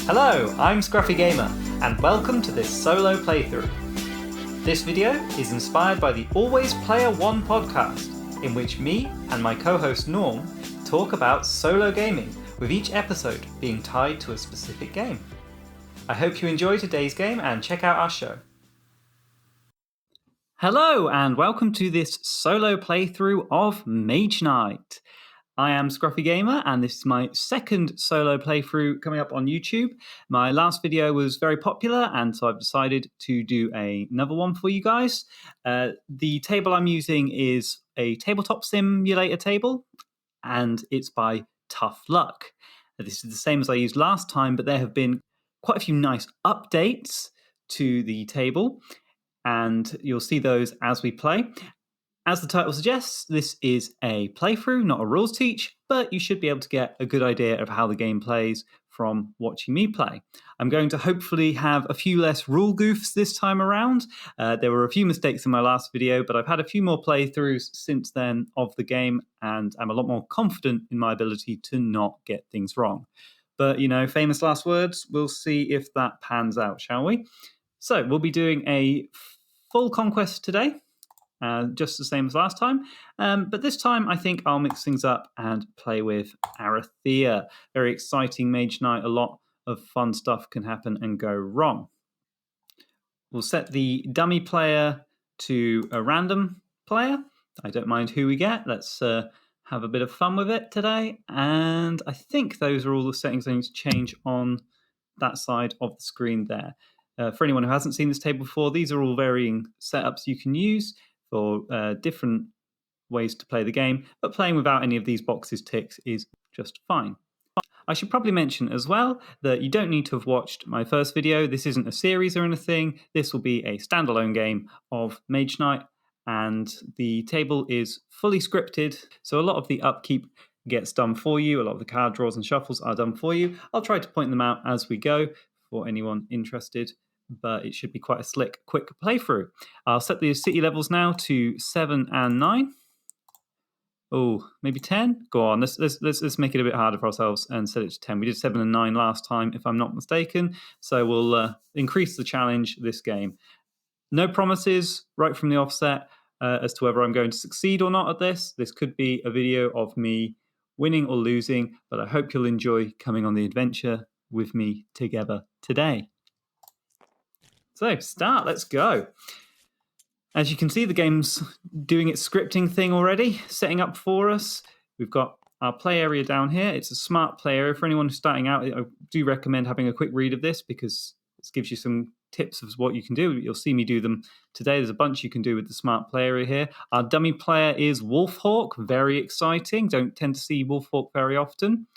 Hello, I'm Scruffy Gamer, and welcome to this solo playthrough. This video is inspired by the Always Player One podcast, in which me and my co-host Norm talk about solo gaming, with each episode being tied to a specific game. I hope you enjoy today's game and check out our show. Hello, and welcome to this solo playthrough of Mage Knight. I am Scruffy Gamer, and this is my second solo playthrough coming up on YouTube. My last video was very popular, and so I've decided to do another one for you guys. The table I'm using is a tabletop simulator table, and it's by Tough Luck. This is the same as I used last time, but there have been quite a few nice updates to the table, and you'll see those as we play. As the title suggests, this is a playthrough, not a rules teach, but you should be able to get a good idea of how the game plays from watching me play. I'm going to hopefully have a few less rule goofs this time around. There were a few mistakes in my last video, but I've had a few more playthroughs since then of the game, and I'm a lot more confident in my ability to not get things wrong. But, you know, famous last words, we'll see if that pans out, shall we? So, we'll be doing a full Conquest today. Just the same as last time. But this time, I think I'll mix things up and play with Arythea. Very exciting Mage Knight. A lot of fun stuff can happen and go wrong. We'll set the dummy player to a random player. I don't mind who we get. Let's have a bit of fun with it today. And I think those are all the settings I need to change on that side of the screen there. For anyone who hasn't seen this table before, these are all varying setups you can use for different ways to play the game, but playing without any of these boxes ticked is just fine. I should probably mention as well that you don't need to have watched my first video. This isn't a series or anything. This will be a standalone game of Mage Knight, and the table is fully scripted, so a lot of the upkeep gets done for you. A lot of the card draws and shuffles are done for you. I'll try to point them out as we go for anyone interested, but it should be quite a slick, quick playthrough. I'll set the city levels now to 7 and 9. Oh, maybe 10? Go on, let's make it a bit harder for ourselves and set it to 10. We did 7 and 9 last time, if I'm not mistaken, so we'll increase the challenge this game. No promises right from the offset as to whether I'm going to succeed or not at this. This could be a video of me winning or losing, but I hope you'll enjoy coming on the adventure with me together today. So, let's go. As you can see, the game's doing its scripting thing already, setting up for us. We've got our play area down here. It's a smart play area. For anyone who's starting out, I do recommend having a quick read of this because it gives you some tips of what you can do. You'll see me do them today. There's a bunch you can do with the smart play area here. Our dummy player is Wolfhawk. Very exciting. Don't tend to see Wolfhawk very often.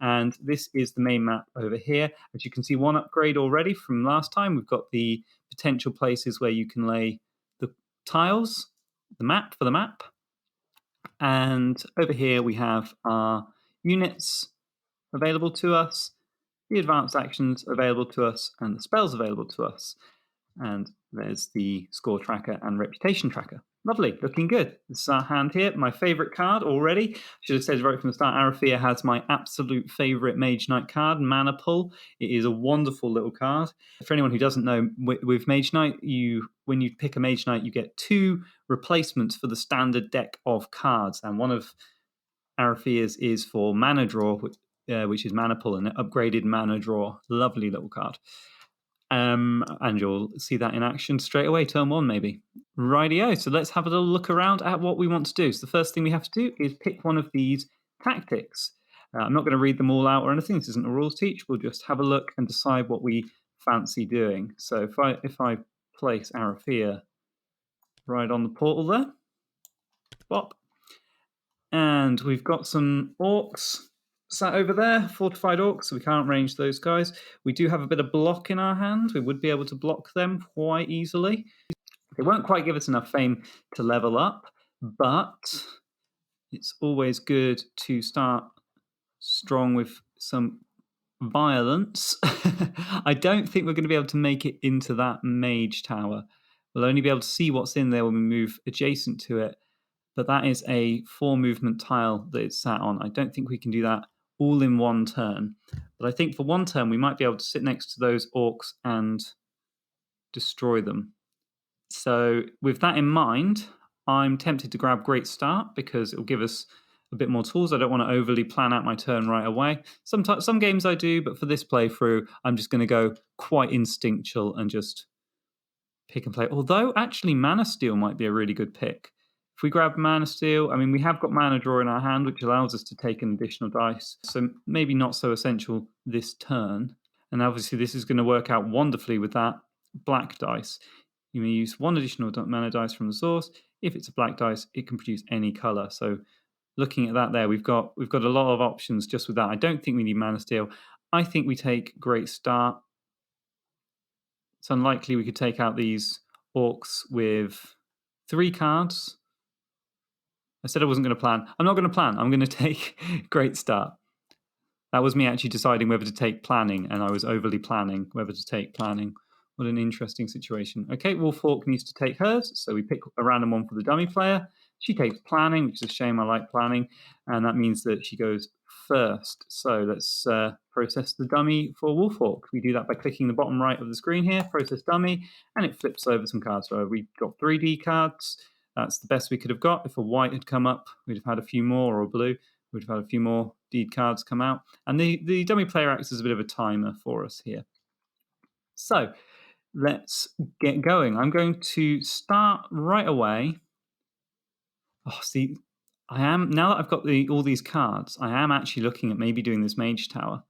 And this is the main map over here. As you can see, one upgrade already from last time. We've got the potential places where you can lay the tiles, the map for the map. And over here we have our units available to us, the advanced actions available to us, and the spells available to us. And there's the score tracker and reputation tracker. Lovely, looking good. This is our hand here. My favourite card already. Should have said right from the start, Arythea has my absolute favourite Mage Knight card, Mana Pull. It is a wonderful little card. For anyone who doesn't know, with Mage Knight, when you pick a Mage Knight, you get 2 replacements for the standard deck of cards. And one of Arythea's is for Mana Draw, which is Mana Pull, an upgraded Mana Draw. Lovely little card. And you'll see that in action straight away, turn 1 maybe. Rightio, so let's have a little look around at what we want to do. So the first thing we have to do is pick one of these tactics. I'm not going to read them all out or anything. This isn't a rules teach. We'll just have a look and decide what we fancy doing. So if I place Arythea right on the portal there, bop, and we've got some orcs sat over there, fortified orcs, so we can't range those guys. We do have a bit of block in our hand. We would be able to block them quite easily. They won't quite give us enough fame to level up, but it's always good to start strong with some violence. I don't think we're going to be able to make it into that mage tower. We'll only be able to see what's in there when we move adjacent to it, but that is a 4 movement tile that it's sat on. I don't think we can do that all in one turn, But I think for one turn, we might be able to sit next to those orcs and destroy them. So with that in mind, I'm tempted to grab Great Start because it'll give us a bit more tools. I don't want to overly plan out my turn right away. Some games I do, but for this playthrough, I'm just going to go quite instinctual and just pick and play. Although, actually, Mana Steel might be a really good pick. If we grab Mana Steel, I mean, we have got Mana Draw in our hand, which allows us to take an additional dice. So maybe not so essential this turn. And obviously, this is going to work out wonderfully with that black dice. You may use one additional mana dice from the source. If it's a black dice, it can produce any color. So looking at that there, we've got a lot of options just with that. I don't think we need Mana Steel. I think we take Great Start. It's unlikely we could take out these orcs with 3 cards. I said I wasn't going to plan. I'm not going to plan. I'm going to take Great Start. That was me actually deciding whether to take planning, and I was overly planning whether to take planning. What an interesting situation. Okay, Wolf Orc needs to take hers, so we pick a random one for the dummy player. She takes planning, which is a shame. I like planning, and that means that she goes first. So let's process the dummy for Wolf Orc. We do that by clicking the bottom right of the screen here, process dummy, and it flips over some cards. So we got 3D cards. That's the best we could have got. If a white had come up, we'd have had a few more, or a blue. We'd have had a few more deed cards come out. And the dummy player acts as a bit of a timer for us here. So let's get going. I'm going to start right away. Oh, see, I am, now that I've got all these cards, I am actually looking at maybe doing this Mage Tower.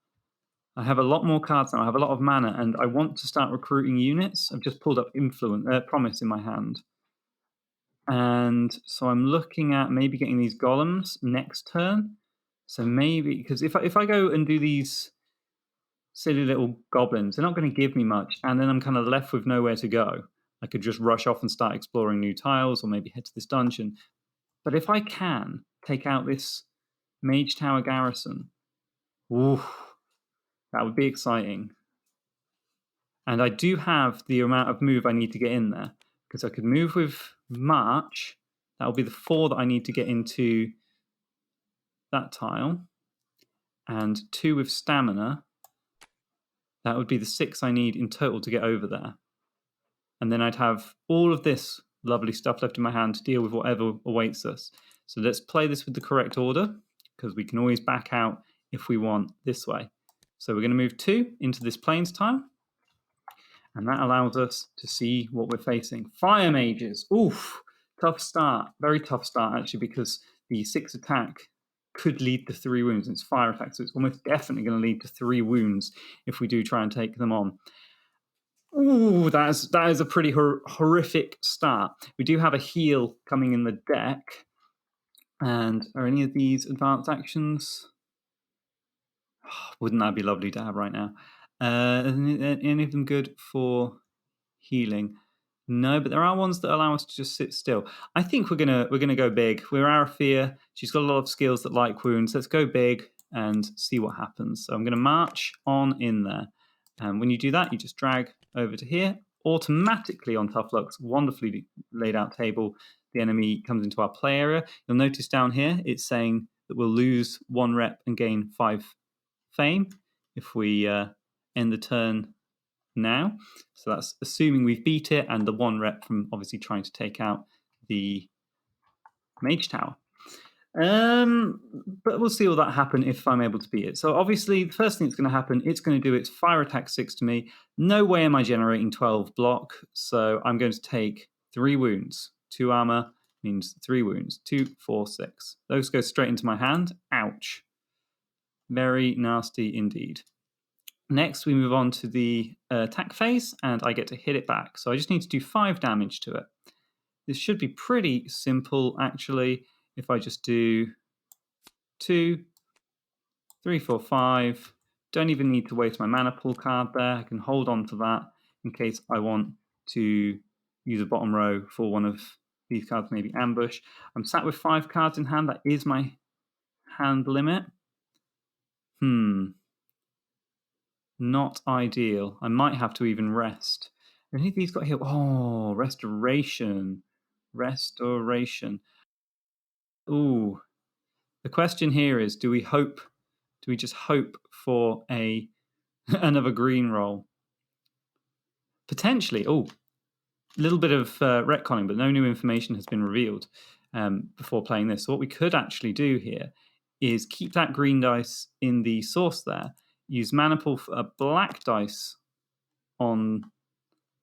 I have a lot more cards now. I have a lot of mana, and I want to start recruiting units. I've just pulled up Promise in my hand. And so I'm looking at maybe getting these golems next turn. So maybe, because if I go and do these silly little goblins, they're not going to give me much. And then I'm kind of left with nowhere to go. I could just rush off and start exploring new tiles, or maybe head to this dungeon. But if I can take out this Mage Tower garrison, ooh, that would be exciting. And I do have the amount of move I need to get in there, because I could move with March. That will be the 4 that I need to get into that tile. And 2 with Stamina. That would be the 6 I need in total to get over there. And then I'd have all of this lovely stuff left in my hand to deal with whatever awaits us. So let's play this with the correct order, because we can always back out if we want this way. So we're going to move 2 into this Plains tile. And that allows us to see what we're facing. Fire mages. Oof. Tough start. Very tough start, actually, because the 6 attack could lead to 3 wounds. And it's fire attack, so it's almost definitely going to lead to 3 wounds if we do try and take them on. Ooh, that is a pretty horrific start. We do have a heal coming in the deck. And are any of these advanced actions? Oh, wouldn't that be lovely to have right now? Any of them good for healing? No, but there are ones that allow us to just sit still. I think we're gonna go big. We're Arythea. She's got a lot of skills that like wounds. Let's go big and see what happens. So I'm going to march on in there. And when you do that, you just drag over to here. Automatically on Tough Luck's wonderfully laid out table, the enemy comes into our play area. You'll notice down here it's saying that we'll lose 1 rep and gain 5 fame if we end the turn now. So that's assuming we've beat it, and the 1 rep from obviously trying to take out the Mage Tower. But we'll see all that happen if I'm able to beat it. So obviously the first thing that's going to happen, it's going to do its fire attack 6 to me. No way am I generating 12 block, so I'm going to take 3 wounds. 2 armor means 3 wounds. 2, 4, 6. Those go straight into my hand. Ouch. Very nasty indeed. Next, we move on to the attack phase, and I get to hit it back. So I just need to do 5 damage to it. This should be pretty simple, actually. If I just do 2, 3, 4, 5, don't even need to waste my mana pool card there. I can hold on to that in case I want to use a bottom row for one of these cards, maybe ambush. I'm sat with 5 cards in hand. That is my hand limit. Not ideal. I might have to even rest. Any of these got here? Oh, restoration. Restoration. Ooh. The question here is, do we hope Do we just hope for another green roll? Potentially. Oh, a little bit of retconning, but no new information has been revealed before playing this. So what we could actually do here is keep that green dice in the source there, use mana pool for a black dice on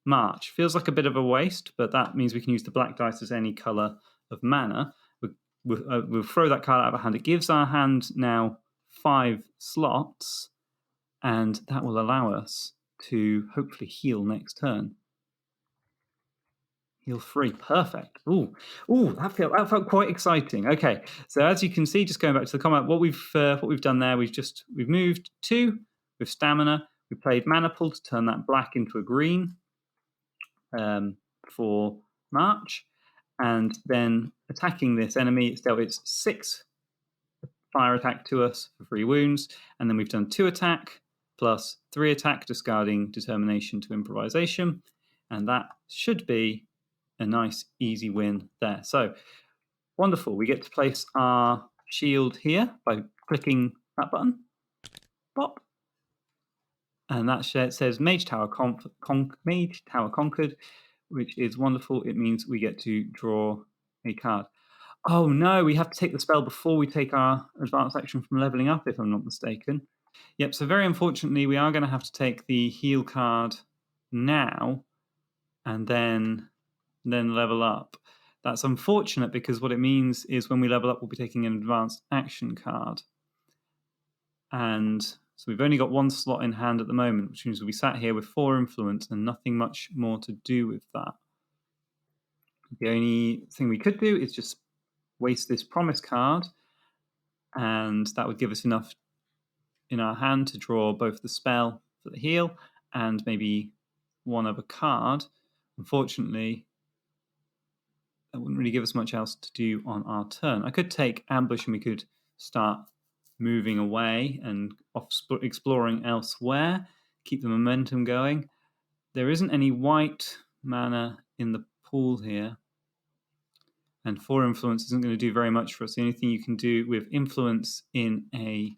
March. Feels like a bit of a waste, but that means we can use the black dice as any color of mana. We'll throw that card out of our hand. It gives our hand now 5 slots, and that will allow us to hopefully heal next turn. Heal 3, perfect. Ooh, that felt quite exciting. Okay, so as you can see, just going back to the combat, what we've done there, we've moved 2 with stamina. We played mana pool to turn that black into a green for March, and then attacking this enemy, it's dealt its 6 fire attack to us for 3 wounds, and then we've done 2 attack plus 3 attack, discarding determination to improvisation, and that should be a nice easy win there. So wonderful. We get to place our shield here by clicking that button. Pop. And that says Mage Tower Conquered, which is wonderful. It means we get to draw a card. Oh no, we have to take the spell before we take our advanced action from leveling up, if I'm not mistaken. Yep, so very unfortunately, we are going to have to take the heal card now and then level up. That's unfortunate because what it means is when we level up, we'll be taking an advanced action card. And so we've only got 1 slot in hand at the moment, which means we'll be sat here with 4 influence and nothing much more to do with that. The only thing we could do is just waste this promise card, and that would give us enough in our hand to draw both the spell for the heal and maybe 1 other card. Unfortunately, that wouldn't really give us much else to do on our turn. I could take ambush and we could start moving away and exploring elsewhere, keep the momentum going. There isn't any white mana in the pool here, and 4 influence isn't going to do very much for us. The only thing you can do with influence in a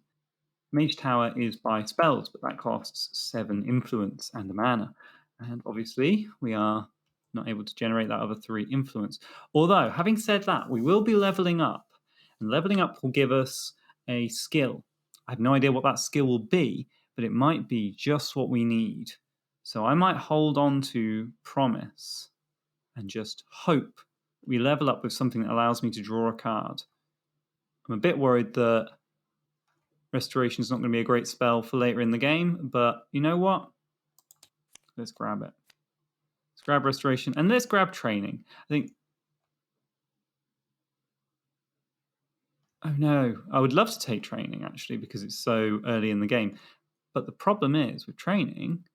Mage Tower is buy spells, but that costs 7 influence and a mana. And obviously, we are not able to generate that other 3 influence. Although, having said that, we will be leveling up. And leveling up will give us a skill. I have no idea what that skill will be, but it might be just what we need. So I might hold on to Promise and just hope we level up with something that allows me to draw a card. I'm a bit worried that Restoration is not going to be a great spell for later in the game, but you know what? Let's grab it. Let's grab Restoration, and let's grab Training. I think... Oh no, I would love to take Training, actually, because it's so early in the game. But the problem is, with Training,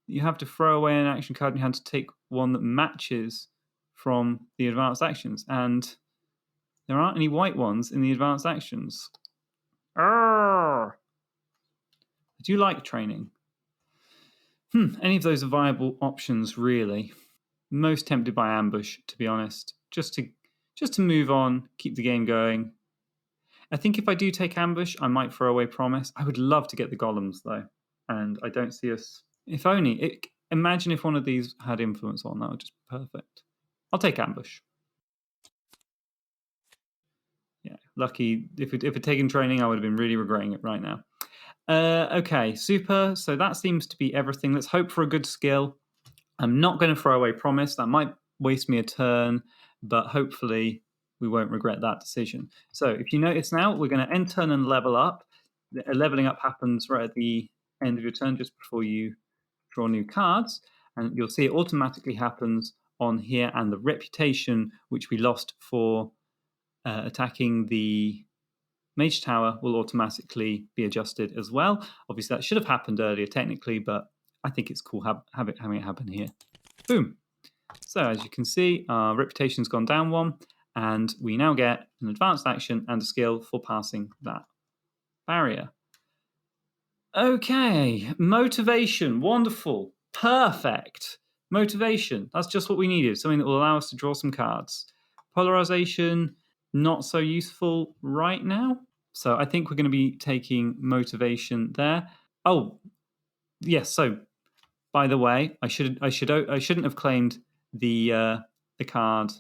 you have to throw away an action card and you have to take one that matches from the advanced actions, and there aren't any white ones in the advanced actions. Arrgh! I do like Training. Any of those are viable options, really. Most tempted by Ambush, to be honest. Just to move on, keep the game going. I think if I do take Ambush, I might throw away Promise. I would love to get the Golems, though. And I don't see us... If only... Imagine if one of these had influence on. That would just be perfect. I'll take Ambush. Yeah, lucky. If it had taken Training, I would have been really regretting it right now. Okay, super. So that seems to be everything. Let's hope for a good skill. I'm not going to throw away Promise. That might waste me a turn, but hopefully we won't regret that decision. So if you notice now, we're going to end turn and level up. Leveling up happens right at the end of your turn, just before you draw new cards. And you'll see it automatically happens on here, and the reputation, which we lost for attacking the Mage Tower, will automatically be adjusted as well. Obviously, that should have happened earlier technically, but I think it's cool having it happen here. Boom. So as you can see, our reputation's gone down 1, and we now get an advanced action and a skill for passing that barrier. Okay, motivation. Wonderful. Perfect. Motivation. That's just what we needed. Something that will allow us to draw some cards. Polarization, not so useful right now. So I think we're going to be taking motivation there. Oh, yes. So by the way, I shouldn't have claimed the card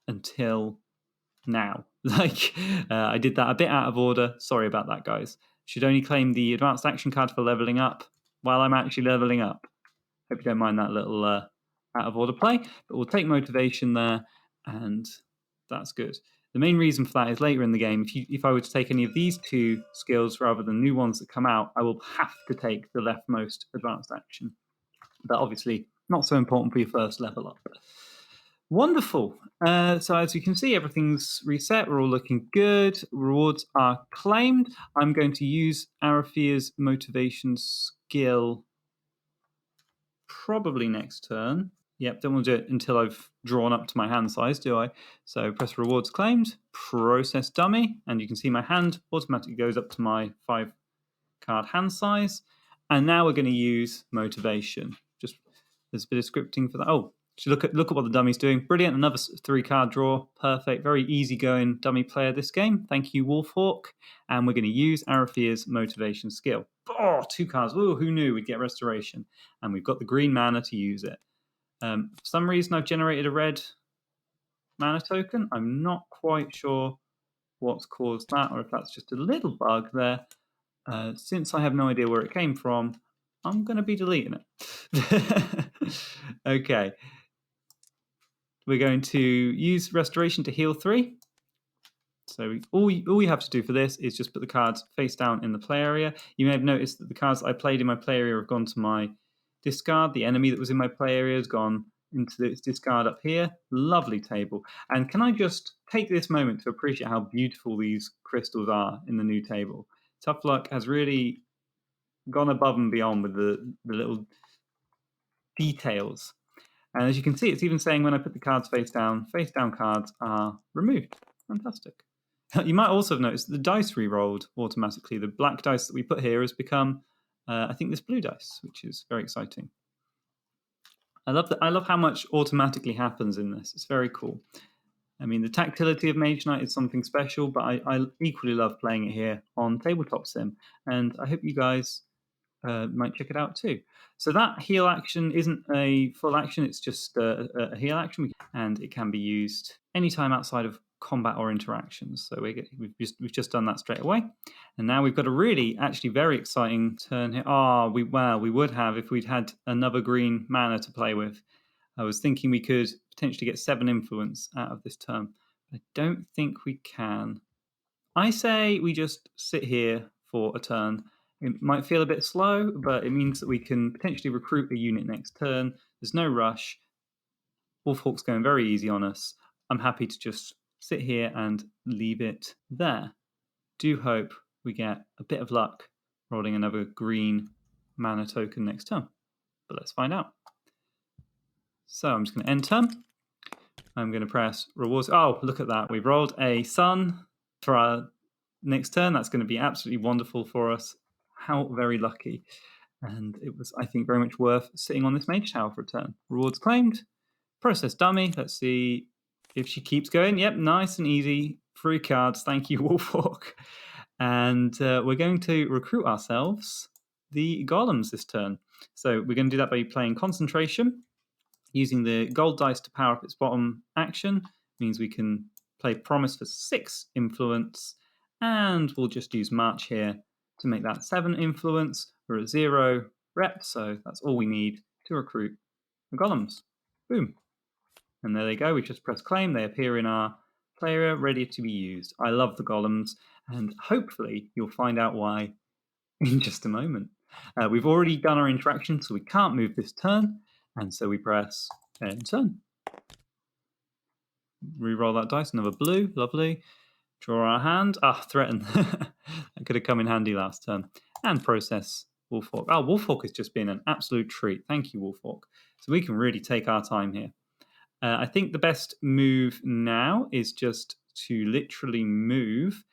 until now. I did that a bit out of order. Sorry about that, guys. Should only claim the advanced action card for leveling up while I'm actually leveling up. Hope you don't mind that little out of order play, but we'll take motivation there, and that's good. The main reason for that is later in the game, if I were to take any of these two skills rather than new ones that come out, I will have to take the leftmost advanced action. But obviously not so important for your first level up. Wonderful. So as you can see, everything's reset. We're all looking good. Rewards are claimed. I'm going to use Arythea's motivation skill probably next turn. Yep, don't want to do it until I've drawn up to my hand size, do I? So press rewards claimed, process dummy, and you can see my hand automatically goes up to my 5-card hand size. And now we're going to use motivation. Just there's a bit of scripting for that. Oh, look at what the dummy's doing. Brilliant, another 3-card draw. Perfect, very easygoing dummy player this game. Thank you, Wolfhawk. And we're going to use Arythea's motivation skill. Oh, 2 cards. Ooh, who knew we'd get restoration? And we've got the green mana to use it. For some reason, I've generated a red mana token. I'm not quite sure what's caused that, or if that's just a little bug there. Since I have no idea where it came from, I'm going to be deleting it. Okay. We're going to use restoration to heal 3. So all we have to do for this is just put the cards face down in the play area. You may have noticed that the cards I played in my play area have gone to my discard. The enemy that was in my play area has gone into its discard up here. Lovely table. And can I just take this moment to appreciate how beautiful these crystals are in the new table? Tough Luck has really gone above and beyond with the little details. And as you can see, it's even saying when I put the cards face down cards are removed. Fantastic. You might also have noticed the dice re-rolled automatically. The black dice that we put here has become, I think, this blue dice, which is very exciting. I love how much automatically happens in this. It's very cool. I mean, the tactility of Mage Knight is something special, but I equally love playing it here on Tabletop Sim. And I hope you guys might check it out too. So that heal action isn't a full action, it's just a heal action, and it can be used anytime outside of combat or interactions. So we've just done that straight away. And now we've got a really, actually very exciting turn here. We would have if we'd had another green mana to play with. I was thinking we could potentially get 7 influence out of this turn. I don't think we can. I say we just sit here for a turn. It might feel a bit slow, but it means that we can potentially recruit a unit next turn. There's no rush. Wolfhawk's going very easy on us. I'm happy to just sit here and leave it there. Do hope we get a bit of luck rolling another green mana token next turn. But let's find out. So I'm just going to end turn. I'm going to press rewards. Oh, look at that. We've rolled a sun for our next turn. That's going to be absolutely wonderful for us. How very lucky. And it was, I think, very much worth sitting on this mage tower for a turn. Rewards claimed. Process dummy. Let's see if she keeps going. Yep, nice and easy. 3 cards. Thank you, Wolfhawk. And we're going to recruit ourselves the golems this turn. So we're going to do that by playing concentration. Using the gold dice to power up its bottom action means we can play promise for 6 influence. And we'll just use march here to make that 7 influence. We're at 0 rep, so that's all we need to recruit the golems. Boom. And there they go. We just press claim. They appear in our play area, ready to be used. I love the golems, and hopefully you'll find out why in just a moment. We've already done our interaction, so we can't move this turn. And so we press end turn. Reroll that dice, another blue, lovely. Draw our hand. Threaten. That could have come in handy last turn. And process Wolfhawk. Wolfhawk has just been an absolute treat. Thank you, Wolfhawk. So we can really take our time here. I think the best move now is just to literally move.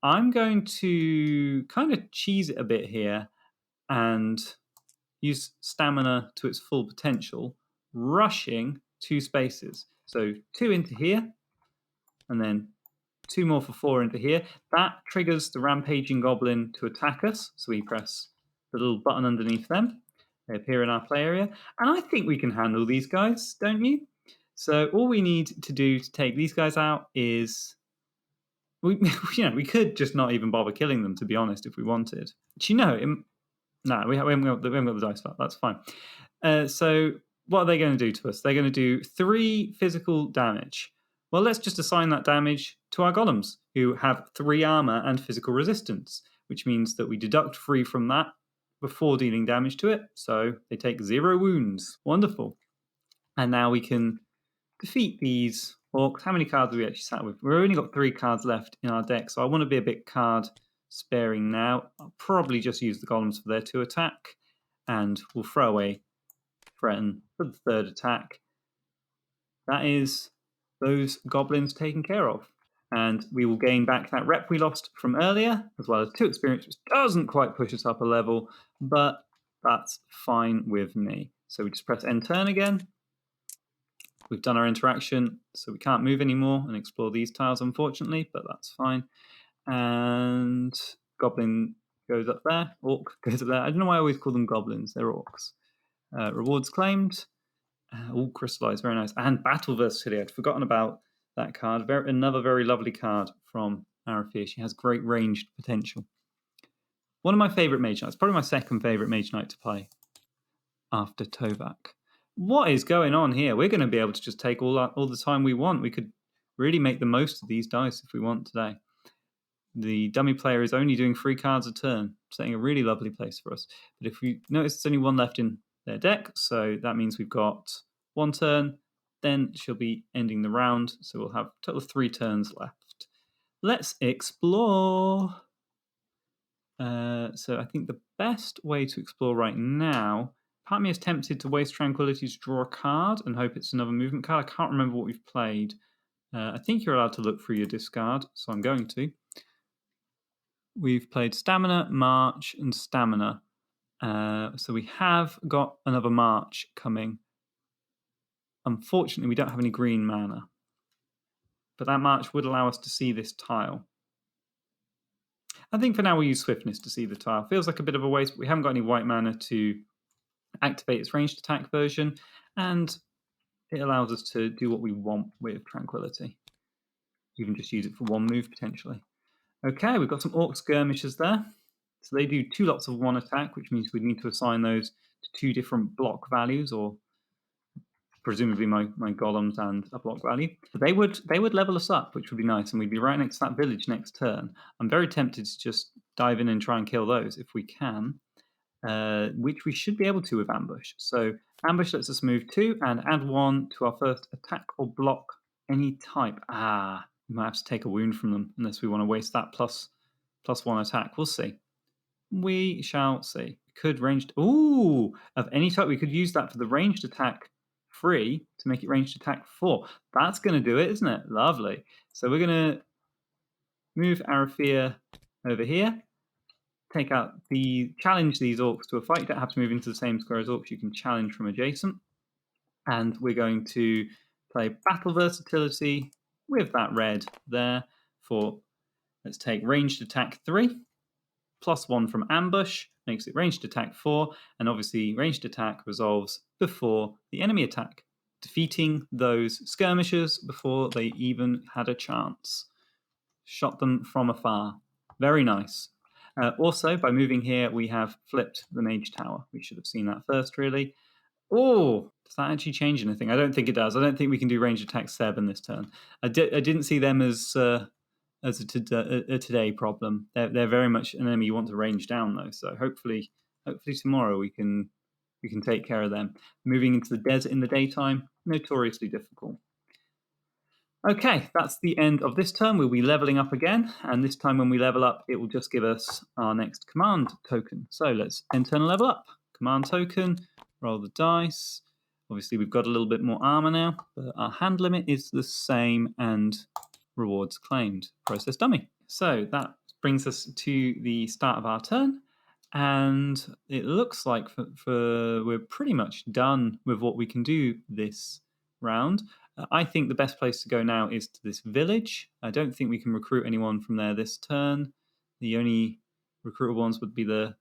I'm going to kind of cheese it a bit here and use stamina to its full potential, rushing 2 spaces. So 2 into here, and then 2 more for 4 into here. That triggers the rampaging goblin to attack us. So we press the little button underneath them. They appear in our play area. And I think we can handle these guys, don't you? So all we need to do to take these guys out is... we could just not even bother killing them, to be honest, if we wanted. Do you know... No, we haven't got the dice for that. That's fine. So what are they going to do to us? They're going to do 3 physical damage. Well, let's just assign that damage to our golems, who have 3 armor and physical resistance, which means that we deduct 3 from that before dealing damage to it. So they take 0 wounds. Wonderful. And now we can defeat these orcs. How many cards have we actually sat with? We've only got 3 cards left in our deck, so I want to be a bit card sparing now. I'll probably just use the golems for their 2 attack, and we'll throw away Threaten for the 3rd attack. That is those goblins taken care of. And we will gain back that rep we lost from earlier, as well as 2 experience, which doesn't quite push us up a level, but that's fine with me. So we just press end turn again. We've done our interaction, so we can't move anymore and explore these tiles, unfortunately, but that's fine. And goblin goes up there, orc goes up there. I don't know why I always call them goblins, they're orcs. Rewards claimed. All crystallized, very nice. And Battle Versatility. I'd forgotten about that card. Another very lovely card from Arythea. She has great ranged potential. One of my favourite Mage Knights. Probably my second favourite Mage Knight to play after Tovak. What is going on here? We're going to be able to just take all the time we want. We could really make the most of these dice if we want today. The dummy player is only doing 3 cards a turn, setting a really lovely place for us. But if you notice, there's only 1 left in their deck, so that means we've got 1 turn, then she'll be ending the round, so we'll have a total of 3 turns left. Let's explore. So I think the best way to explore right now, part of me is tempted to waste Tranquility to draw a card and hope it's another movement card. I can't remember what we've played. I think you're allowed to look through your discard, so I'm going to. We've played Stamina, March, and Stamina. So we have got another March coming. Unfortunately, we don't have any green mana. But that March would allow us to see this tile. I think for now we'll use Swiftness to see the tile. Feels like a bit of a waste, but we haven't got any white mana to activate its ranged attack version. And it allows us to do what we want with Tranquility. Even just use it for 1 move, potentially. Okay, we've got some Orc Skirmishers there. So they do 2 lots of 1 attack, which means we need to assign those to 2 different block values, or presumably my golems and a block value. But they would level us up, which would be nice, and we'd be right next to that village next turn. I'm very tempted to just dive in and try and kill those if we can, which we should be able to with Ambush. So Ambush lets us move 2 and add 1 to our first attack or block any type. We might have to take a wound from them unless we want to waste that plus 1 attack. We'll see. We shall see. Could ranged... Ooh! Of any type, we could use that for the ranged attack 3 to make it ranged attack 4. That's going to do it, isn't it? Lovely. So we're going to move Arythea over here. Challenge these orcs to a fight. You don't have to move into the same square as orcs. You can challenge from adjacent. And we're going to play Battle Versatility with that red there for... Let's take ranged attack 3. Plus 1 from Ambush makes it ranged attack 4, and obviously ranged attack resolves before the enemy attack, defeating those skirmishers before they even had a chance. Shot them from afar. Very nice. Also, by moving here, we have flipped the Mage Tower. We should have seen that first, really. Oh, does that actually change anything? I don't think it does. I don't think we can do ranged attack 7 this turn. I didn't see them as a today problem. They're very much an enemy you want to range down, though. So hopefully tomorrow we can take care of them. Moving into the desert in the daytime, notoriously difficult. Okay, that's the end of this turn. We'll be leveling up again, and this time when we level up, it will just give us our next command token. So let's enter and level up. Command token, roll the dice. Obviously, we've got a little bit more armor now, but our hand limit is the same, and rewards claimed. Process dummy. So that brings us to the start of our turn, and it looks like we're pretty much done with what we can do this round. I think the best place to go now is to this village. I don't think we can recruit anyone from there this turn. The only recruitable ones would be the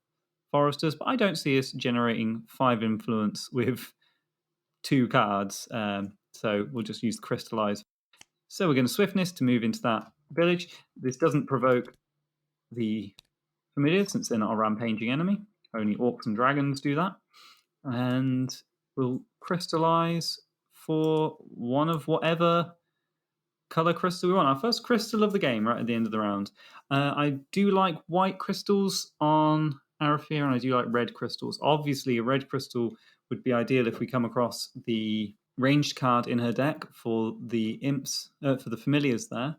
foresters, but I don't see us generating 5 influence with 2 cards. So we'll just use the crystallize. So we're going to swiftness to move into that village. This doesn't provoke the familiars since they're not a rampaging enemy. Only orcs and dragons do that. And we'll crystallize for one of whatever color crystal we want. Our first crystal of the game right at the end of the round. I do like white crystals on Arythea, and I do like red crystals. Obviously, a red crystal would be ideal if we come across the ranged card in her deck for the imps, for the familiars there.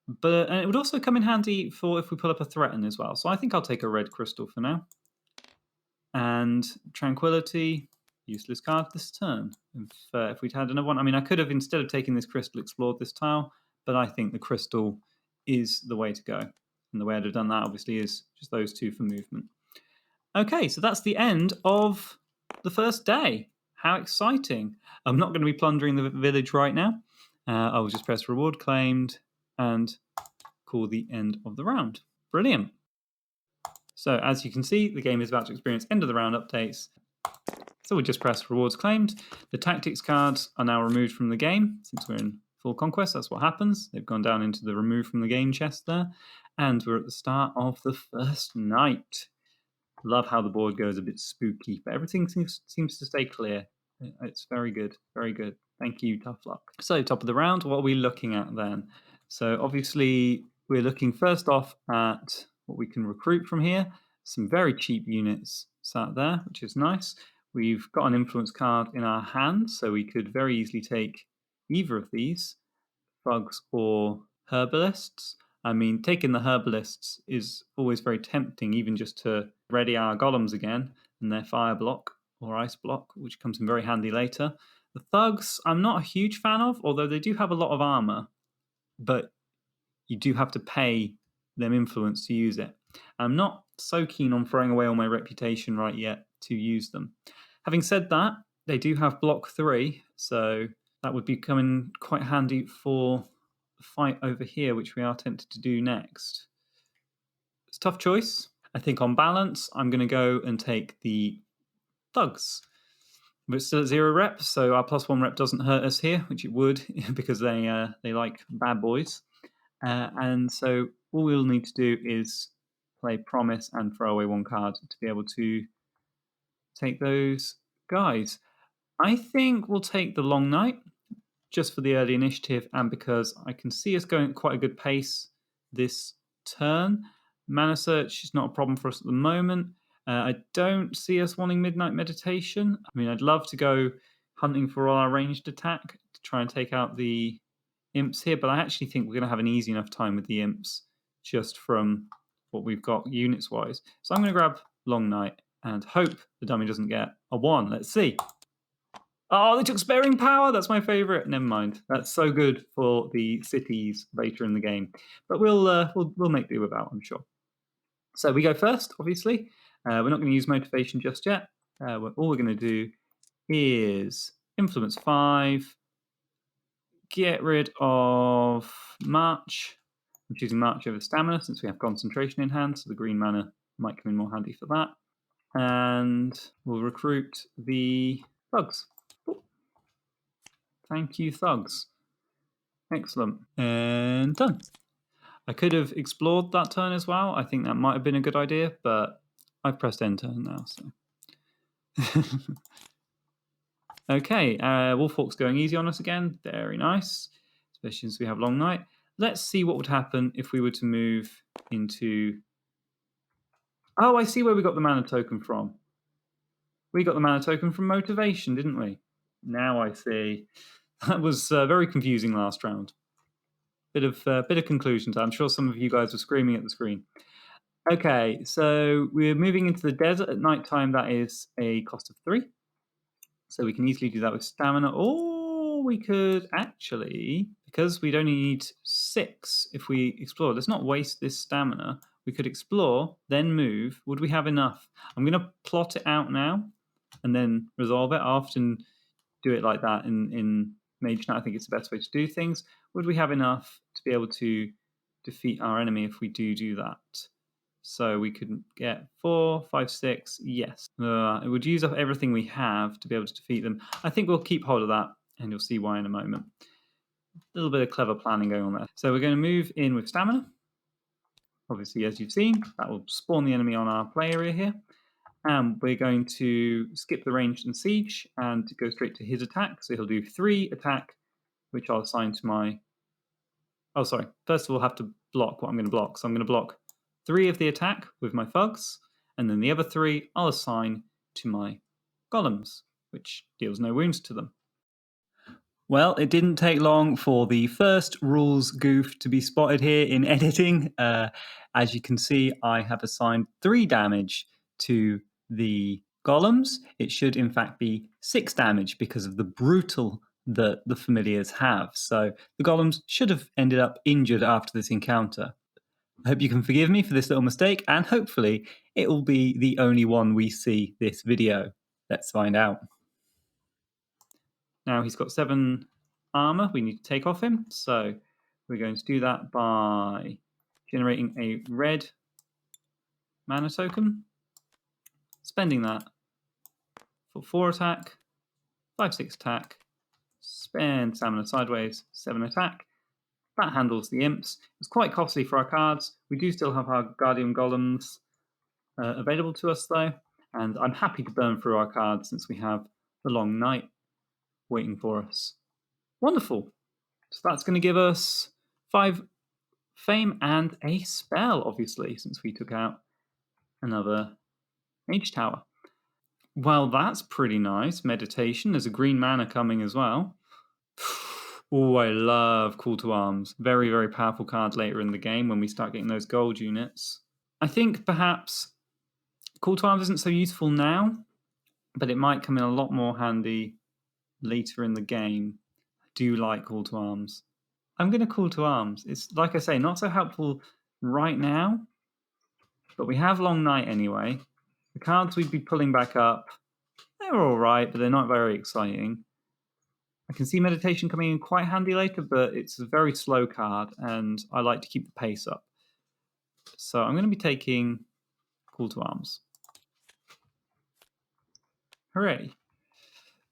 But and it would also come in handy for if we pull up a threaten as well. So I think I'll take a red crystal for now. And Tranquility, useless card this turn. If we'd had another one, I mean, I could have, instead of taking this crystal, explored this tile, but I think the crystal is the way to go. And the way I'd have done that, obviously, is just those 2 for movement. Okay, so that's the end of the first day. How exciting. I'm not going to be plundering the village right now. I will just press reward claimed and call the end of the round. Brilliant. So as you can see, the game is about to experience end of the round updates. So we'll just press rewards claimed. The tactics cards are now removed from the game since we're in full conquest. That's what happens. They've gone down into the remove from the game chest there. And we're at the start of the first night. Love how the board goes a bit spooky, but everything seems to stay clear. It's very good, very good. Thank you, tough luck. So top of the round, what are we looking at then? So obviously we're looking first off at what we can recruit from here. Some very cheap units sat there, which is nice. We've got an influence card in our hand, so we could very easily take either of these, thugs or herbalists. I mean, taking the herbalists is always very tempting, even just to ready our golems again and their fire block or ice block, which comes in very handy later. The thugs, I'm not a huge fan of, although they do have a lot of armor, but you do have to pay them influence to use it. I'm not so keen on throwing away all my reputation right yet to use them. Having said that, they do have block 3, so that would be coming quite handy for the fight over here, which we are tempted to do next. It's a tough choice. I think on balance, I'm going to go and take the thugs. But it's still at 0 rep, so our +1 rep doesn't hurt us here, which it would because they like bad boys. And so all we'll need to do is play Promise and throw away 1 card to be able to take those guys. I think we'll take the Long Night just for the early initiative and because I can see us going at quite a good pace this turn. Mana Search is not a problem for us at the moment. I don't see us wanting Midnight Meditation. I mean, I'd love to go hunting for all our ranged attack to try and take out the imps here, but I actually think we're going to have an easy enough time with the imps just from what we've got units-wise. So I'm going to grab Long Night and hope the dummy doesn't get a 1. Let's see. Oh, they took Sparing Power. That's my favourite. Never mind. That's so good for the cities later in the game. But we'll make do without, I'm sure. So we go first, obviously. We're not going to use Motivation just yet. All we're going to do is Influence 5, get rid of March. I'm choosing March over Stamina since we have Concentration in hand, so the green mana might come in more handy for that. And we'll recruit the thugs. Thank you, thugs. Excellent. And done. I could have explored that turn as well. I think that might have been a good idea, but I've pressed enter now. So. Okay, Wolfhawk's going easy on us again. Very nice, especially since we have Long Night. Let's see what would happen if we were to move into... Oh, I see where we got the mana token from. We got the mana token from Motivation, didn't we? Now I see. That was very confusing last round. Bit of conclusion time. I'm sure some of you guys were screaming at the screen. Okay, so we're moving into the desert at night time. That is a cost of 3. So we can easily do that with stamina. Or we could actually, because we'd only need 6 if we explore, let's not waste this stamina. We could explore, then move. Would we have enough? I'm going to plot it out now and then resolve it. I often do it like that in Mage Knight, I think it's the best way to do things. Would we have enough to be able to defeat our enemy if we do that? So we could get 4, 5, 6. Yes. It would use up everything we have to be able to defeat them. I think we'll keep hold of that, and you'll see why in a moment. A little bit of clever planning going on there. So we're going to move in with stamina. Obviously, as you've seen, that will spawn the enemy on our play area here. And we're going to skip the ranged and siege and go straight to his attack. So he'll do 3 attack, which I'll assign to my... Oh, sorry. First of all, I'll have to block what I'm going to block. So I'm going to block 3 of the attack with my thugs, and then the other 3 I'll assign to my golems, which deals no wounds to them. Well, it didn't take long for the first rules goof to be spotted here in editing. As you can see, I have assigned 3 damage to the golems. It should in fact be 6 damage because of the brutal that the familiars have. So the golems should have ended up injured after this encounter. I hope you can forgive me for this little mistake, and hopefully it will be the only one we see this video. Let's find out. Now he's got 7 armor we need to take off him, so we're going to do that by generating a red mana token, spending that for 4 attack, 5, 6 attack, spend stamina sideways, 7 attack. That handles the imps. It's quite costly for our cards. We do still have our Guardian Golems available to us though, and I'm happy to burn through our cards since we have the long night waiting for us. Wonderful. So that's going to give us 5 fame and a spell, obviously, since we took out another Mage Tower. Well, that's pretty nice. Meditation. There's a green mana coming as well. Oh, I love Call to Arms. Very, very powerful card later in the game when we start getting those gold units. I think perhaps Call to Arms isn't so useful now, but it might come in a lot more handy later in the game. I do like Call to Arms. I'm going to Call to Arms. It's, like I say, not so helpful right now, but we have Long Night anyway. The cards we'd be pulling back up, they're all right, but they're not very exciting. I can see Meditation coming in quite handy later, but it's a very slow card, and I like to keep the pace up. So I'm going to be taking Call to Arms. Hooray.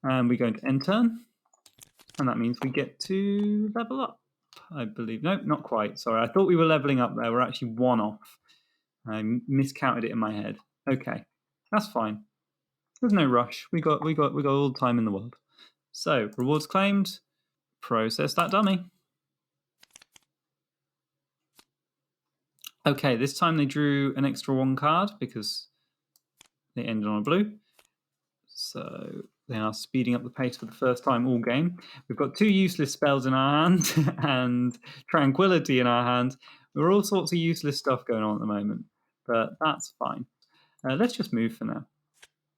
And we're going to end turn, and that means we get to level up, I believe. No, not quite. Sorry, I thought we were leveling up there. We're actually 1 off. I miscounted it in my head. Okay, that's fine. There's no rush. We got all the time in the world. So, rewards claimed. Process that dummy. Okay, this time they drew an extra 1 card because they ended on a blue. So they are speeding up the pace for the first time all game. We've got 2 useless spells in our hand and Tranquility in our hand. There are all sorts of useless stuff going on at the moment, but that's fine. Let's just move for now.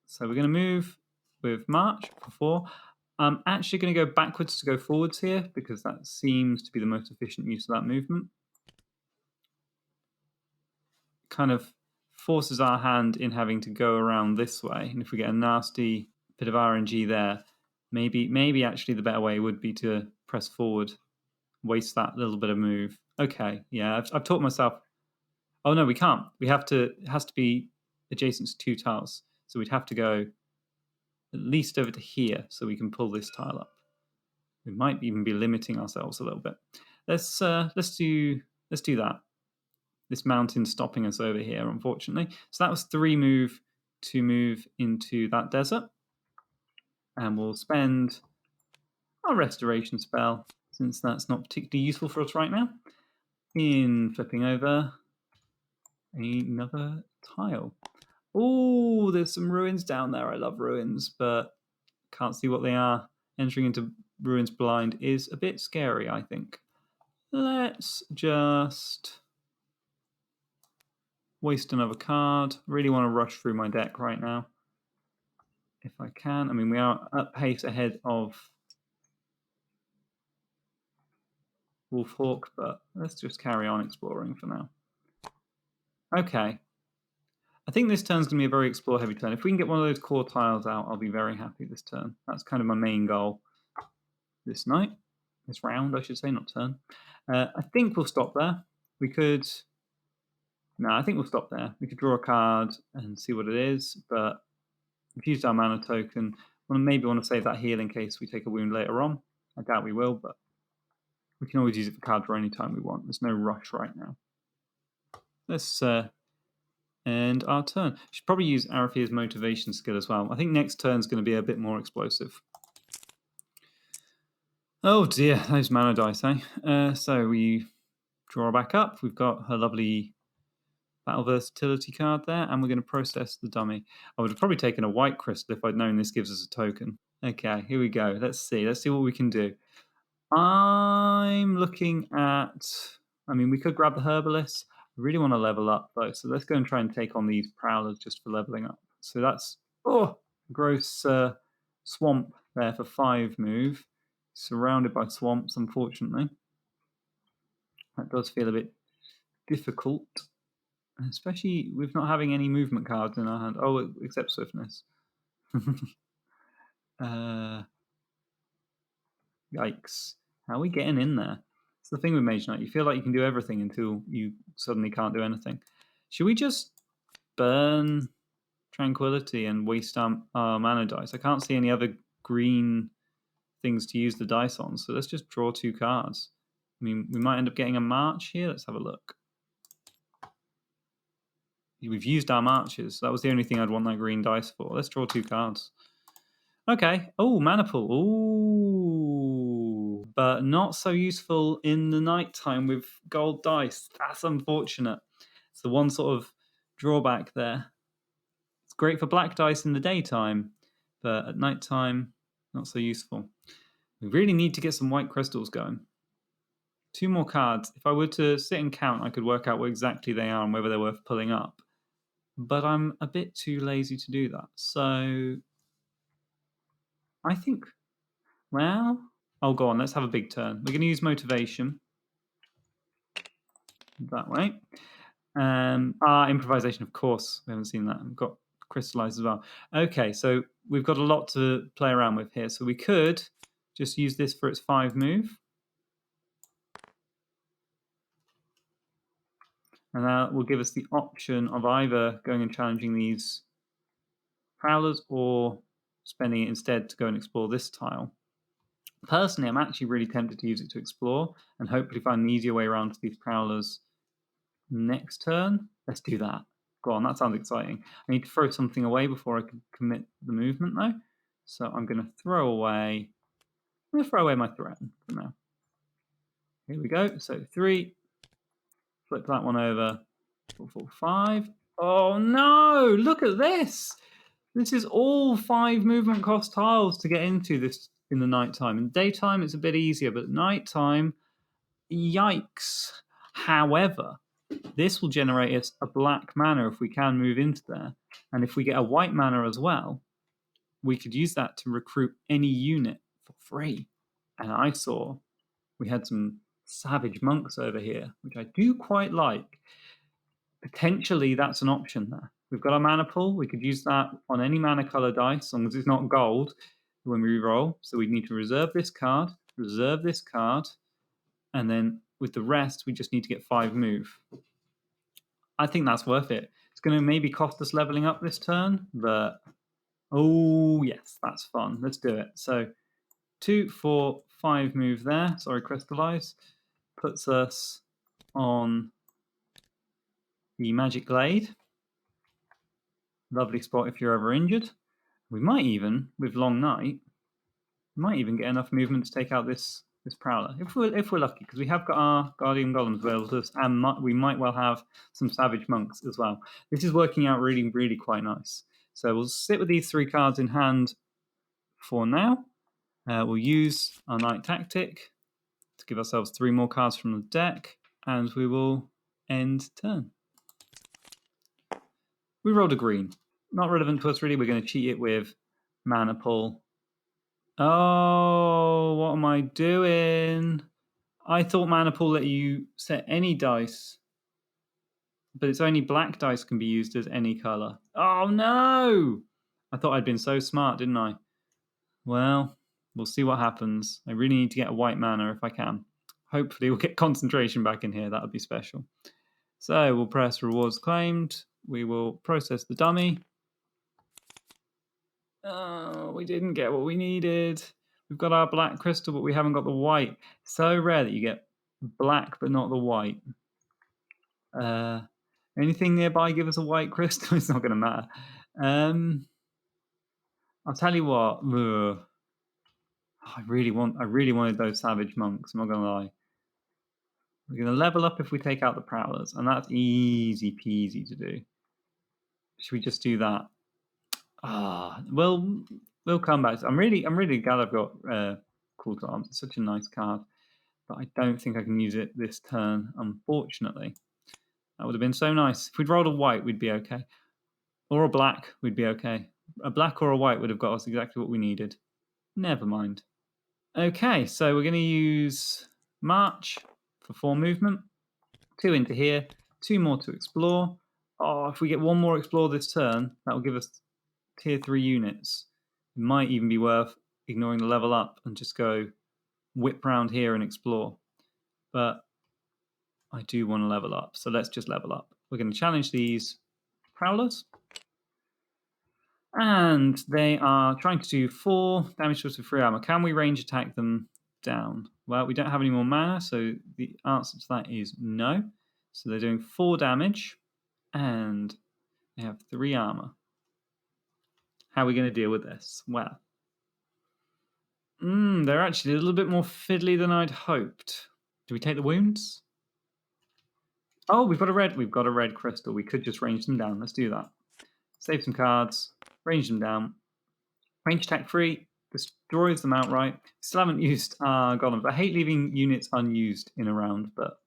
So we're going to move with March for 4. I'm actually going to go backwards to go forwards here because that seems to be the most efficient use of that movement. Kind of forces our hand in having to go around this way, and if we get a nasty bit of RNG there, maybe actually the better way would be to press forward, waste that little bit of move. Okay, yeah, I've taught myself. Oh no, we can't. We have to. It has to be adjacent to 2 tiles, so we'd have to go at least over to here so we can pull this tile up. We might even be limiting ourselves a little bit. Let's do that. This mountain stopping us over here, unfortunately. So that was 3 move to move into that desert. And we'll spend our restoration spell, since that's not particularly useful for us right now, in flipping over another tile. Oh, there's some ruins down there. I love ruins, but can't see what they are. Entering into ruins blind is a bit scary, I think. Let's just waste another card. Really want to rush through my deck right now, if I can. I mean, we are at pace ahead of Wolfhawk, but let's just carry on exploring for now. Okay. I think this turn's going to be a very explore-heavy turn. If we can get one of those core tiles out, I'll be very happy this turn. That's kind of my main goal. this night. This round, I should say, not turn. I think we'll stop there. We could... No, I think we'll stop there. We could draw a card and see what it is, but we've used our mana token. We'll maybe want to save that heal in case we take a wound later on. I doubt we will, but we can always use it for card draw any time we want. There's no rush right now. Let's end our turn. Should probably use Arythea's motivation skill as well. I think next turn's going to be a bit more explosive. Oh dear, those mana dice, eh? So we draw back up. We've got her lovely battle versatility card there, and we're going to process the dummy. I would have probably taken a white crystal if I'd known this gives us a token. Okay, here we go. Let's see what we can do. I'm looking at... I mean, we could grab the herbalist. I really want to level up, though, so let's go and try and take on these prowlers just for leveling up. So that's... Oh! Gross swamp there for 5 move. Surrounded by swamps, unfortunately. That does feel a bit difficult. Especially with not having any movement cards in our hand. Oh, except swiftness. Yikes. How are we getting in there? It's the thing with Mage Knight. You feel like you can do everything until you suddenly can't do anything. Should we just burn Tranquility and waste our mana dice? I can't see any other green things to use the dice on, so let's just draw 2 cards. I mean, we might end up getting a march here. Let's have a look. We've used our marches. That was the only thing I'd want that green dice for. Let's draw 2 cards. Okay. Oh, mana pool. Ooh. But not so useful in the nighttime with gold dice. That's unfortunate. It's the one sort of drawback there. It's great for black dice in the daytime, but at nighttime, not so useful. We really need to get some white crystals going. 2 more cards. If I were to sit and count, I could work out what exactly they are and whether they're worth pulling up. But I'm a bit too lazy to do that. So I think, well, oh, go on, let's have a big turn. We're going to use motivation. That way. Improvisation, of course. We haven't seen that. We've got crystallize as well. Okay, so we've got a lot to play around with here. So we could just use this for its 5 move. And that will give us the option of either going and challenging these prowlers or spending it instead to go and explore this tile. Personally, I'm actually really tempted to use it to explore and hopefully find an easier way around to these prowlers next turn. Let's do that. Go on, that sounds exciting. I need to throw something away before I can commit the movement, though. So I'm going to throw away... I'm going to throw away my threat for now. Here we go. So 3... Flip that one over. 4, 4, 5. Oh no! Look at this! This is all 5 movement cost tiles to get into this in the nighttime. In daytime, it's a bit easier, but at nighttime, yikes. However, this will generate us a black mana if we can move into there. And if we get a white mana as well, we could use that to recruit any unit for free. And I saw we had some savage monks over here, which I do quite like. Potentially, that's an option there. We've got our mana pool. We could use that on any mana color dice, as long as it's not gold when we roll. So we need to reserve this card, and then with the rest, we just need to get 5 move. I think that's worth it. It's going to maybe cost us leveling up this turn, but oh yes, that's fun. Let's do it. So 2, 4, 5 move there. Sorry, crystallize. Puts us on the Magic Glade. Lovely spot if you're ever injured. We might even, with Long Night, get enough movement to take out this Prowler. If we're lucky, because we have got our Guardian Golems available to us, and we might well have some Savage Monks as well. This is working out really, really quite nice. So we'll sit with these 3 cards in hand for now. We'll use our Night Tactic to give ourselves 3 more cards from the deck, and we will end turn. We rolled a green. Not relevant to us, really. We're going to cheat it with Mana Pull. Oh, what am I doing? I thought Mana Pool let you set any dice, but it's only black dice can be used as any color. Oh no! I thought I'd been so smart, didn't I? Well, We'll see what happens. I really need to get a white mana if I can. Hopefully we'll get concentration back in here. That would be special. So we'll press rewards claimed. We will process the dummy. Oh, we didn't get what we needed. We've got our black crystal, but we haven't got the white. So rare that you get black, but not the white. Anything nearby give us a white crystal? It's not going to matter. I'll tell you what. I really wanted those savage monks. I'm not going to lie. We're going to level up if we take out the prowlers, and that's easy peasy to do. Should we just do that? We'll come back. I'm really glad I've got Call to Arms. It's such a nice card, but I don't think I can use it this turn, unfortunately. That would have been so nice. If we'd rolled a white, we'd be okay. Or a black, we'd be okay. A black or a white would have got us exactly what we needed. Never mind. Okay, so we're going to use March for 4 movement. 2 into here. 2 more to explore. Oh, if we get 1 more explore this turn, that will give us tier 3 units. It might even be worth ignoring the level up and just go whip round here and explore. But I do want to level up, so let's just level up. We're going to challenge these prowlers. And they are trying to do 4 damage to 3 armor. Can we range attack them down? Well, we don't have any more mana, so the answer to that is no. So they're doing 4 damage, and they have 3 armor. How are we going to deal with this? Well, they're actually a little bit more fiddly than I'd hoped. Do we take the wounds? Oh, we've got a red crystal. We could just range them down. Let's do that. Save some cards, range them down. Range attack 3, destroys them outright. Still haven't used golems. I hate leaving units unused in a round, but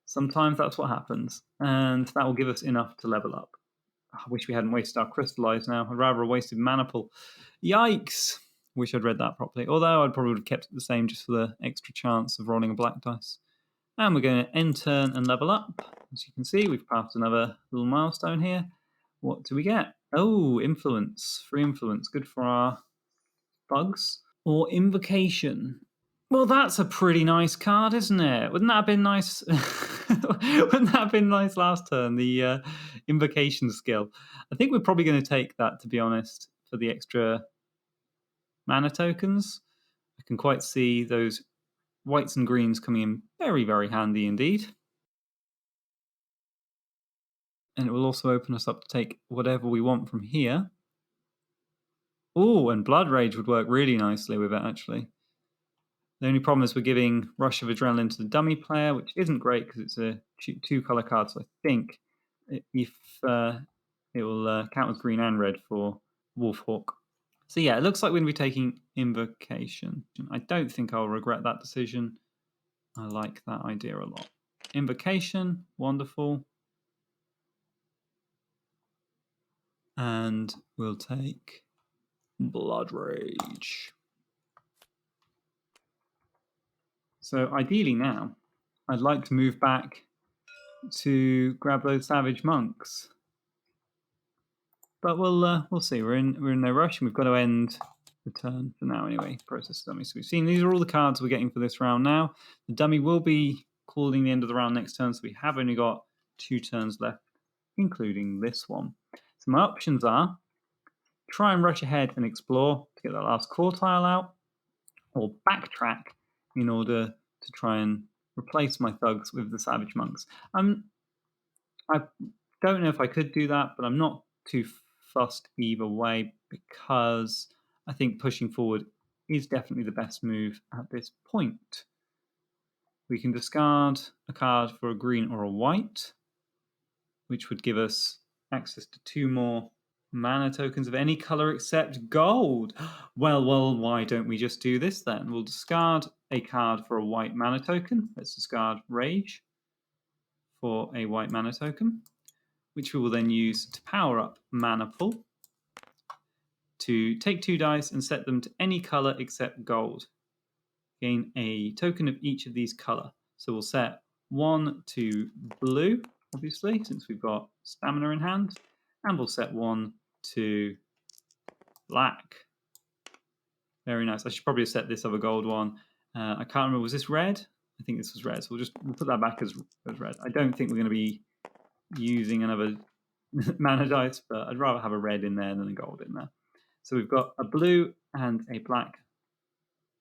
sometimes that's what happens. And that will give us enough to level up. I wish we hadn't wasted our crystallize now. I'd rather have wasted mana pool. Yikes! Wish I'd read that properly. Although I'd probably have kept it the same just for the extra chance of rolling a black dice. And we're going to end turn and level up. As you can see, we've passed another little milestone here. What do we get? Oh, influence. Free influence. Good for our bugs. Or invocation. Well, that's a pretty nice card, isn't it? Wouldn't that have been nice? Wouldn't that have been nice last turn? The invocation skill. I think we're probably going to take that, to be honest, for the extra mana tokens. I can quite see those whites and greens coming in very, very handy indeed. And it will also open us up to take whatever we want from here. Oh, and Blood Rage would work really nicely with it, actually. The only problem is we're giving Rush of Adrenaline to the dummy player, which isn't great because it's a 2-color card. So I think if it will count as green and red for Wolfhawk. So yeah, it looks like we're going to be taking Invocation. I don't think I'll regret that decision. I like that idea a lot. Invocation, wonderful. And we'll take Blood Rage. So ideally now, I'd like to move back to grab those savage monks. But we'll see. We're in no rush, and we've got to end the turn for now anyway. Process dummy. So we've seen these are all the cards we're getting for this round now. The dummy will be calling the end of the round next turn, so we have only got 2 turns left, including this one. So my options are try and rush ahead and explore to get that last quartile out, or backtrack in order to try and replace my thugs with the savage monks. I don't know if I could do that, but I'm not too fussed either way because I think pushing forward is definitely the best move at this point. We can discard a card for a green or a white, which would give us access to 2 more mana tokens of any color except gold. Well, why don't we just do this then? We'll discard a card for a white mana token. Let's discard Rage for a white mana token, which we will then use to power up Mana Pool to take 2 dice and set them to any color except gold. Gain a token of each of these color. So we'll set 1 to blue, obviously, since we've got stamina in hand, and we'll set 1 to black. Very nice. I should probably have set this other gold one. I can't remember. Was this red? I think this was red. So we'll put that back as red. I don't think we're going to be using another mana dice, but I'd rather have a red in there than a gold in there. So we've got a blue and a black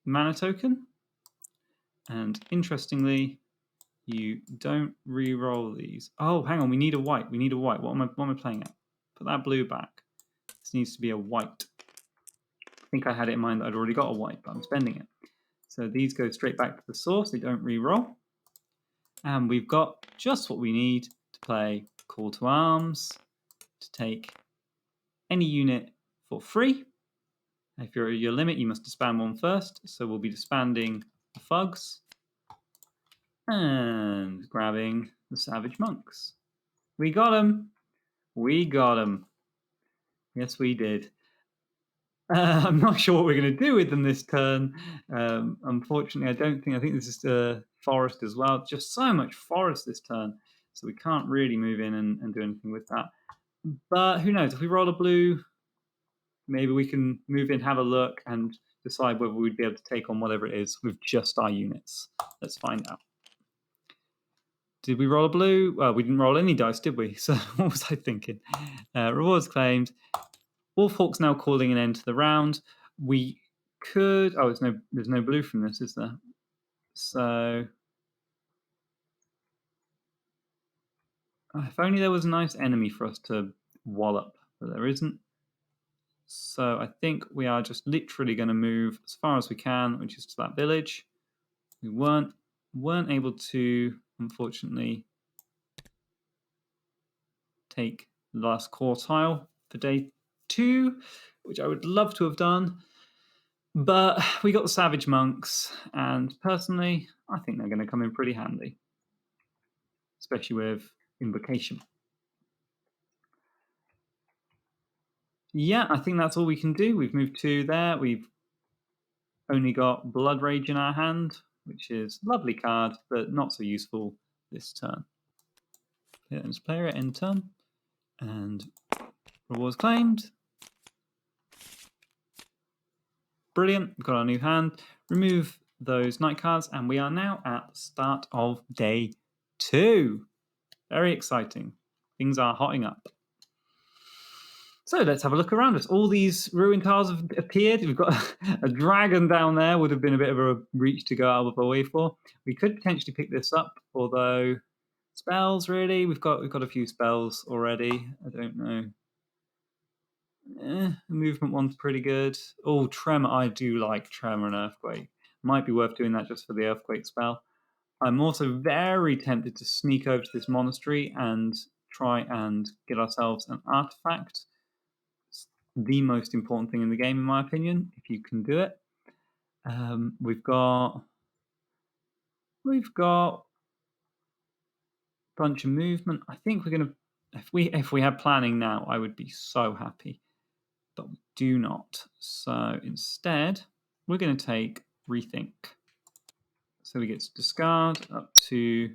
mana token. And interestingly, you don't re-roll these. Oh, hang on. We need a white. We need a white. What am I playing at? Put that blue back. This needs to be a white. I think I had it in mind that I'd already got a white, but I'm spending it. So these go straight back to the source. They don't re-roll. And we've got just what we need to play Call to Arms, to take any unit for free. If you're at your limit, you must disband one first. So we'll be disbanding the Thugs and grabbing the Savage Monks. We got them. We got them. Yes, we did. I'm not sure what we're going to do with them this turn. Unfortunately, I think this is forest as well. Just so much forest this turn. So we can't really move in and do anything with that. But who knows? If we roll a blue, maybe we can move in, have a look, and decide whether we'd be able to take on whatever it is with just our units. Let's find out. Did we roll a blue? Well, we didn't roll any dice, did we? So what was I thinking? Rewards claimed. Wolfhawk's now calling an end to the round. We could... Oh, there's no blue from this, is there? So... if only there was a nice enemy for us to wallop, but there isn't. So I think we are just literally going to move as far as we can, which is to that village. We weren't able to, unfortunately, take the last quartile for day 2, which I would love to have done. But we got the Savage Monks, and personally, I think they're going to come in pretty handy, especially with Invocation. Yeah, I think that's all we can do. We've moved 2 there. We've only got Blood Rage in our hand, which is a lovely card, but not so useful this turn. Let's player it end turn, and rewards claimed. Brilliant, we've got our new hand. Remove those night cards, and we are now at the start of day 2. Very exciting. Things are hotting up. So let's have a look around us. All these ruined tiles have appeared. We've got a dragon down there. Would have been a bit of a reach to go out of our way for. We could potentially pick this up, although spells really. We've got a few spells already. I don't know. The movement one's pretty good. Oh, Tremor. I do like Tremor and Earthquake. Might be worth doing that just for the Earthquake spell. I'm also very tempted to sneak over to this monastery and try and get ourselves an artifact. It's the most important thing in the game, in my opinion, if you can do it. We've got a bunch of movement. I think we're going to... If we had planning now, I would be so happy. But we do not. So instead, we're going to take Rethink. So we get to discard up to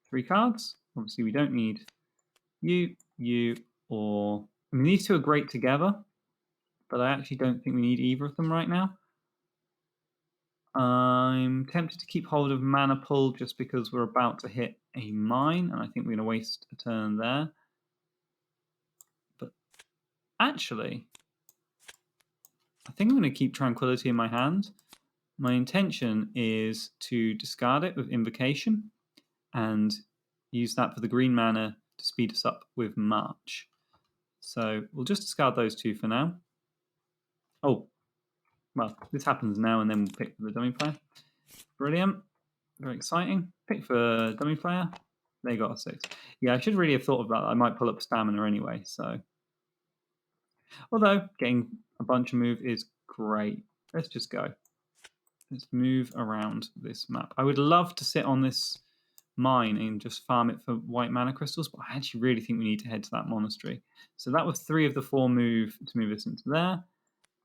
3 cards. Obviously, we don't need you, or... I mean, these two are great together, but I actually don't think we need either of them right now. I'm tempted to keep hold of Mana Pull just because we're about to hit a mine, and I think we're going to waste a turn there. But actually, I think I'm going to keep Tranquility in my hand. My intention is to discard it with Invocation and use that for the green mana to speed us up with March. So we'll just discard those 2 for now. Oh, well, this happens now, and then we'll pick for the dummy player. Brilliant. Very exciting. Pick for dummy player. They got a 6. Yeah, I should really have thought about that. I might pull up stamina anyway, so... Although, getting a bunch of move is great. Let's just go. Let's move around this map. I would love to sit on this mine and just farm it for white mana crystals, but I actually really think we need to head to that monastery. So that was 3 of the 4 move to move us into there.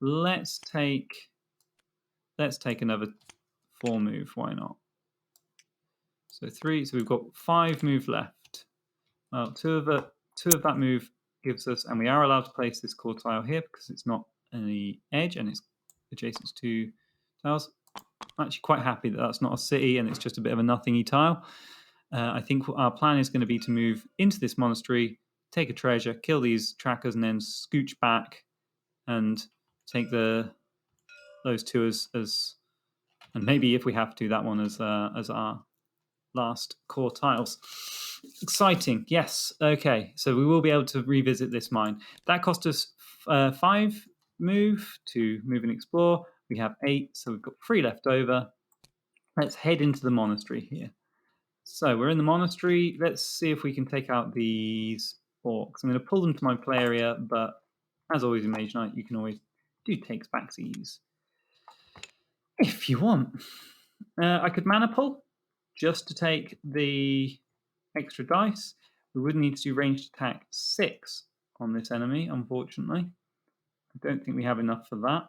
Let's take another 4 move. Why not? So 3. So we've got 5 move left. Well, 2 of that move gives us, and we are allowed to place this core tile here because it's not the edge, and it's adjacent to tiles. I'm actually quite happy that that's not a city and it's just a bit of a nothingy tile. I think our plan is going to be to move into this monastery, take a treasure, kill these trackers, and then scooch back and take those two as and maybe if we have to, that one as our last core tiles. Exciting, yes. Okay, so we will be able to revisit this mine. That cost us 5 move to move and explore. We have 8, so we've got 3 left over. Let's head into the monastery here. So we're in the monastery. Let's see if we can take out these orcs. I'm going to pull them to my play area, but as always in Mage Knight, you can always do takes backsies if you want. I could mana pull just to take the extra dice. We would need to do ranged attack 6 on this enemy, unfortunately. I don't think we have enough for that.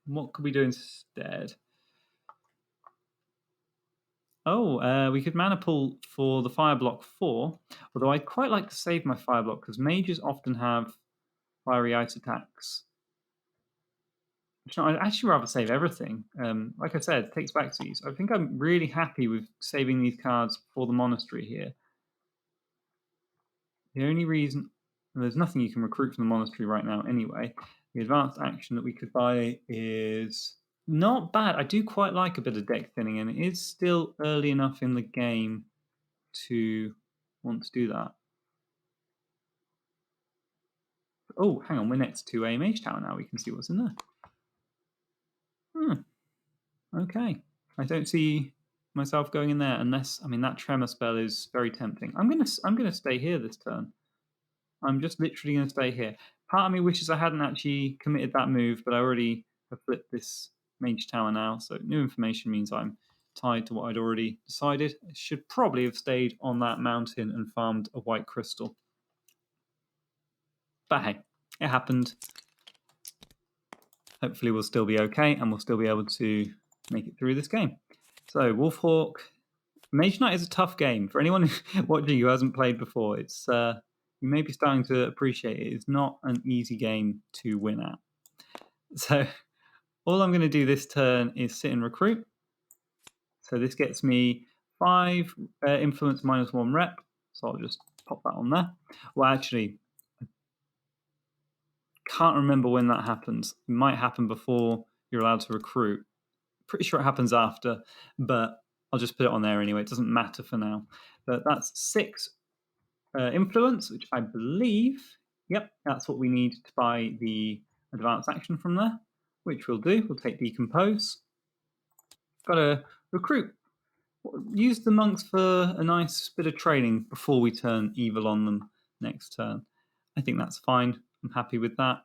What could we do instead? Oh, we could mana pull for the fire block 4, although I'd quite like to save my fire block because mages often have fiery ice attacks. I'd actually rather save everything. Like I said, it takes backsies. I think I'm really happy with saving these cards for the monastery here. The only reason... There's nothing you can recruit from the monastery right now anyway. The advanced action that we could buy is not bad. I do quite like a bit of deck thinning, and it is still early enough in the game to want to do that. Oh, hang on. We're next to a mage tower now. We can see what's in there. Okay. I don't see myself going in there unless... I mean, that tremor spell is very tempting. I'm gonna stay here this turn. I'm just literally going to stay here. Part of me wishes I hadn't actually committed that move, but I already have flipped this mage tower now, so new information means I'm tied to what I'd already decided. I should probably have stayed on that mountain and farmed a white crystal. But hey, it happened. Hopefully we'll still be okay, and we'll still be able to make it through this game. So, Wolfhawk. Mage Knight is a tough game. For anyone watching who hasn't played before, it's... you may be starting to appreciate it. It's not an easy game to win at. So all I'm going to do this turn is sit and recruit. So this gets me 5 influence minus 1 rep. So I'll just pop that on there. Well, actually, I can't remember when that happens. It might happen before you're allowed to recruit. Pretty sure it happens after, but I'll just put it on there anyway. It doesn't matter for now. But that's 6 influence, which I believe, yep, that's what we need to buy the advanced action from there, which we'll do. We'll take Decompose. Got to recruit. Use the monks for a nice bit of training before we turn evil on them next turn. I think that's fine. I'm happy with that.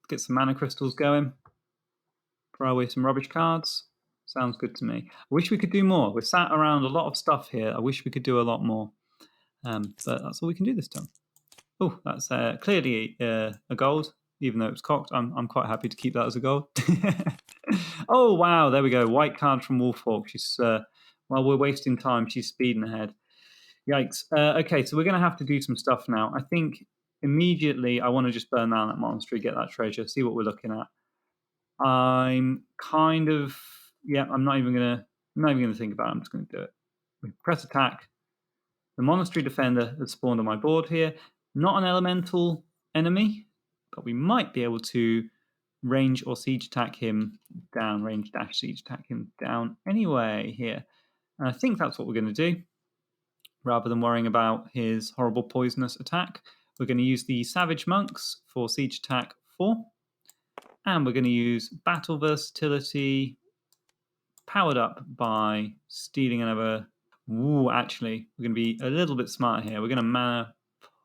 Get some mana crystals going. Throw away some rubbish cards. Sounds good to me. I wish we could do more. We're sat around a lot of stuff here. I wish we could do a lot more. But that's all we can do this time. Oh, that's clearly a gold, even though it was cocked. I'm quite happy to keep that as a gold. Oh, wow, there we go. White card from Wolfhawk. She's, while we're wasting time, she's speeding ahead. Yikes. Okay, so we're going to have to do some stuff now. I think immediately I want to just burn down that monastery, get that treasure, see what we're looking at. I'm kind of... Yeah, I'm not even going to think about it. I'm just going to do it. We press attack. The Monastery Defender has spawned on my board here. Not an elemental enemy, but we might be able to range or siege attack him down, range dash siege attack him down anyway here. And I think that's what we're going to do. Rather than worrying about his horrible poisonous attack, we're going to use the Savage Monks for siege attack 4. And we're going to use Battle Versatility, powered up by stealing another... Ooh, actually, we're going to be a little bit smart here. We're going to mana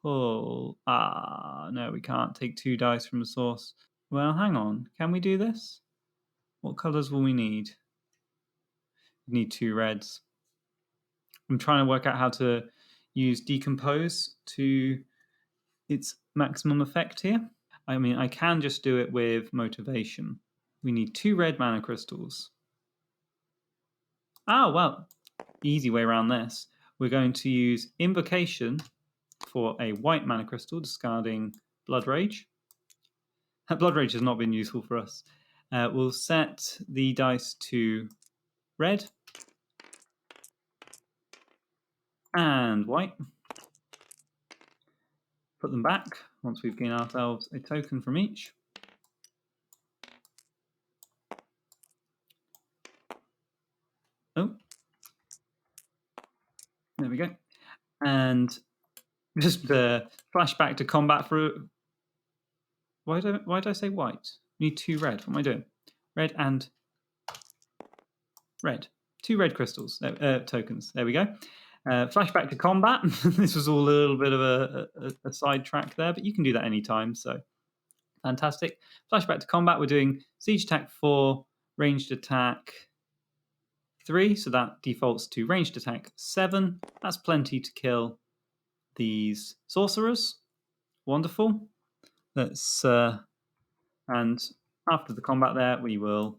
pull... no, we can't take 2 dice from the source. Well, hang on. Can we do this? What colours will we need? We need 2 reds. I'm trying to work out how to use Decompose to its maximum effect here. I mean, I can just do it with Motivation. We need 2 red mana crystals. Oh, well, easy way around this. We're going to use Invocation for a white mana crystal, discarding Blood Rage. Blood Rage has not been useful for us. We'll set the dice to red and white. Put them back once we've gained ourselves a token from each. Oh, there we go. And just flash back to combat for. Why did I say white? We need 2 red. What am I doing? Red and red. 2 red crystals, tokens. There we go. Flashback to combat. This was all a little bit of a sidetrack there, but you can do that anytime, so fantastic. Flashback to combat. We're doing siege attack 4, ranged attack 3, so that defaults to ranged attack 7. That's plenty to kill these sorcerers. Wonderful. Let's and after the combat there, we will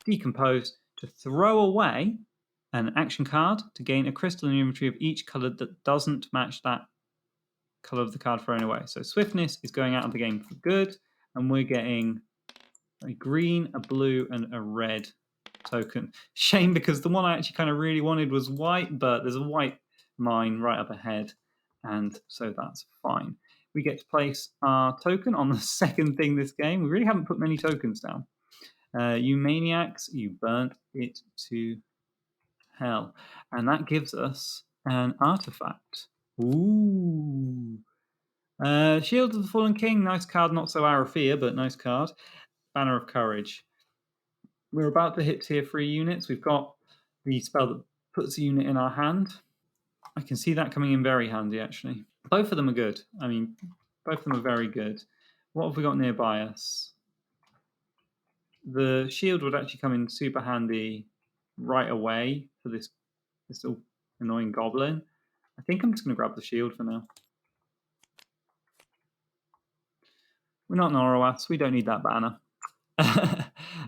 decompose to throw away an action card to gain a crystal in the inventory of each color that doesn't match that color of the card thrown away. So swiftness is going out of the game for good, and we're getting a green, a blue, and a red token. Shame, because the one I actually kind of really wanted was white, but there's a white mine right up ahead, and so that's fine. We get to place our token on the second thing this game. We really haven't put many tokens down. You maniacs, you burnt it to hell. And that gives us an artifact. Ooh. Shield of the Fallen King, nice card, not so Arythea, but nice card. Banner of Courage. We're about to hit tier 3 units. We've got the spell that puts a unit in our hand. I can see that coming in very handy, actually. Both of them are good. I mean, both of them are very good. What have we got nearby us? The shield would actually come in super handy right away for this little annoying goblin. I think I'm just going to grab the shield for now. We're not Norowas. We don't need that banner.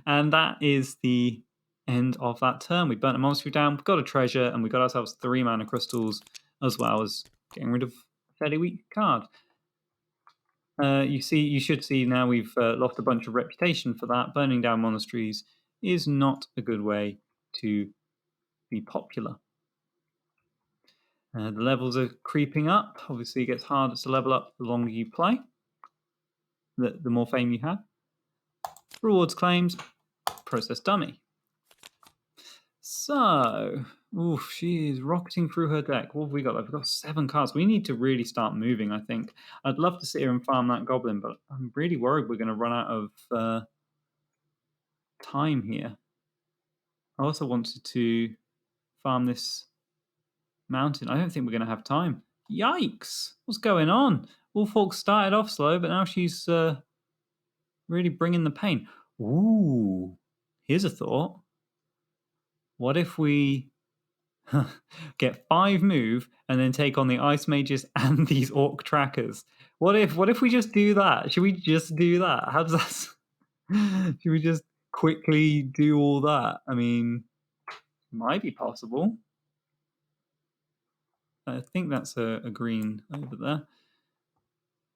And that is the end of that turn. We burnt a monastery down, we got a treasure, and we got ourselves 3 mana crystals, as well as getting rid of a fairly weak card. You should see now we've lost a bunch of reputation for that. Burning down monasteries is not a good way to be popular. The levels are creeping up. Obviously, it gets harder to level up the longer you play, the more fame you have. Rewards claims, process dummy. So, oof, she is rocketing through her deck. What have we got? We've got 7 cards. We need to really start moving, I think. I'd love to sit here and farm that goblin, but I'm really worried we're going to run out of time here. I also wanted to farm this mountain. I don't think we're going to have time. Yikes! What's going on? Wolfhawk started off slow, but now she's really bringing the pain. Ooh, here's a thought. What if we get 5 move and then take on the ice mages and these orc trackers? What if we just do that? Should we just do that? How does that? Should we just quickly do all that? I mean, it might be possible. I think that's a green over there.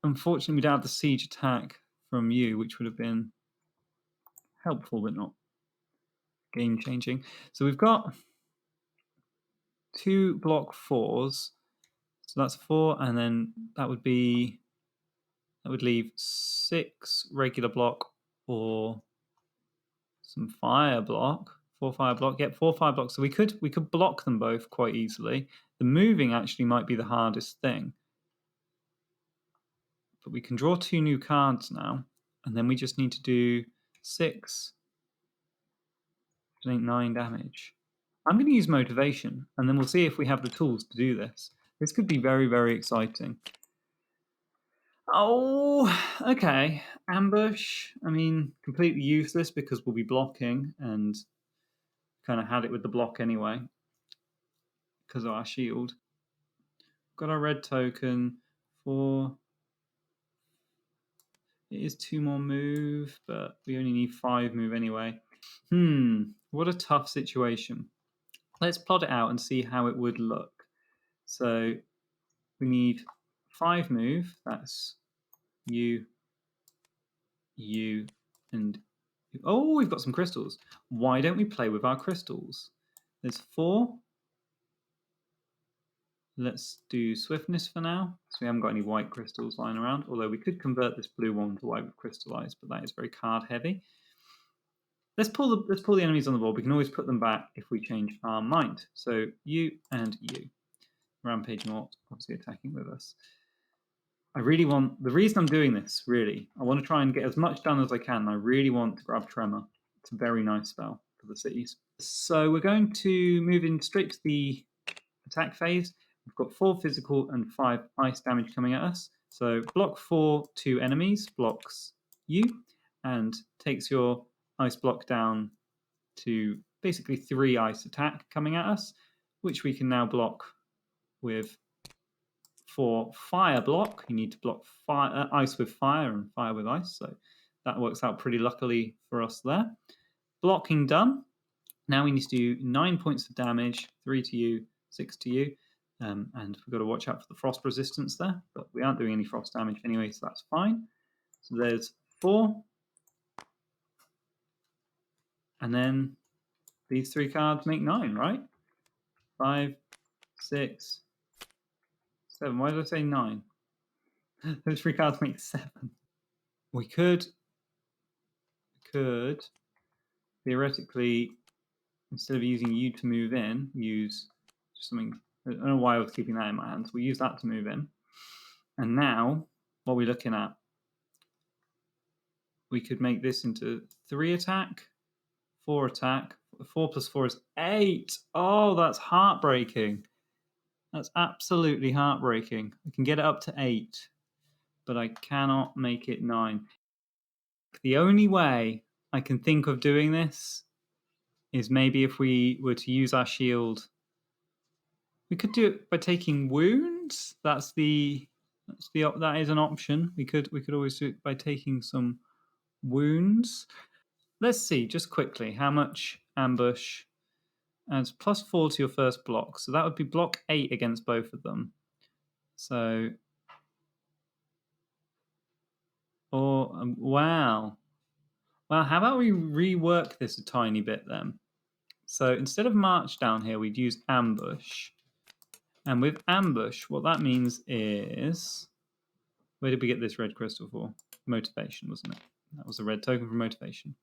Unfortunately, we don't have the siege attack from you, which would have been helpful, but not game-changing. So we've got 2 block 4s. So that's 4, and then that would leave 6 regular block or some fire block. 4 fire block. Yep, 4 fire blocks. So we could block them both quite easily. The moving actually might be the hardest thing. But we can draw 2 new cards now, and then we just need to do 6, 9 damage. I'm going to use motivation, and then we'll see if we have the tools to do this. This could be very, very exciting. Oh, okay. Ambush. I mean, completely useless because we'll be blocking, and kind of had it with the block anyway because of our shield. Got our red token for... It is 2 more move, but we only need 5 move anyway. What a tough situation. Let's plot it out and see how it would look. So we need 5 move. That's you, and you. Oh, we've got some crystals. Why don't we play with our crystals? There's 4. Let's do swiftness for now. So we haven't got any white crystals lying around, although we could convert this blue one to white with crystallize, but that is very card heavy. Let's pull the enemies on the board. We can always put them back if we change our mind. So you and you. Rampaging Orc, obviously attacking with us. I really want, the reason I'm doing this, really, I want to try and get as much done as I can. I really want to grab Tremor. It's a very nice spell for the cities. So we're going to move in straight to the attack phase. We've got 4 physical and 5 ice damage coming at us. So block 4 2 enemies, blocks you, and takes your ice block down to basically 3 ice attack coming at us, which we can now block with 4 fire block. You need to block fire, ice with fire and fire with ice, so that works out pretty luckily for us there. Blocking done. Now we need to do 9 points of damage, 3 to you, 6 to you, and we've got to watch out for the frost resistance there, but we aren't doing any frost damage anyway, so that's fine. So there's 4. And then these 3 cards make 9, right? 5, 6, 7. Why did I say 9? Those 3 cards make 7. We could theoretically, instead of using you to move in, use something. I don't know why I was keeping that in my hands. We use that to move in. And now, what are we looking at? We could make this into 3 attack, 4 attack. 4 plus 4 is 8. Oh, that's heartbreaking. That's absolutely heartbreaking. I can get it up to 8, but I cannot make it 9. The only way I can think of doing this is maybe if we were to use our shield. We could do it by taking wounds. That is an option. We could always do it by taking some wounds. Let's see just quickly how much ambush adds +4 to your first block. So that would be block 8 against both of them. So, wow. Well, how about we rework this a tiny bit then? So instead of march down here, we'd use ambush. And with ambush, what that means is, where did we get this red crystal for? Motivation, wasn't it? That was a red token for motivation.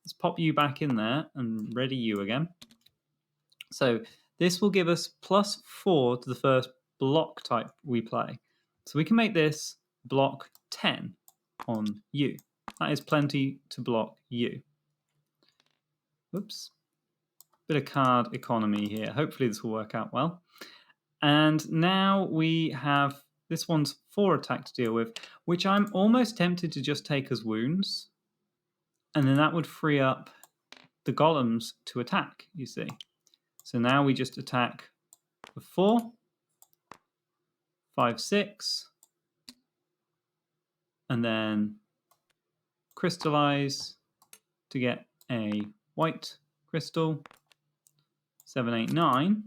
Let's pop you back in there and ready you again. So this will give us +4 to the first block type we play. So we can make this block 10 on you. That is plenty to block you. Whoops. Bit of card economy here. Hopefully this will work out well. And now we have, this one's 4 attack to deal with, which I'm almost tempted to just take as wounds. And then that would free up the golems to attack, you see. So now we just attack with 4, 5, 6, and then crystallize to get a white crystal, 7, 8, 9.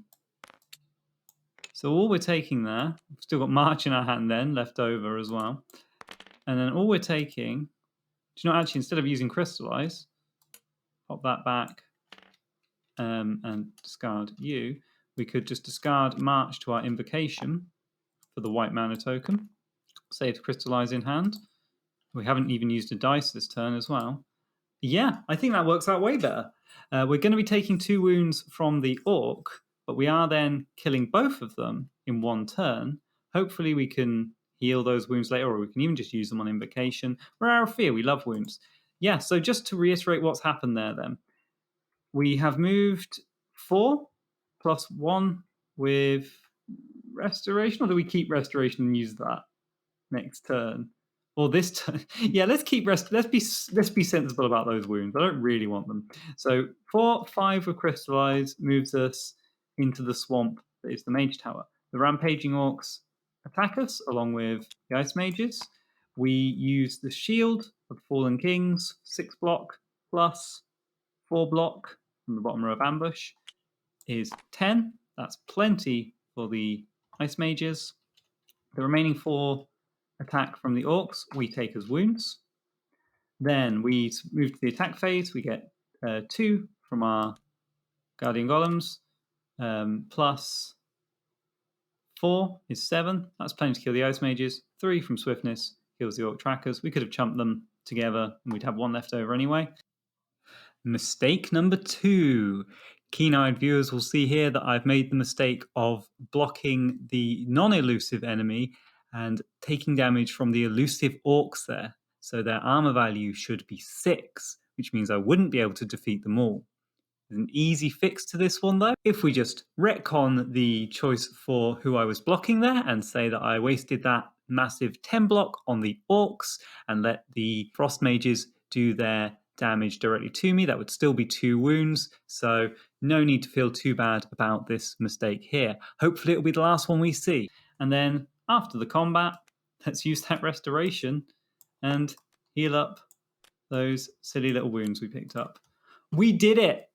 So all we're taking there, we've still got March in our hand then, left over as well. And then all we're taking, actually, instead of using crystallize, pop that back and discard you, we could just discard March to our invocation for the white mana token. Save crystallize in hand. We haven't even used a dice this turn as well. Yeah, I think that works out way better. We're going to be taking 2 wounds from the orc, but we are then killing both of them in 1 turn. Hopefully we can heal those wounds later, or we can even just use them on invocation. We're Arythea, we love wounds. Yeah, so just to reiterate what's happened there then. We have moved 4 plus 1 with restoration, or do we keep restoration and use that next turn? Or this turn? Yeah, let's keep let's be sensible about those wounds. I don't really want them. So 4, 5 with crystallize moves us into the swamp that is the Mage Tower. The rampaging orcs attack us along with the ice mages. We use the shield of fallen kings, 6 block plus 4 block from the bottom row of ambush is 10. That's plenty for the ice mages. The remaining 4 attack from the orcs we take as wounds. Then we move to the attack phase. We get 2 from our guardian golems, plus 4 is 7. That's plenty to kill the ice mages. 3 from swiftness kills the orc trackers. We could have chumped them together and we'd have 1 left over anyway. Mistake number 2. Keen-eyed viewers will see here that I've made the mistake of blocking the non-elusive enemy and taking damage from the elusive orcs there. So their armor value should be 6, which means I wouldn't be able to defeat them all. There's an easy fix to this one though. If we just retcon the choice for who I was blocking there and say that I wasted that massive 10 block on the orcs and let the frost mages do their damage directly to me, that would still be 2 wounds. So no need to feel too bad about this mistake here. Hopefully it'll be the last one we see. And then after the combat, let's use that restoration and heal up those silly little wounds we picked up. We did it!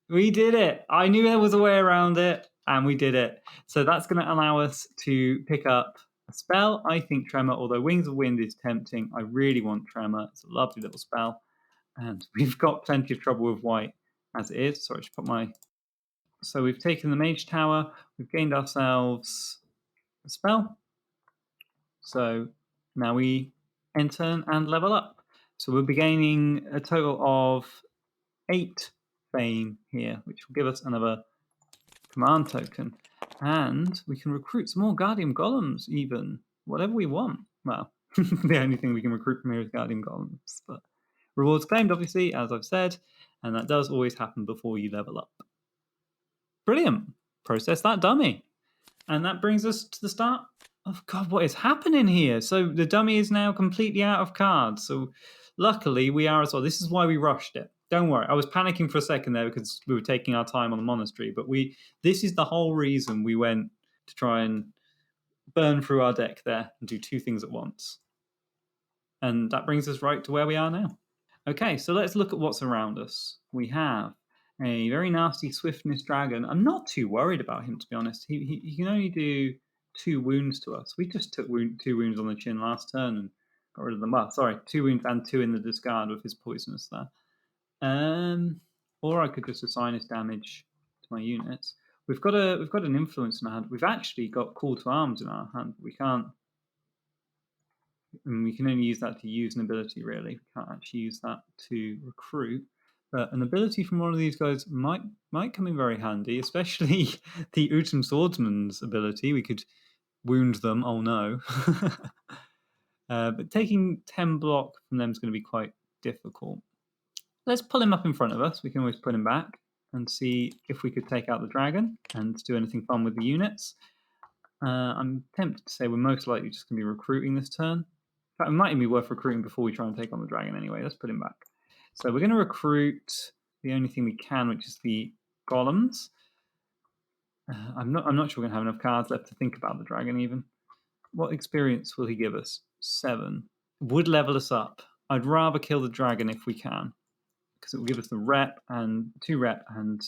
We did it! I knew there was a way around it, and we did it. So that's going to allow us to pick up a spell. I think Tremor, although Wings of Wind is tempting, I really want Tremor. It's a lovely little spell. And we've got plenty of trouble with white as it is. Sorry, I should put my... So we've taken the Mage Tower. We've gained ourselves a spell. So now we enter and level up. So we'll be gaining a total of 8 fame here, which will give us another command token. And we can recruit some more Guardian Golems even. Whatever we want. Well, the only thing we can recruit from here is Guardian Golems. But rewards claimed, obviously, as I've said. And that does always happen before you level up. Brilliant. Process that dummy. And that brings us to the start of, God, what is happening here? So the dummy is now completely out of cards. So luckily we are as well. This is why we rushed it. Don't worry. I was panicking for a second there because we were taking our time on the monastery. But this is the whole reason we went to try and burn through our deck there and do 2 things at once. And that brings us right to where we are now. Okay, so let's look at what's around us. We have a very nasty swiftness dragon. I'm not too worried about him, to be honest. He can only do 2 wounds to us. We just took 2 wounds on the chin last turn and got rid of them. Well, sorry, 2 wounds and 2 in the discard with his poisonous there. Or I could just assign his damage to my units. We've got an influence in our hand. We've actually got call to arms in our hand. We can't. And we can only use that to use an ability, really. We can't actually use that to recruit. But an ability from one of these guys might come in very handy, especially the Utum Swordsman's ability. We could wound them. Oh no. But taking 10 block from them is going to be quite difficult. Let's pull him up in front of us. We can always put him back and see if we could take out the dragon and do anything fun with the units. I'm tempted to say we're most likely just going to be recruiting this turn. In fact, it might even be worth recruiting before we try and take on the dragon anyway. Let's put him back. So we're going to recruit the only thing we can, which is the golems. I'm not sure we're going to have enough cards left to think about the dragon even. What experience will he give us? 7. Would level us up. I'd rather kill the dragon if we can, because it will give us the rep and 2 rep and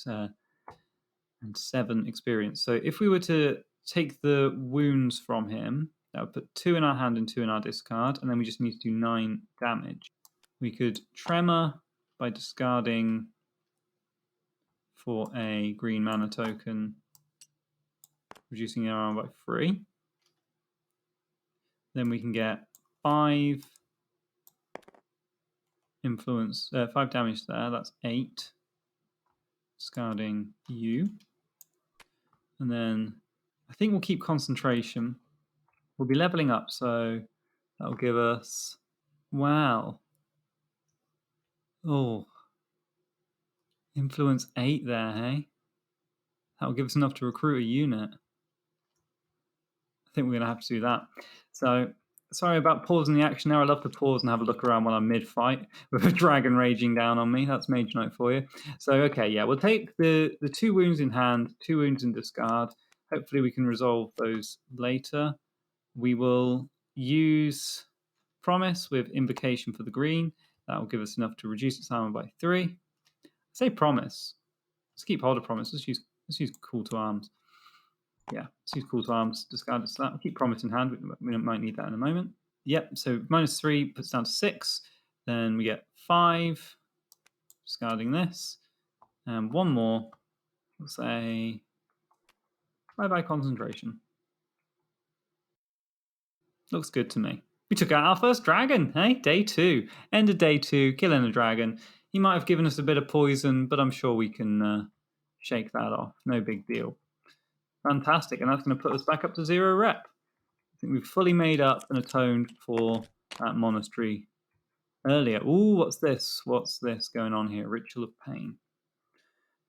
7 experience. So if we were to take the wounds from him, that would put 2 in our hand and 2 in our discard, and then we just need to do 9 damage. We could tremor by discarding for a green mana token, reducing our armor by 3. Then we can get 5 influence, 5 damage there. That's 8. Discarding you, and then I think we'll keep concentration. We'll be leveling up, so that'll give us, wow. Oh, influence 8 there, hey? That'll give us enough to recruit a unit. I think we're going to have to do that. So, sorry about pausing the action there. I love to pause and have a look around while I'm mid-fight with a dragon raging down on me. That's Mage Knight for you. So, okay, yeah, we'll take the 2 wounds in hand, 2 wounds in discard. Hopefully we can resolve those later. We will use Promise with Invocation for the green. That will give us enough to reduce its armor by 3. I say promise. Let's keep hold of promise. Let's use call to arms. Yeah, let's use call to arms. Discard it. We'll keep promise in hand. We might need that in a moment. Yep. So -3 puts down to 6. Then we get 5. Discarding this, and one more. We'll say bye concentration. Looks good to me. We took out our first dragon, hey? Day 2. End of day 2, killing a dragon. He might have given us a bit of poison, but I'm sure we can shake that off. No big deal. Fantastic, and that's going to put us back up to 0 rep. I think we've fully made up and atoned for that monastery earlier. Ooh, what's this? What's this going on here? Ritual of Pain.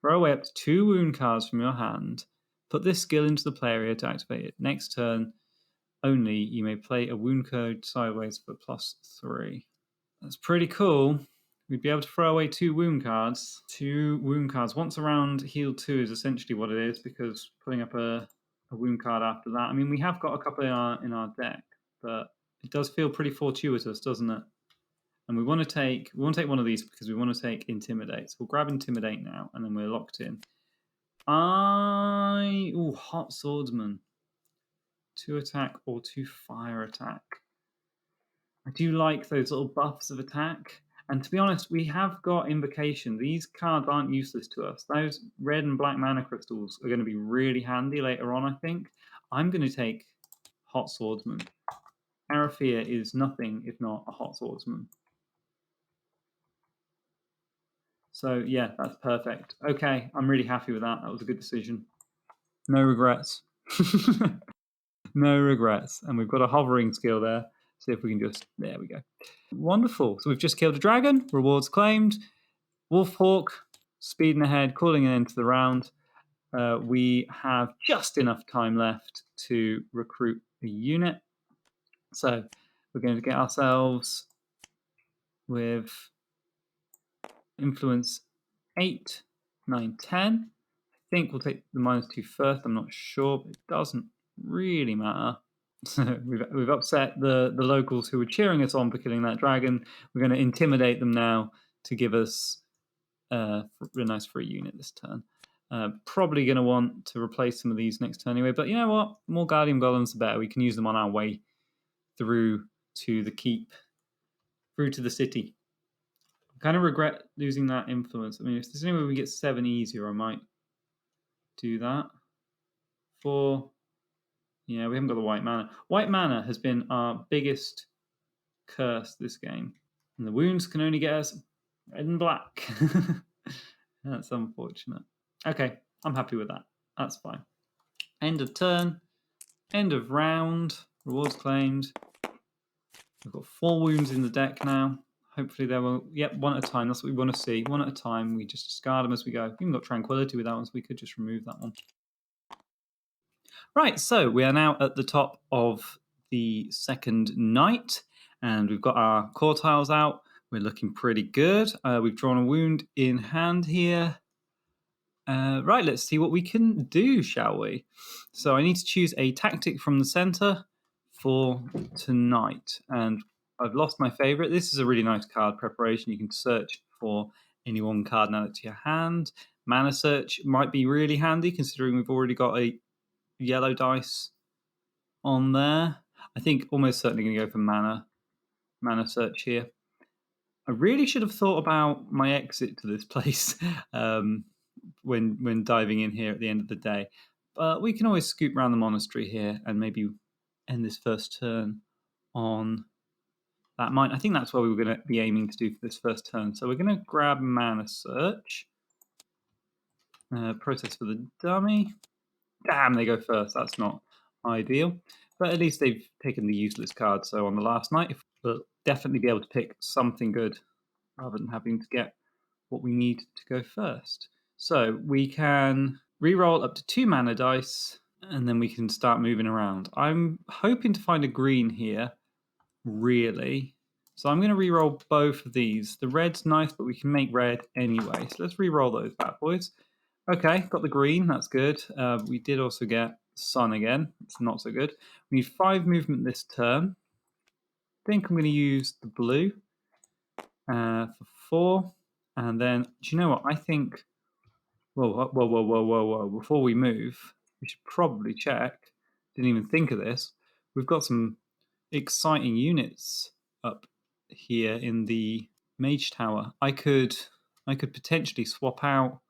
Throw away up to 2 wound cards from your hand. Put this skill into the play area to activate it. Next turn only, you may play a wound code sideways for +3. That's pretty cool. We'd be able to throw away 2 wound cards. 2 wound cards. Once around, heal 2 is essentially what it is, because putting up a wound card after that. I mean, we have got a couple in our deck, but it does feel pretty fortuitous, doesn't it? And we want to take one of these because we want to take Intimidate. So we'll grab Intimidate now, and then we're locked in. Hot Swordsman. 2 attack or 2 fire attack. I do like those little buffs of attack. And to be honest, we have got Invocation. These cards aren't useless to us. Those red and black mana crystals are going to be really handy later on, I think. I'm going to take Hot Swordsman. Arythea is nothing if not a Hot Swordsman. So yeah, that's perfect. Okay, I'm really happy with that. That was a good decision. No regrets. No regrets. And we've got a hovering skill there. See if we can just... There we go. Wonderful. So we've just killed a dragon. Rewards claimed. Wolfhawk, speeding ahead, calling an end to the round. We have just enough time left to recruit a unit. So we're going to get ourselves with influence 8, 9, 10. I think we'll take the -2 first. I'm not sure, but it doesn't really matter. So we've upset the locals who were cheering us on for killing that dragon. We're going to intimidate them now to give us a nice free unit this turn. Probably going to want to replace some of these next turn anyway, but you know what? The more Guardian Golems, the better. We can use them on our way through to the keep, through to the city. I kind of regret losing that influence. I mean, if there's any way we get 7 easier, I might do that. 4. Yeah, we haven't got the white mana. White mana has been our biggest curse this game. And the wounds can only get us red and black. That's unfortunate. Okay, I'm happy with that. That's fine. End of turn. End of round. Rewards claimed. We've got 4 wounds in the deck now. Hopefully they will... Yep, 1 at a time. That's what we want to see. 1 at a time. We just discard them as we go. We've even got Tranquility with that one, so we could just remove that one. Right, so we are now at the top of the second night, and we've got our core tiles out. We're looking pretty good. We've drawn a wound in hand here. Right, let's see what we can do, shall we? So I need to choose a tactic from the center for tonight, and I've lost my favorite. This is a really nice card preparation. You can search for any one card now to your hand. Mana search might be really handy considering we've already got a yellow dice on there. I think almost certainly going to go for mana search here. I really should have thought about my exit to this place when diving in here at the end of the day. But we can always scoop around the monastery here and maybe end this first turn on that mine. I think that's what we were going to be aiming to do for this first turn. So we're going to grab mana search. Process for the dummy. Damn, they go first. That's not ideal. But at least they've taken the useless card. So on the last night, we'll definitely be able to pick something good rather than having to get what we need to go first. So we can reroll up to 2 mana dice, and then we can start moving around. I'm hoping to find a green here, really. So I'm going to reroll both of these. The red's nice, but we can make red anyway. So let's reroll those bad boys. Okay, got the green. That's good. We did also get sun again. It's not so good. We need 5 movement this turn. I think I'm going to use the blue for 4. And then, do you know what? I think, whoa. Before we move, we should probably check. Didn't even think of this. We've got some exciting units up here in the Mage Tower. I could potentially swap out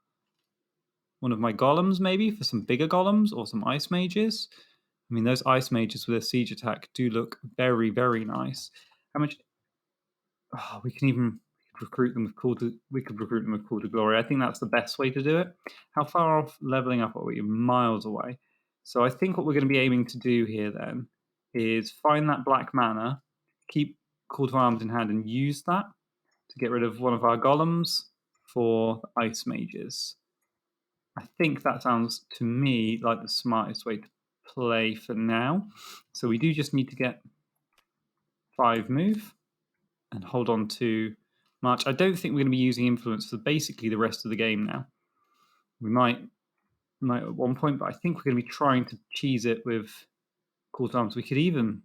one of my golems maybe for some bigger golems or some ice mages. I mean, those ice mages with a siege attack do look very, very nice. How much? Oh, we could recruit them with Call to Glory. I think that's the best way to do it. How far off leveling up are we? Miles away. So I think what we're going to be aiming to do here then is find that black mana, keep Call to Arms in hand, and use that to get rid of one of our golems for ice mages. I think that sounds to me like the smartest way to play for now. So we do just need to get 5 move and hold on to March. I don't think we're going to be using influence for basically the rest of the game now. We might at one point, but I think we're going to be trying to cheese it with Call to Arms. We could even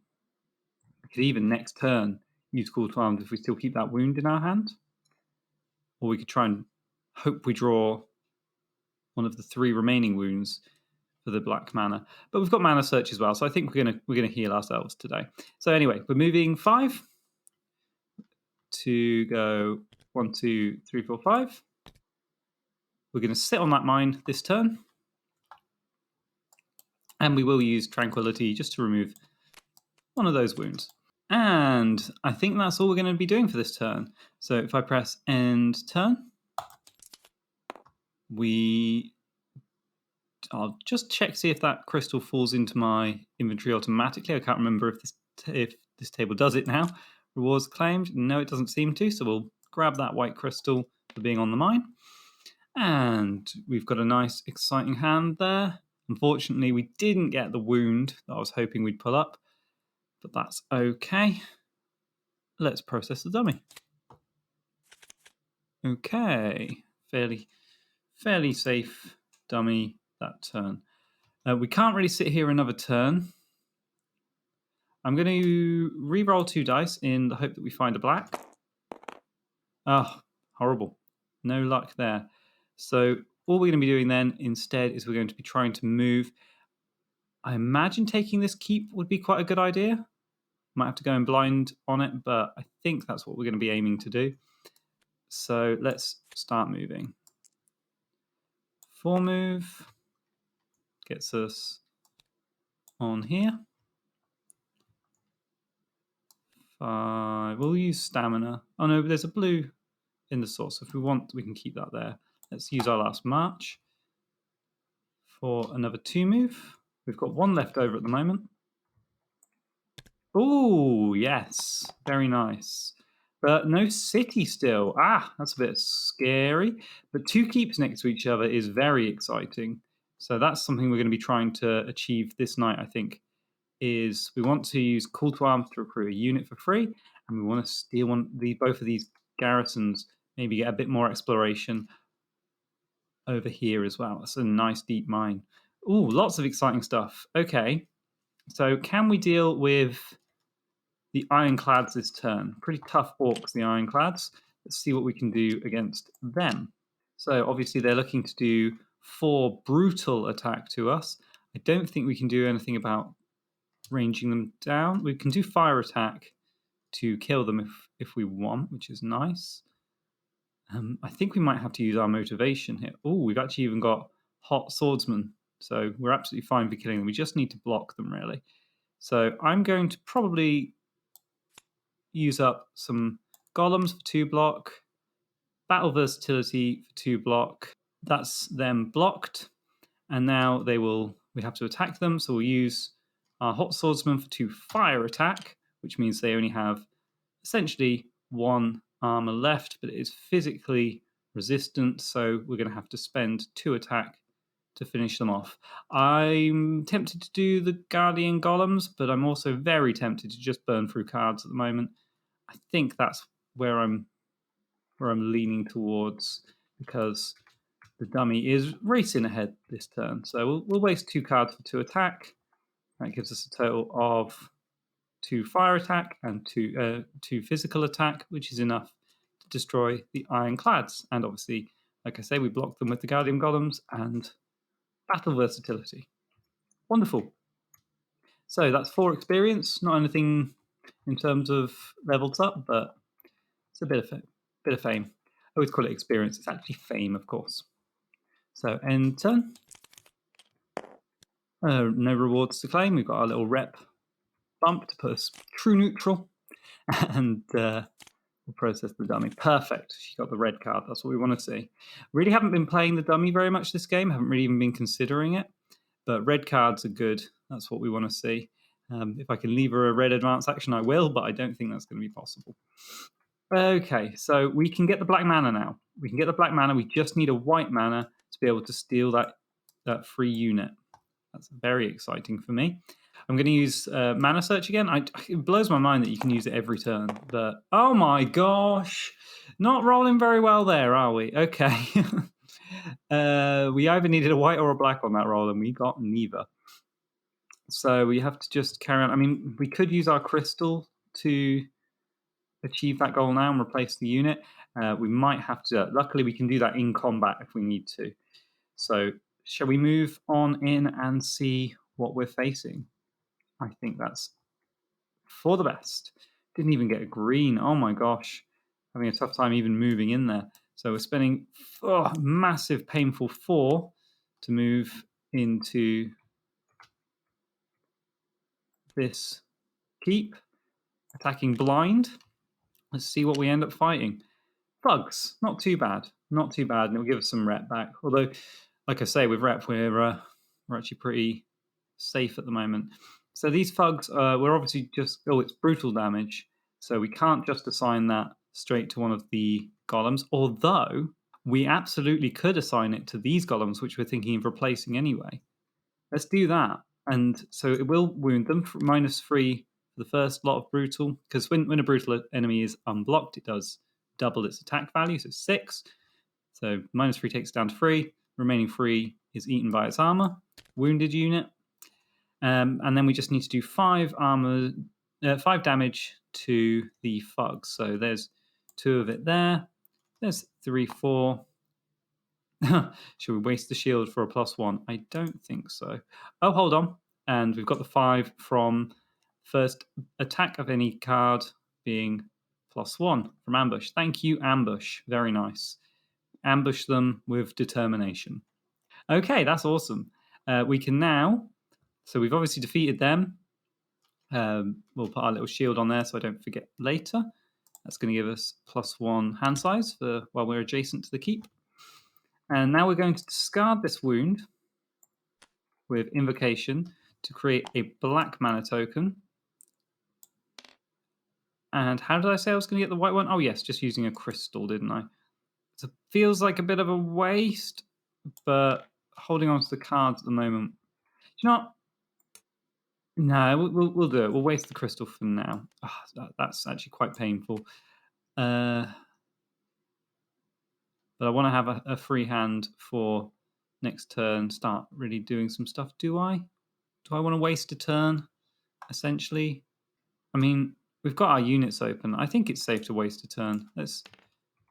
next turn use Call to Arms if we still keep that wound in our hand. Or we could try and hope we draw one of the 3 remaining wounds for the black mana. But we've got mana search as well, so I think we're gonna heal ourselves today. So anyway, we're moving 5 to go 1, 2, 3, 4, 5. We're going to sit on that mine this turn. And we will use Tranquility just to remove one of those wounds. And I think that's all we're going to be doing for this turn. So if I press End Turn, I'll just check, see if that crystal falls into my inventory automatically. I can't remember if this table does it now. Rewards claimed. No, it doesn't seem to. So we'll grab that white crystal for being on the mine. And we've got a nice, exciting hand there. Unfortunately, we didn't get the wound that I was hoping we'd pull up, but that's okay. Let's process the dummy. Okay, fairly safe dummy that turn. We can't really sit here another turn. I'm going to re-roll 2 dice in the hope that we find a black. Oh, horrible. No luck there. So all we're going to be doing then instead is we're going to be trying to move. I imagine taking this keep would be quite a good idea. Might have to go in blind on it, but I think that's what we're going to be aiming to do. So let's start moving. 4 move gets us on here. 5. We'll use stamina. Oh no, but there's a blue in the source. So if we want, we can keep that there. Let's use our last march for another 2 move. We've got 1 left over at the moment. Oh, yes. Very nice. But no city still. Ah, that's a bit scary. But 2 keeps next to each other is very exciting. So that's something we're going to be trying to achieve this night, I think, is we want to use Call to Arms to recruit a unit for free, and we want to steal both of these garrisons, maybe get a bit more exploration over here as well. That's a nice deep mine. Ooh, lots of exciting stuff. Okay, so can we deal with the Ironclads this turn? Pretty tough orcs, the Ironclads. Let's see what we can do against them. So obviously they're looking to do 4 brutal attack to us. I don't think we can do anything about ranging them down. We can do fire attack to kill them if we want, which is nice. I think we might have to use our motivation here. Oh, we've actually even got hot swordsman, so we're absolutely fine for killing them. We just need to block them, really. So I'm going to probably use up some golems for 2 block, battle versatility for 2 block. That's them blocked, and now we have to attack them, so we'll use our hot swordsman for 2 fire attack, which means they only have essentially 1 armor left, but it is physically resistant, so we're going to have to spend 2 attack to finish them off. I'm tempted to do the Guardian Golems, but I'm also very tempted to just burn through cards at the moment. I think that's where I'm leaning towards, because the dummy is racing ahead this turn. So we'll waste 2 cards for 2 attack. That gives us a total of 2 fire attack and 2 physical attack, which is enough to destroy the ironclads. And obviously, like I say, we block them with the Guardian Golems and battle versatility. Wonderful. So that's 4 experience. Not anything in terms of levels up, but it's a bit of fame. I always call it experience. It's actually fame, of course. So end turn. No rewards to claim. We've got our little rep bump to put us true neutral. And we'll process the dummy. Perfect. She got the red card. That's what we want to see. Really haven't been playing the dummy very much this game. Haven't really even been considering it. But red cards are good. That's what we want to see. If I can leave her a red advance action, I will, but I don't think that's going to be possible. Okay, so we can get the black mana now. We can get the black mana. We just need a white mana to be able to steal that free unit. That's very exciting for me. I'm going to use mana search again. It blows my mind that you can use it every turn. But oh my gosh, not rolling very well there, are we? Okay. We either needed a white or a black on that roll, and we got neither. So we have to just carry on. I mean, we could use our crystal to achieve that goal now and replace the unit. We might have to. Luckily, we can do that in combat if we need to. So shall we move on in and see what we're facing? I think that's for the best. Didn't even get a green. Oh my gosh. Having a tough time even moving in there. So we're spending massive painful 4 to move into this keep. Attacking blind. Let's see what we end up fighting. Thugs. Not too bad. Not too bad. And it'll give us some rep back. Although, like I say, with rep, we're actually pretty safe at the moment. So these thugs, we're obviously just... Oh, it's brutal damage. So we can't just assign that straight to one of the golems. Although, we absolutely could assign it to these golems, which we're thinking of replacing anyway. Let's do that. And so it will wound them for -3 for the first lot of brutal. Because when a brutal enemy is unblocked, it does double its attack value, so 6. So -3 takes it down to 3. Remaining 3 is eaten by its armor. Wounded unit. And then we just need to do 5 damage to the thugs. So there's 2 of it there. There's 3, 4. Should we waste the shield for a +1? I don't think so. Oh, hold on. And we've got the 5 from first attack of any card being +1 from ambush. Thank you, ambush. Very nice. Ambush them with determination. Okay, that's awesome. We can now... So we've obviously defeated them. We'll put our little shield on there so I don't forget later. That's going to give us +1 hand size for while we're adjacent to the keep. And now we're going to discard this wound with invocation to create a black mana token. And how did I say I was going to get the white one? Oh yes, just using a crystal, didn't I? So it feels like a bit of a waste, but holding on to the cards at the moment. Do you know what? No, we'll do it. We'll waste the crystal for now. Oh, that's actually quite painful. But I want to have a free hand for next turn. Start really doing some stuff. Do I? Do I want to waste a turn? Essentially, I mean, we've got our units open. I think it's safe to waste a turn. Let's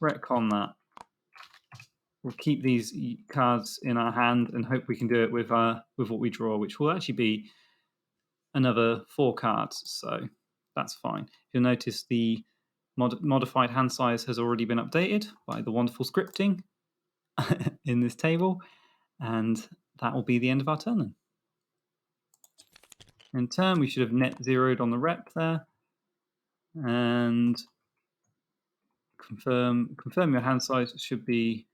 retcon that. We'll keep these cards in our hand and hope we can do it with what we draw, which will actually be another 4 cards, so that's fine. You'll notice the modified hand size has already been updated by the wonderful scripting in this table, and that will be the end of our turn then. In turn, we should have net zeroed on the rep there, and confirm your hand size should be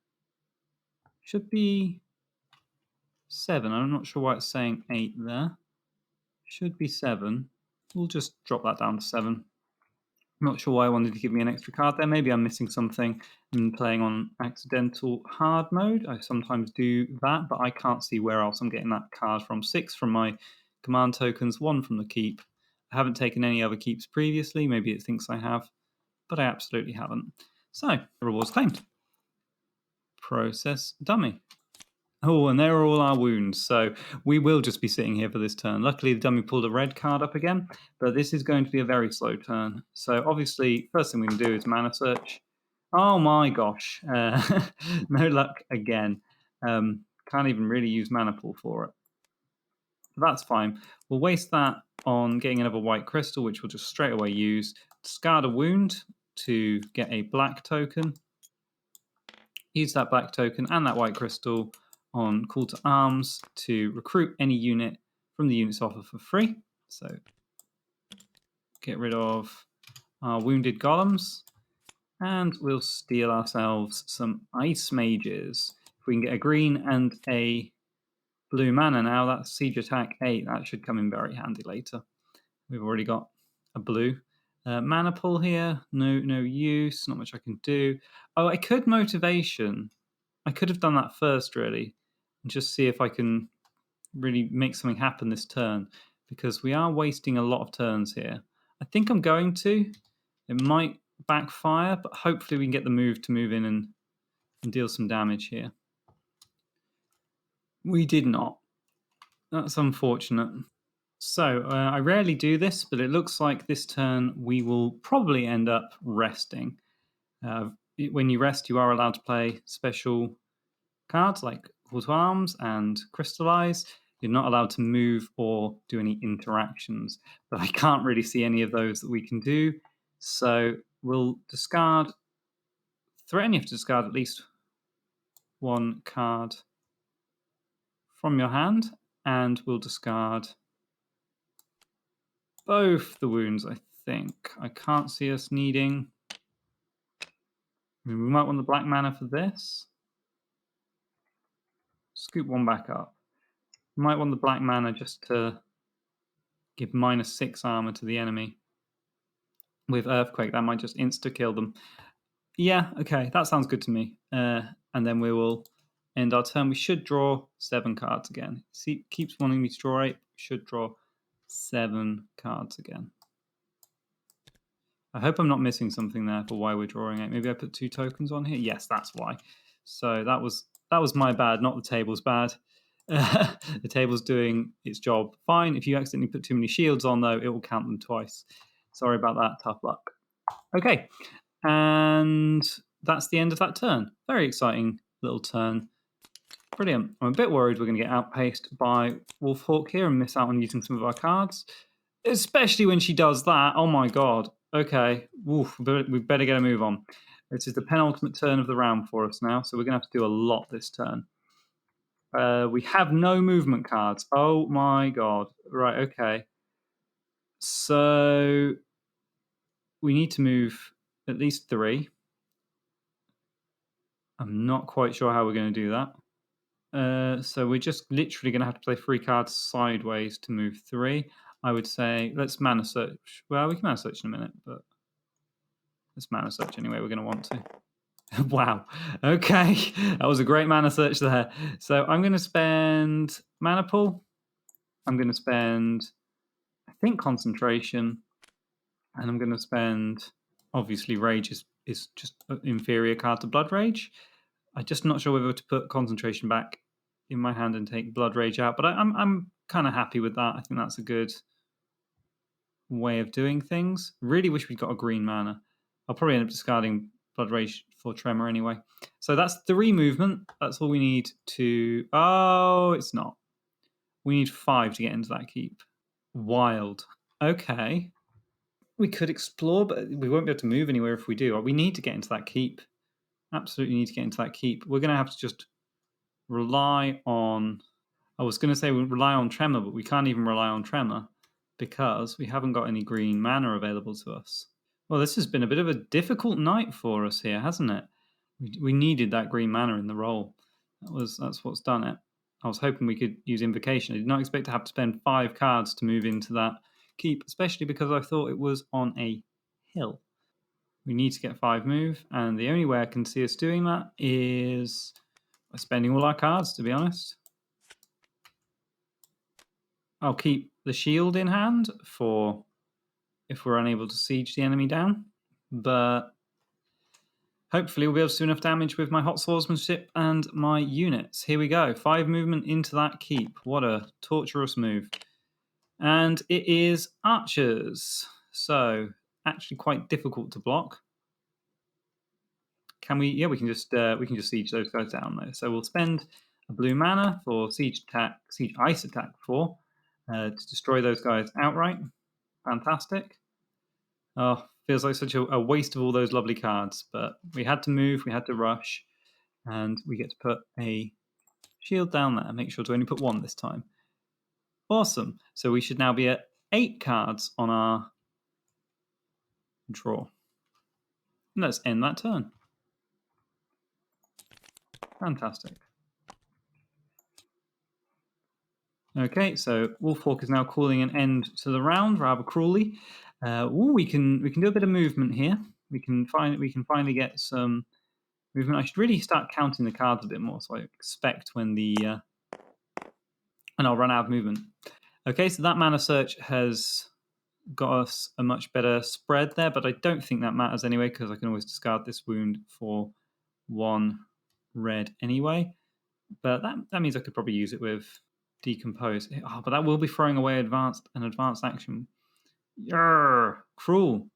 7. I'm not sure why it's saying 8 there. Should be 7. We'll just drop that down to 7. I'm not sure why I wanted to give me an extra card there. Maybe I'm missing something and playing on accidental hard mode. I sometimes do that, but I can't see where else I'm getting that card from. 6 from my command tokens, 1 from the keep. I haven't taken any other keeps previously. Maybe it thinks I have, but I absolutely haven't. So, rewards claimed. Process dummy. Oh, and there are all our wounds. So we will just be sitting here for this turn. Luckily, the dummy pulled a red card up again, but this is going to be a very slow turn. So obviously, first thing we can do is mana search. Oh my gosh. No luck again. Can't even really use mana pool for it. That's fine. We'll waste that on getting another white crystal, which we'll just straight away use. Discard a wound to get a black token. Use that black token and that white crystal on call to arms to recruit any unit from the units offer for free. So get rid of our wounded golems. And we'll steal ourselves some ice mages. If we can get a green and a blue mana now, that's siege attack 8. That should come in very handy later. We've already got a blue. Mana pool here, no use, not much I can do. Oh, I could motivation. I could have done that first, really, and just see if I can really make something happen this turn, because we are wasting a lot of turns here. I think I'm going to. It might backfire, but hopefully we can get the move to move in and deal some damage here. We did not. That's unfortunate. So I rarely do this, but it looks like this turn we will probably end up resting. When you rest, you are allowed to play special cards like Call to Arms and Crystallize. You're not allowed to move or do any interactions, but I can't really see any of those that we can do. So we'll discard. Threaten, you have to discard at least one card from your hand, and we'll discard both the wounds, I think. I can't see us needing. I mean, we might want the black mana for this. Scoop one back up. We might want the black mana just to give -6 armor to the enemy. With Earthquake, that might just insta-kill them. Yeah, okay, that sounds good to me. And then we will end our turn. We should draw 7 cards again. See, keeps wanting me to draw 8. We should draw 7 cards again. I hope I'm not missing something there for why we're drawing 8. Maybe I put 2 tokens on here. Yes, that's why. So that was my bad, not the table's bad. The table's doing its job fine. If you accidentally put too many shields on, though, it will count them twice. Sorry about that. Tough luck. Okay, and that's the end of that turn. Very exciting little turn. Brilliant. I'm a bit worried we're going to get outpaced by Wolfhawk here and miss out on using some of our cards, especially when she does that. Oh my god. Okay, oof, we better get a move on. This is the penultimate turn of the round for us now, so we're going to have to do a lot this turn. We have no movement cards. Oh my god. Right, okay. So we need to move at least 3. I'm not quite sure how we're going to do that. So we're just literally going to have to play 3 cards sideways to move 3. I would say let's mana search. Well, we can mana search in a minute, but let's mana search anyway. We're going to want to. Wow. Okay. That was a great mana search there. So I'm going to spend mana pool. I'm going to spend, I think, concentration. And I'm going to spend, obviously, Rage is just an inferior card to Blood Rage. I'm just not sure whether to put concentration back in my hand and take Blood Rage out. But I'm kind of happy with that. I think that's a good way of doing things. Really wish we'd got a green mana. I'll probably end up discarding Blood Rage for Tremor anyway. So that's 3 movement. That's all we need to... Oh, it's not. We need 5 to get into that keep. Wild. Okay. We could explore, but we won't be able to move anywhere if we do. We need to get into that keep. Absolutely need to get into that keep. We're going to have to just rely on... I was going to say we rely on Tremor, but we can't even rely on Tremor because we haven't got any green mana available to us. Well, this has been a bit of a difficult night for us here, hasn't it? We needed that green mana in the roll. That's what's done it. I was hoping we could use Invocation. I did not expect to have to spend 5 cards to move into that keep, especially because I thought it was on a hill. We need to get 5 move, and the only way I can see us doing that is by spending all our cards, to be honest. I'll keep the shield in hand for if we're unable to siege the enemy down, but hopefully we'll be able to do enough damage with my hot swordsmanship and my units. Here we go. 5 movement into that keep. What a torturous move. And it is archers. So actually quite difficult to block. Can we? Yeah, we can just siege those guys down though. So we'll spend a blue mana for siege ice attack 4 to destroy those guys outright. Fantastic. Oh, feels like such a waste of all those lovely cards, but we had to move, we had to rush, and we get to put a shield down there. Make sure to only put 1 this time. Awesome. So we should now be at 8 cards on our draw. And let's end that turn. Fantastic. Okay, so Wolfhawk is now calling an end to the round rather cruelly. We can do a bit of movement here. We can finally get some movement. I should really start counting the cards a bit more, so I expect when I'll run out of movement. Okay, so that mana search has got us a much better spread there, but I don't think that matters anyway because I can always discard this wound for 1 red anyway. But that means I could probably use it with Decompose. Oh, but that will be throwing away an advanced action. Yarr, cruel.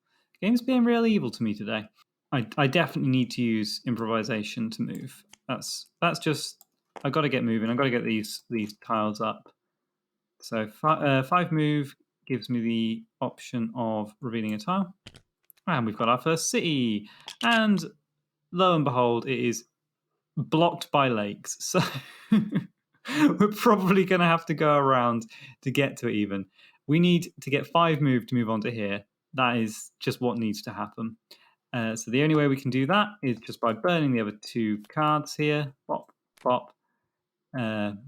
The game's being real evil to me today. I definitely need to use improvisation to move. That's just I got to get moving. I got to get these tiles up. So 5 move gives me the option of revealing a tile, and we've got our first city. And lo and behold, it is blocked by lakes. So we're probably going to have to go around to get to it even. We need to get 5 move to move on to here. That is just what needs to happen. So the only way we can do that is just by burning the other 2 cards here. Bop, bop. And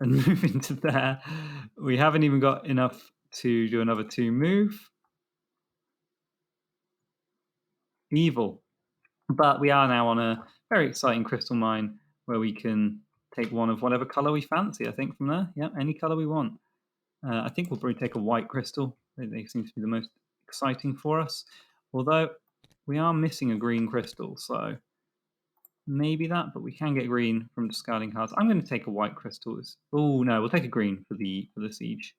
move into there. We haven't even got enough to do another 2 move. Evil. But we are now on a very exciting crystal mine where we can take 1 of whatever color we fancy, I think, from there. Yeah, any color we want. I think we'll probably take a white crystal. They seem to be the most exciting for us. Although we are missing a green crystal, so maybe that, but we can get green from discarding cards. I'm going to take a white crystal. Oh no, we'll take a green for the siege.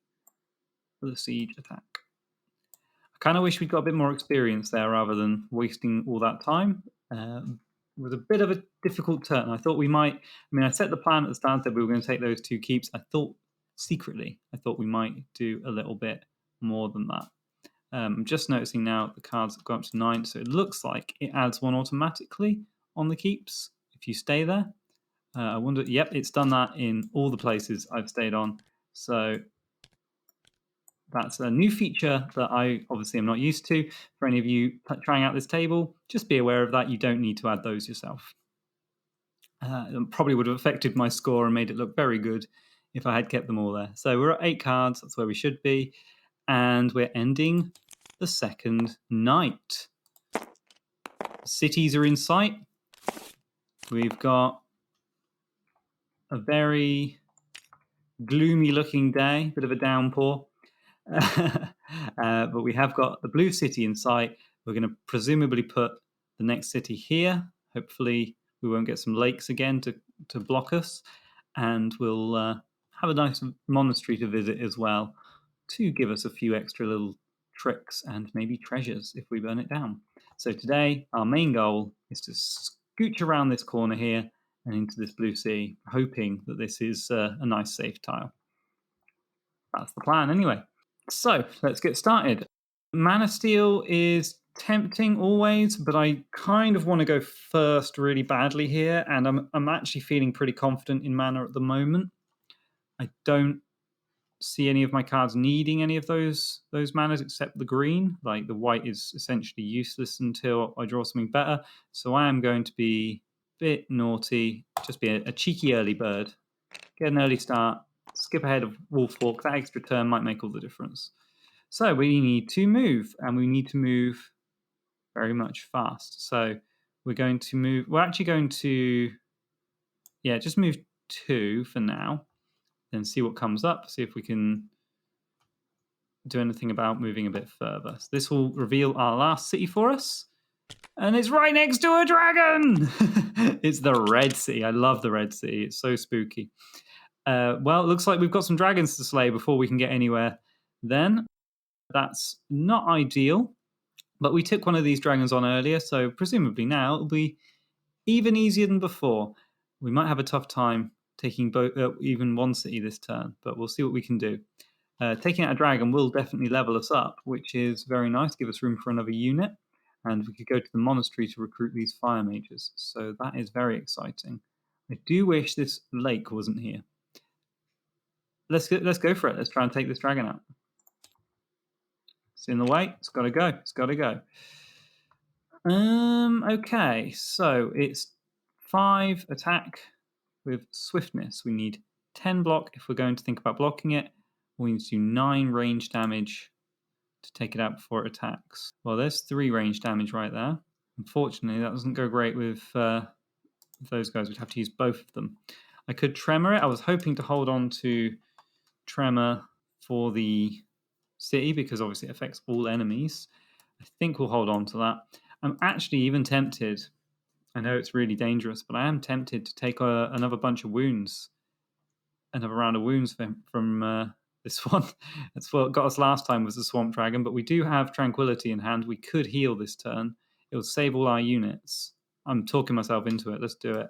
For the siege attack. I kind of wish we'd got a bit more experience there rather than wasting all that time. It was a bit of a difficult turn. I thought we might. I set the plan at the start that we were going to take those 2 keeps. I thought we might do a little bit more than that. I'm just noticing now the cards have gone up to 9, so it looks like it adds 1 automatically on the keeps if you stay there. I wonder. Yep, it's done that in all the places I've stayed on. So that's a new feature that I obviously am not used to. For any of you trying out this table, just be aware of that. You don't need to add those yourself. It probably would have affected my score and made it look very good if I had kept them all there. So we're at 8 cards. That's where we should be. And we're ending the second night. Cities are in sight. We've got a very gloomy looking day, bit of a downpour. But we have got the blue city in sight. We're going to presumably put the next city here. Hopefully we won't get some lakes again to block us. And we'll have a nice monastery to visit as well to give us a few extra little tricks and maybe treasures if we burn it down. So today our main goal is to scooch around this corner here and into this blue sea, hoping that this is a nice safe tile. That's the plan anyway. So let's get started. Mana Steal is tempting always, but I kind of want to go first really badly here, and I'm actually feeling pretty confident in mana at the moment. I don't see any of my cards needing any of those manas except the green. Like the white is essentially useless until I draw something better. So I am going to be a bit naughty, just be a cheeky early bird, get an early start, skip ahead of Wolfhawk. That extra turn might make all the difference. So we need to move, and we need to move very much fast. So we're going to move. We're actually going to, just move 2 for now, then see what comes up. See if we can do anything about moving a bit further. So this will reveal our last city for us, and it's right next to a dragon. It's the Red City. I love the Red City. It's so spooky. Well, it looks like we've got some dragons to slay before we can get anywhere. Then that's not ideal. But we took one of these dragons on earlier, so presumably now it'll be even easier than before. We might have a tough time taking even one city this turn, but we'll see what we can do. Taking out a dragon will definitely level us up, which is very nice, give us room for another unit, and we could go to the monastery to recruit these fire mages. So that is very exciting. I do wish this lake wasn't here. Let's go for it. Let's try and take this dragon out. It's in the way. It's got to go. It's got to go. Okay, so it's 5 attack with swiftness. We need 10 block if we're going to think about blocking it. We need to do 9 range damage to take it out before it attacks. Well, there's 3 range damage right there. Unfortunately, that doesn't go great with those guys. We'd have to use both of them. I could tremor it. I was hoping to hold on to tremor for the city because obviously it affects all enemies. I think we'll hold on to that. I'm actually even tempted. I know it's really dangerous, but I am tempted to take another bunch of wounds. Another round of wounds from this one. That's what got us last time was the Swamp Dragon, but we do have Tranquility in hand. We could heal this turn. It will save all our units. I'm talking myself into it. Let's do it.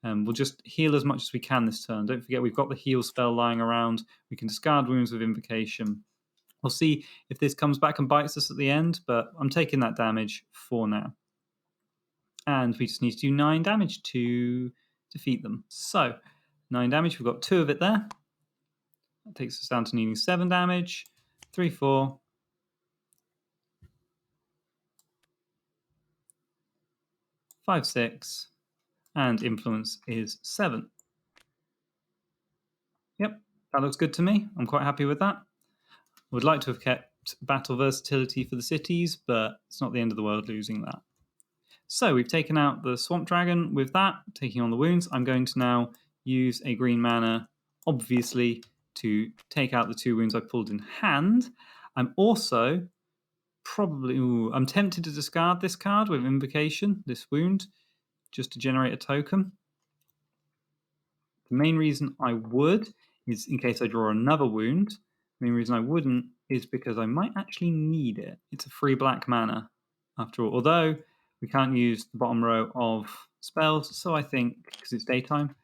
We'll just heal as much as we can this turn. Don't forget, we've got the heal spell lying around. We can discard wounds with Invocation. We'll see if this comes back and bites us at the end, but I'm taking that damage for now. And we just need to do 9 damage to defeat them. So, 9 damage, we've got 2 of it there. That takes us down to needing 7 damage. 3, 4. 5, 6. And influence is 7. Yep, that looks good to me. I'm quite happy with that. Would like to have kept battle versatility for the cities, but it's not the end of the world losing that. So we've taken out the Swamp Dragon with that, taking on the wounds. I'm going to now use a green mana, obviously, to take out the 2 wounds I pulled in hand. I'm also I'm tempted to discard this card with Invocation, this wound, just to generate a token. The main reason I would is in case I draw another wound. The main reason I wouldn't is because I might actually need it. It's a free black mana, after all. Although we can't use the bottom row of spells, so I think, because it's daytime,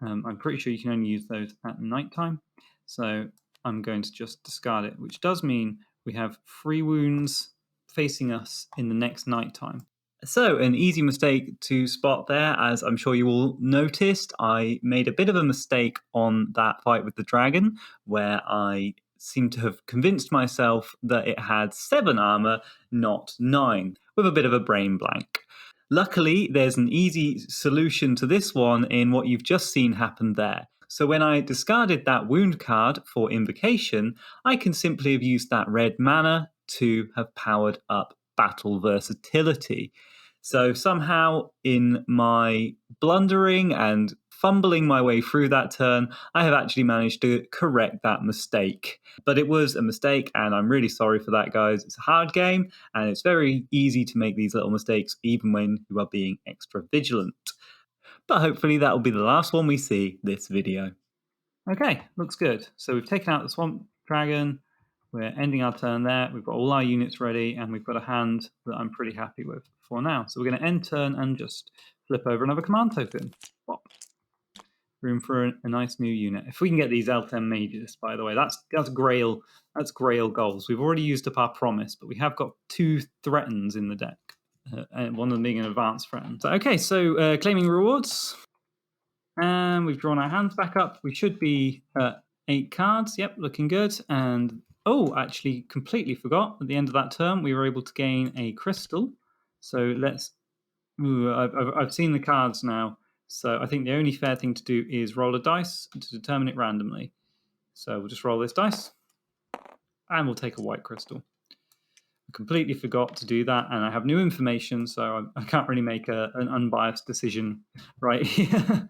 I'm pretty sure you can only use those at nighttime. So I'm going to just discard it, which does mean we have 3 wounds facing us in the next nighttime. So, an easy mistake to spot there, as I'm sure you all noticed. I made a bit of a mistake on that fight with the dragon, where I seem to have convinced myself that it had 7 armor, not 9, with a bit of a brain blank. Luckily, there's an easy solution to this one in what you've just seen happen there. So when I discarded that wound card for Invocation, I can simply have used that red mana to have powered up battle versatility. So somehow in my blundering and fumbling my way through that turn, I have actually managed to correct that mistake. But it was a mistake, and I'm really sorry for that, guys. It's a hard game, and it's very easy to make these little mistakes, even when you are being extra vigilant. But hopefully that will be the last one we see this video. Okay, looks good. So we've taken out the Swamp Dragon. We're ending our turn there. We've got all our units ready, and we've got a hand that I'm pretty happy with for now. So we're going to end turn and just flip over another command token. Whoop. Room for a nice new unit. If we can get these L10 mages, by the way, that's grail goals. We've already used up our promise, but we have got 2 threatens in the deck, and one of them being an advanced threaten. So, okay, so claiming rewards. And we've drawn our hands back up. We should be 8 cards. Yep, looking good. And actually completely forgot. At the end of that turn, we were able to gain a crystal. So let's... I've seen the cards now. So I think the only fair thing to do is roll a dice to determine it randomly. So we'll just roll this dice. And we'll take a white crystal. I completely forgot to do that, and I have new information, so I can't really make an unbiased decision right here.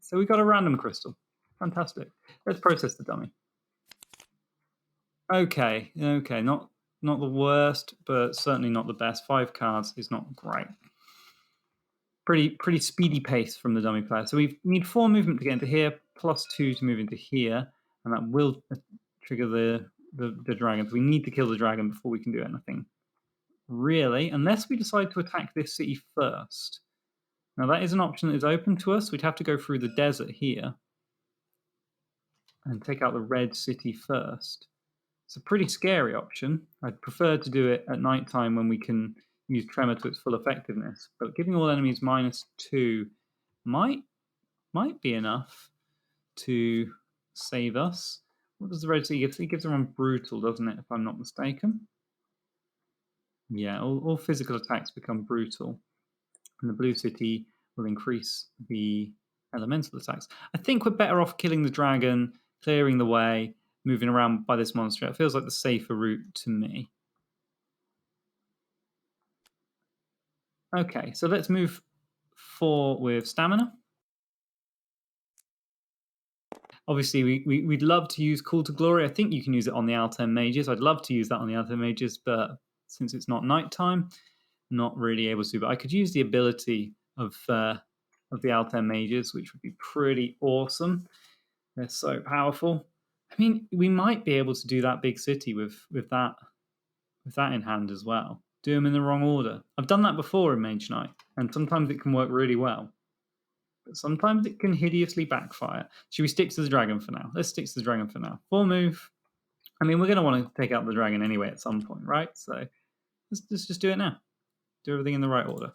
So we got a random crystal. Fantastic. Let's process the dummy. Okay, not the worst, but certainly not the best. 5 cards is not great. Pretty speedy pace from the dummy player. So we need 4 movement to get into here, plus 2 to move into here, and that will trigger the dragon. So we need to kill the dragon before we can do anything. really, unless we decide to attack this city first. Now, that is an option that is open to us. We'd have to go through the desert here and take out the red city first. It's a pretty scary option. I'd prefer to do it at night time when we can use Tremor to its full effectiveness. But giving all enemies -2 might be enough to save us. What does the red city give? It gives everyone brutal, doesn't it, if I'm not mistaken? Yeah, all physical attacks become brutal. And the blue city will increase the elemental attacks. I think we're better off killing the dragon, clearing the way, moving around by this monastery. It feels like the safer route to me. Okay, so let's move 4 with stamina. Obviously, we'd love to use Call to Glory. I think you can use it on the Alten Mages. I'd love to use that on the Alten Mages, but since it's not nighttime, not really able to. But I could use the ability of the Alten Mages, which would be pretty awesome. They're so powerful. I mean, we might be able to do that big city with that in hand as well. Do them in the wrong order. I've done that before in Mage Knight, and sometimes it can work really well. But sometimes it can hideously backfire. Should we stick to the dragon for now? Let's stick to the dragon for now. 4 move. I mean, we're going to want to take out the dragon anyway at some point, right? So let's just do it now. Do everything in the right order.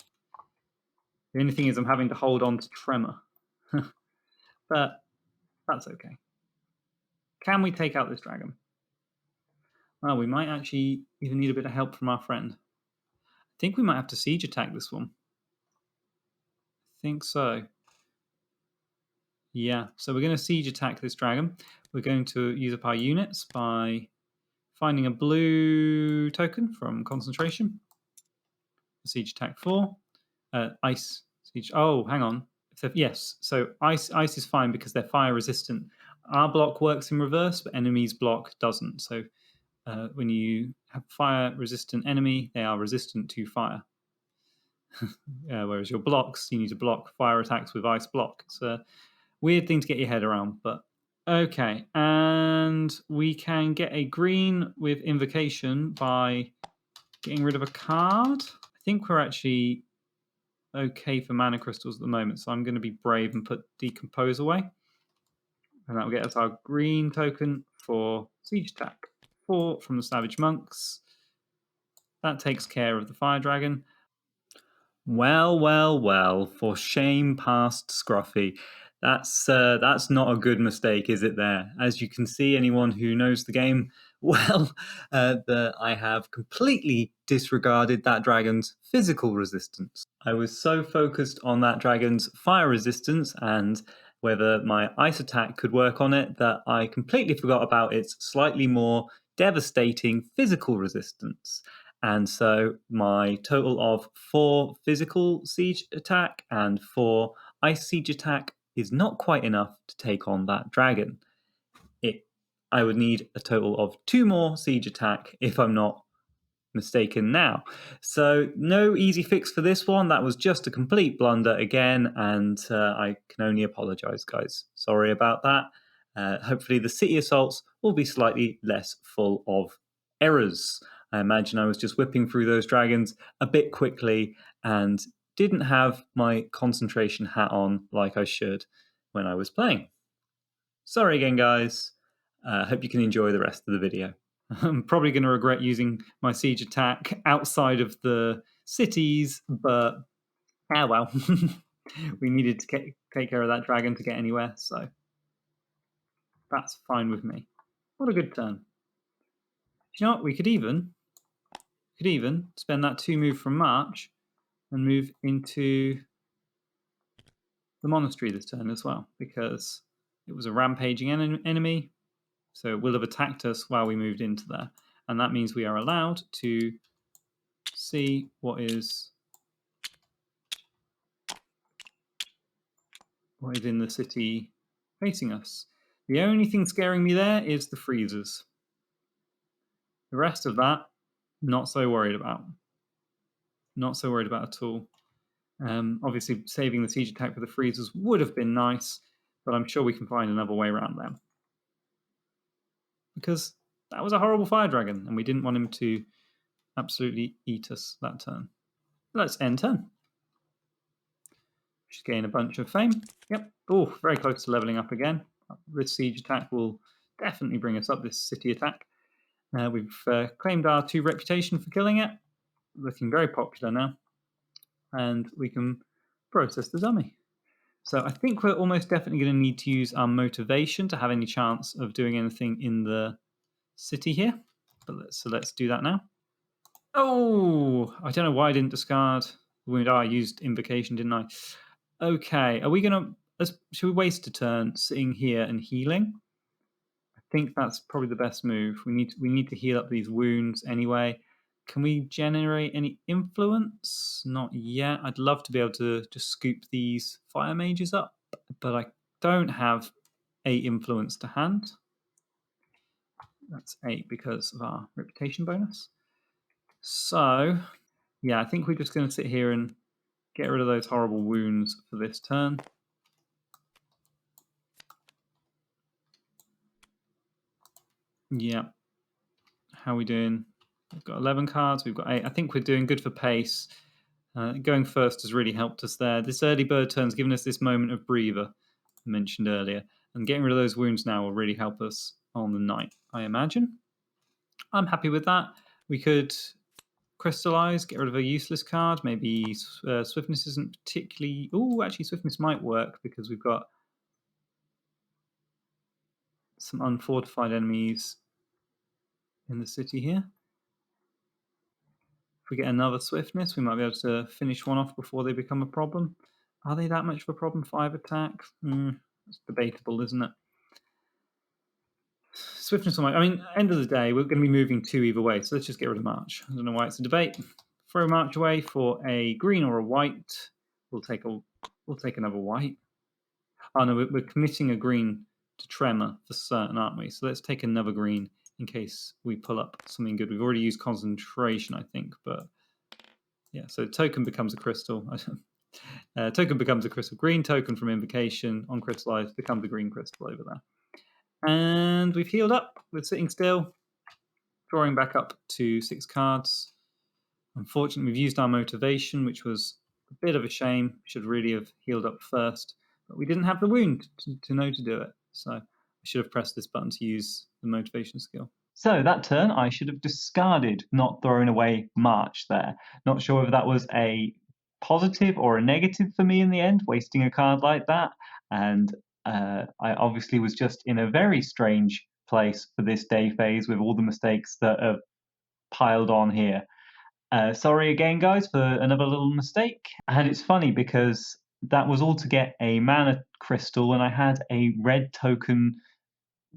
The only thing is I'm having to hold on to Tremor. But that's okay. Can we take out this dragon? Well, we might actually even need a bit of help from our friend. I think we might have to siege attack this one. I think so. Yeah, so we're going to siege attack this dragon. We're going to use up our units by finding a blue token from concentration. Siege attack 4. Ice siege. Oh, hang on. Yes, so ice is fine because they're fire resistant. Our block works in reverse, but enemy's block doesn't. So when you have fire resistant enemy, they are resistant to fire. Whereas your blocks, you need to block fire attacks with ice block. It's a weird thing to get your head around, but okay. And we can get a green with invocation by getting rid of a card. I think we're actually okay for mana crystals at the moment, so I'm going to be brave and put Decompose away. And that will get us our green token for siege attack. 4 from the Savage Monks. That takes care of the Fire Dragon. Well, for shame past Scruffy. That's not a good mistake, is it there? As you can see, anyone who knows the game well, I have completely disregarded that dragon's physical resistance. I was so focused on that dragon's fire resistance and whether my ice attack could work on it that I completely forgot about its slightly more devastating physical resistance. And so my total of 4 physical siege attack and 4 ice siege attack is not quite enough to take on that dragon. I would need a total of 2 more siege attack if I'm not mistaken now. So no easy fix for this one. That was just a complete blunder again, and I can only apologize, guys. Sorry about that. Hopefully the city assaults will be slightly less full of errors. I imagine I was just whipping through those dragons a bit quickly and didn't have my concentration hat on like I should when I was playing. Sorry again, guys. Hope you can enjoy the rest of the video. I'm probably going to regret using my siege attack outside of the cities, but well. We needed to take care of that dragon to get anywhere, so that's fine with me. What a good turn. You know what? We could even spend that 2 move from March and move into the monastery this turn as well, because it was a rampaging enemy, so it will have attacked us while we moved into there. And that means we are allowed to see what is in the city facing us. The only thing scaring me there is the freezers. The rest of that, not so worried about. Not so worried about at all. Obviously, saving the siege attack for the freezers would have been nice, but I'm sure we can find another way around them. Because that was a horrible fire dragon, and we didn't want him to absolutely eat us that turn. Let's end turn. Just gain a bunch of fame. Yep. Oh, very close to leveling up again. This siege attack will definitely bring us up, this city attack. We've claimed our 2 reputation for killing it. Looking very popular now. And we can process the dummy. So I think we're almost definitely going to need to use our motivation to have any chance of doing anything in the city here. But let's do that now. Oh, I don't know why I didn't discard the wound. Oh, I used invocation, didn't I? Okay, are we going to... Should we waste a turn sitting here and healing? I think that's probably the best move. We need to heal up these wounds anyway. Can we generate any influence? Not yet. I'd love to be able to just scoop these fire mages up, but I don't have 8 influence to hand. That's 8 because of our reputation bonus. So, yeah, I think we're just going to sit here and get rid of those horrible wounds for this turn. Yeah. How are we doing? We've got 11 cards. We've got 8. I think we're doing good for pace. Going first has really helped us there. This early bird turn's given us this moment of breather I mentioned earlier. And getting rid of those wounds now will really help us on the night, I imagine. I'm happy with that. We could crystallize, get rid of a useless card. Maybe swiftness isn't particularly... Oh, actually, swiftness might work because we've got some unfortified enemies in the city here. If we get another swiftness, we might be able to finish one off before they become a problem. Are they that much of a problem? 5 attacks? It's debatable, isn't it? Swiftness on my... I mean, end of the day, we're going to be moving 2 either way, so let's just get rid of March. I don't know why it's a debate. Throw March away for a green or a white. We'll take another white. Oh no, we're committing a green to Tremor for certain, aren't we? So let's take another green in case we pull up something good. We've already used concentration, I think, but yeah. So token becomes a crystal. Token becomes a crystal. Green token from invocation on crystallized becomes a green crystal over there. And we've healed up. We're sitting still, drawing back up to 6 cards. Unfortunately, we've used our motivation, which was a bit of a shame. Should really have healed up first, but we didn't have the wound to know to do it. So I should have pressed this button to use the motivation skill. So that turn, I should have discarded, not thrown away March there. Not sure if that was a positive or a negative for me in the end, wasting a card like that. And I obviously was just in a very strange place for this day phase with all the mistakes that have piled on here. Sorry again, guys, for another little mistake. And it's funny because that was all to get a mana crystal, and I had a red token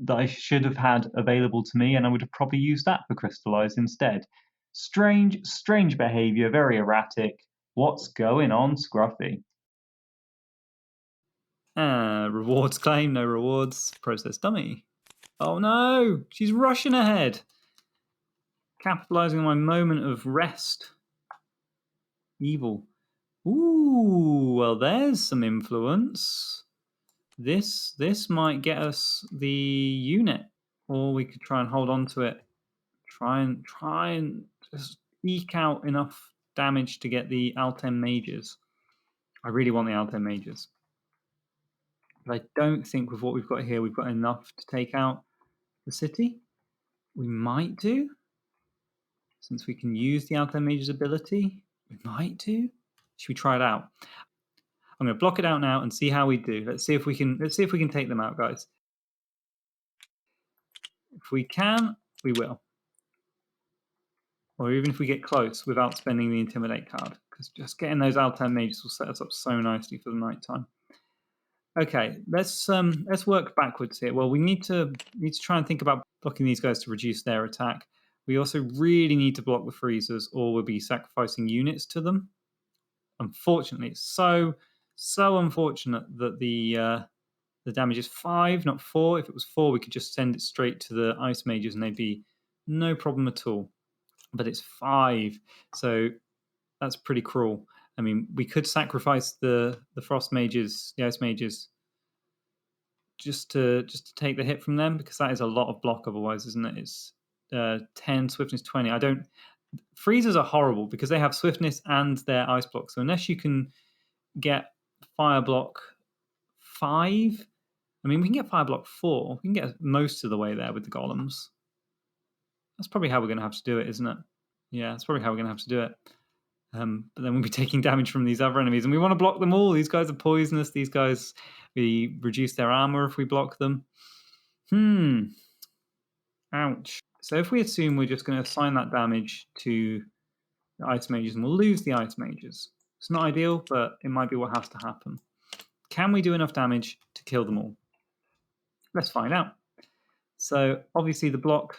that I should have had available to me, and I would have probably used that for crystallize instead. Strange behavior, very erratic. What's going on, Scruffy? Rewards claim, no rewards. Process dummy. Oh no, she's rushing ahead. Capitalizing on my moment of rest. Evil. Ooh, well, there's some influence. This might get us the unit, or we could try and hold on to it. Try and just eke out enough damage to get the Altem mages. I really want the Altem mages, but I don't think with what we've got here, we've got enough to take out the city. We might do, since we can use the Altem mages ability. We might do. Should we try it out? I'm going to block it out now and see how we do. Let's see if we can take them out, guys. If we can, we will. Or even if we get close without spending the Intimidate card, because just getting those Altem mages will set us up so nicely for the night time. Okay, let's work backwards here. Well, we need to try and think about blocking these guys to reduce their attack. We also really need to block the freezers, or we'll be sacrificing units to them. Unfortunately, it's so unfortunate that the damage is 5, not 4. If it was 4, we could just send it straight to the ice mages and they'd be no problem at all. But it's 5, so that's pretty cruel. I mean, we could sacrifice the frost mages, the ice mages, just to take the hit from them, because that is a lot of block otherwise, isn't it? It's 10, swiftness 20. freezers are horrible because they have swiftness and their ice block. So unless you can get fire block 5, I mean, we can get fire block 4. We can get most of the way there with the golems. That's probably how we're going to have to do it, isn't it? Yeah, that's probably how we're going to have to do it. But then we'll be taking damage from these other enemies, and we want to block them all. These guys are poisonous. These guys, we reduce their armor if we block them. Ouch. So if we assume we're just going to assign that damage to the ice mages, and we'll lose the ice mages. It's not ideal, but it might be what has to happen. Can we do enough damage to kill them all? Let's find out. So obviously the block,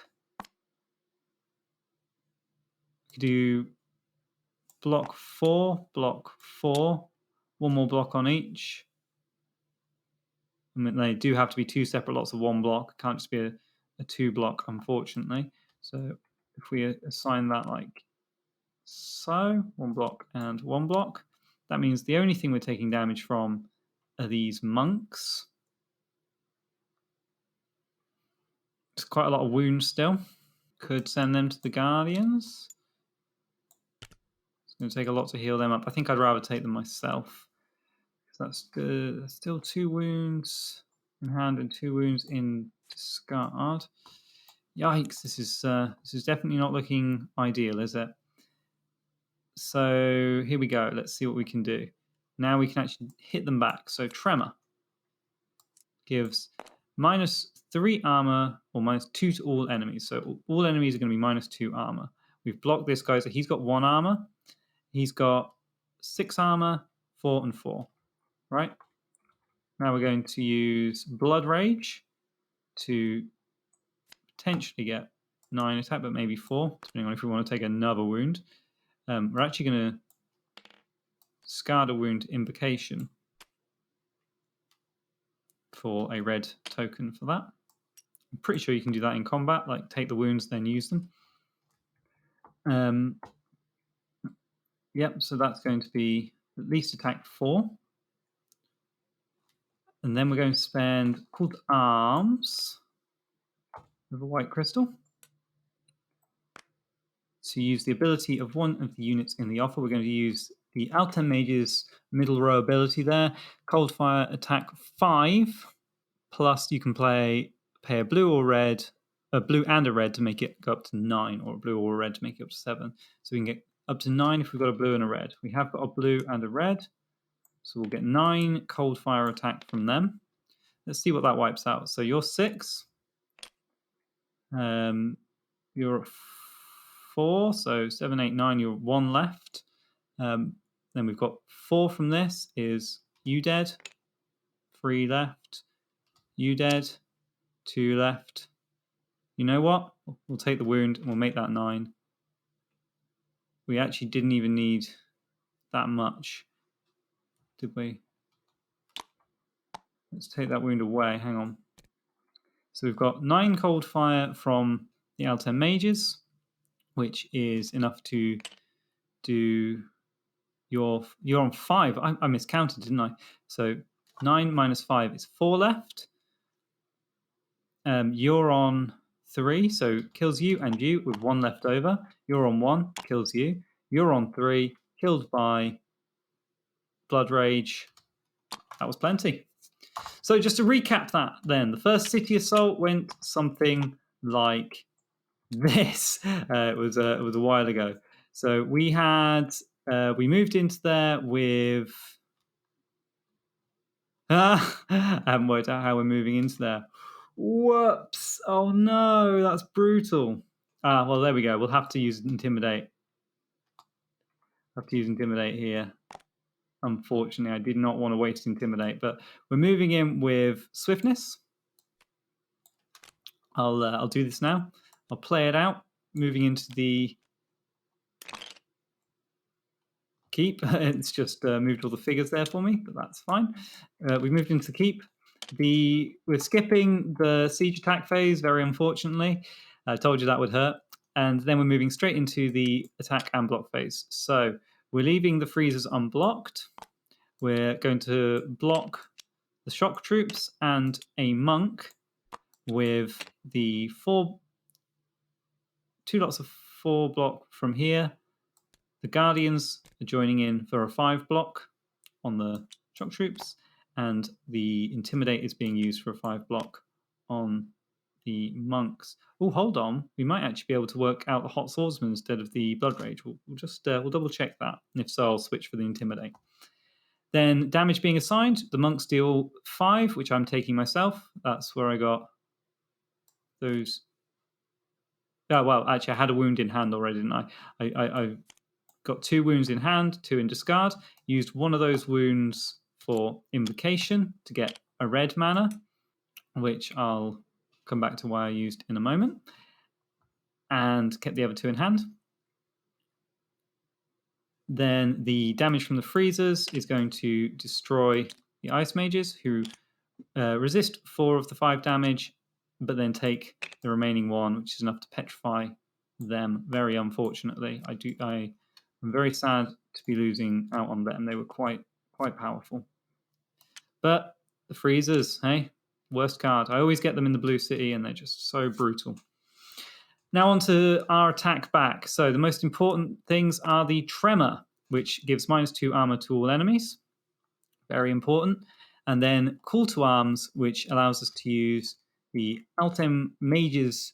we could do block 4, one more block on each. I mean, they do have to be 2 separate lots of 1 block. It can't just be a 2 block, unfortunately. So if we assign that like so, 1 block and 1 block, that means the only thing we're taking damage from are these monks. It's quite a lot of wounds still. Could send them to the guardians. It's going to take a lot to heal them up. I think I'd rather take them myself. That's good. There's still 2 wounds in hand and 2 wounds in discard. Yikes! This is definitely not looking ideal, is it? So here we go. Let's see what we can do. Now we can actually hit them back. So Tremor gives -3 armor or -2 to all enemies. So all enemies are going to be -2 armor. We've blocked this guy, so he's got 1 armor. He's got 6 armor, 4 and 4. Right? Now we're going to use Blood Rage to potentially get 9 attack, but maybe 4, depending on if we want to take another wound. We're actually going to discard a wound invocation for a red token for that. I'm pretty sure you can do that in combat, like take the wounds, then use them. Yep, so that's going to be at least attack 4. And then we're going to spend called Arms with a white crystal to use the ability of one of the units in the offer. We're going to use the Alten Mage's middle row ability there, Cold Fire attack 5, plus you can pay a blue or red, a blue and a red to make it go up to 9, or a blue or a red to make it up to 7. So we can get up to 9 if we've got a blue and a red. We have got a blue and a red, so we'll get 9 Cold Fire attack from them. Let's see what that wipes out. So you're 6. You're 4, so 7, 8, 9, you're 1 left. Then we've got 4 from this is you dead, 3 left, you dead, 2 left. You know what? We'll take the wound and we'll make that 9. We actually didn't even need that much, did we? Let's take that wound away. Hang on. So we've got 9 Cold Fire from the Alten Mages, which is enough to do you're on 5. I miscounted, didn't I? So 9 minus 5 is 4 left. You're on 3, so kills you and you with 1 left over. You're on 1, kills you. You're on 3, killed by Blood Rage. That was plenty. So just to recap that then, the first city assault went something like this. It was a while ago. So we moved into there with I haven't worked out how we're moving into there. Whoops. Oh no, that's brutal. Well, there we go. We'll have to use Intimidate. Here. Unfortunately, I did not want to waste Intimidate, but we're moving in with Swiftness. I'll do this now. I'll play it out. Moving into the keep. It's just moved all the figures there for me, but that's fine. We moved into keep. We're skipping the siege attack phase, very unfortunately. I told you that would hurt. And then we're moving straight into the attack and block phase. So we're leaving the freezers unblocked. We're going to block the shock troops and a monk with the 2 lots of 4 block from here. The Guardians are joining in for a 5 block on the shock troops, and the Intimidate is being used for a 5 block on the monks. Oh, hold on. We might actually be able to work out the Hot Swordsman instead of the Blood Rage. We'll double check that. And if so, I'll switch for the Intimidate. Then damage being assigned, the monks deal 5, which I'm taking myself. That's where I got those. Oh, well, actually, I had a wound in hand already, didn't I? I got 2 wounds in hand, 2 in discard. Used one of those wounds for Invocation to get a red mana, which I'll come back to why I used in a moment. And kept the other 2 in hand. Then the damage from the freezers is going to destroy the ice mages, who resist 4 of the 5 damage, but then take the remaining 1, which is enough to petrify them. Very unfortunately, I'm very sad to be losing out on them. They were quite powerful. But the freezers, hey, worst card. I always get them in the blue city, and they're just so brutal. Now on to our attack back. So the most important things are the Tremor, which gives -2 armor to all enemies. Very important. And then Call to Arms, which allows us to use the Altem Mage's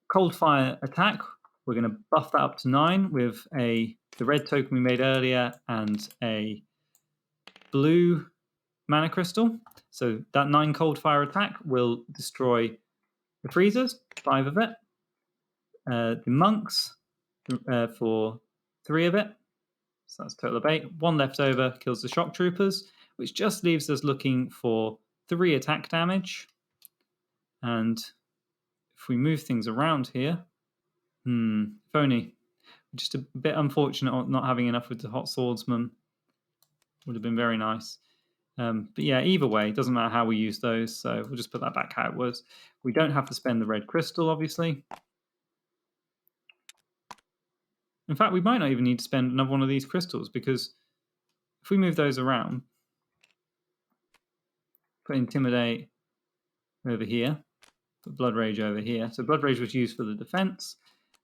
Cold Fire attack. We're going to buff that up to 9 with the red token we made earlier and a blue mana crystal. So that 9 Cold Fire attack will destroy the freezers, 5 of it. The monks for 3 of it. So that's total of 8. 1 left over kills the shock troopers, which just leaves us looking for 3 attack damage. And if we move things around here, if only. Just a bit unfortunate not having enough with the Hot Swordsman. Would have been very nice. But yeah, either way, it doesn't matter how we use those, so we'll just put that back how it was. We don't have to spend the red crystal, obviously. In fact, we might not even need to spend another one of these crystals, because if we move those around, put Intimidate over here, put Blood Rage over here. So Blood Rage was used for the defense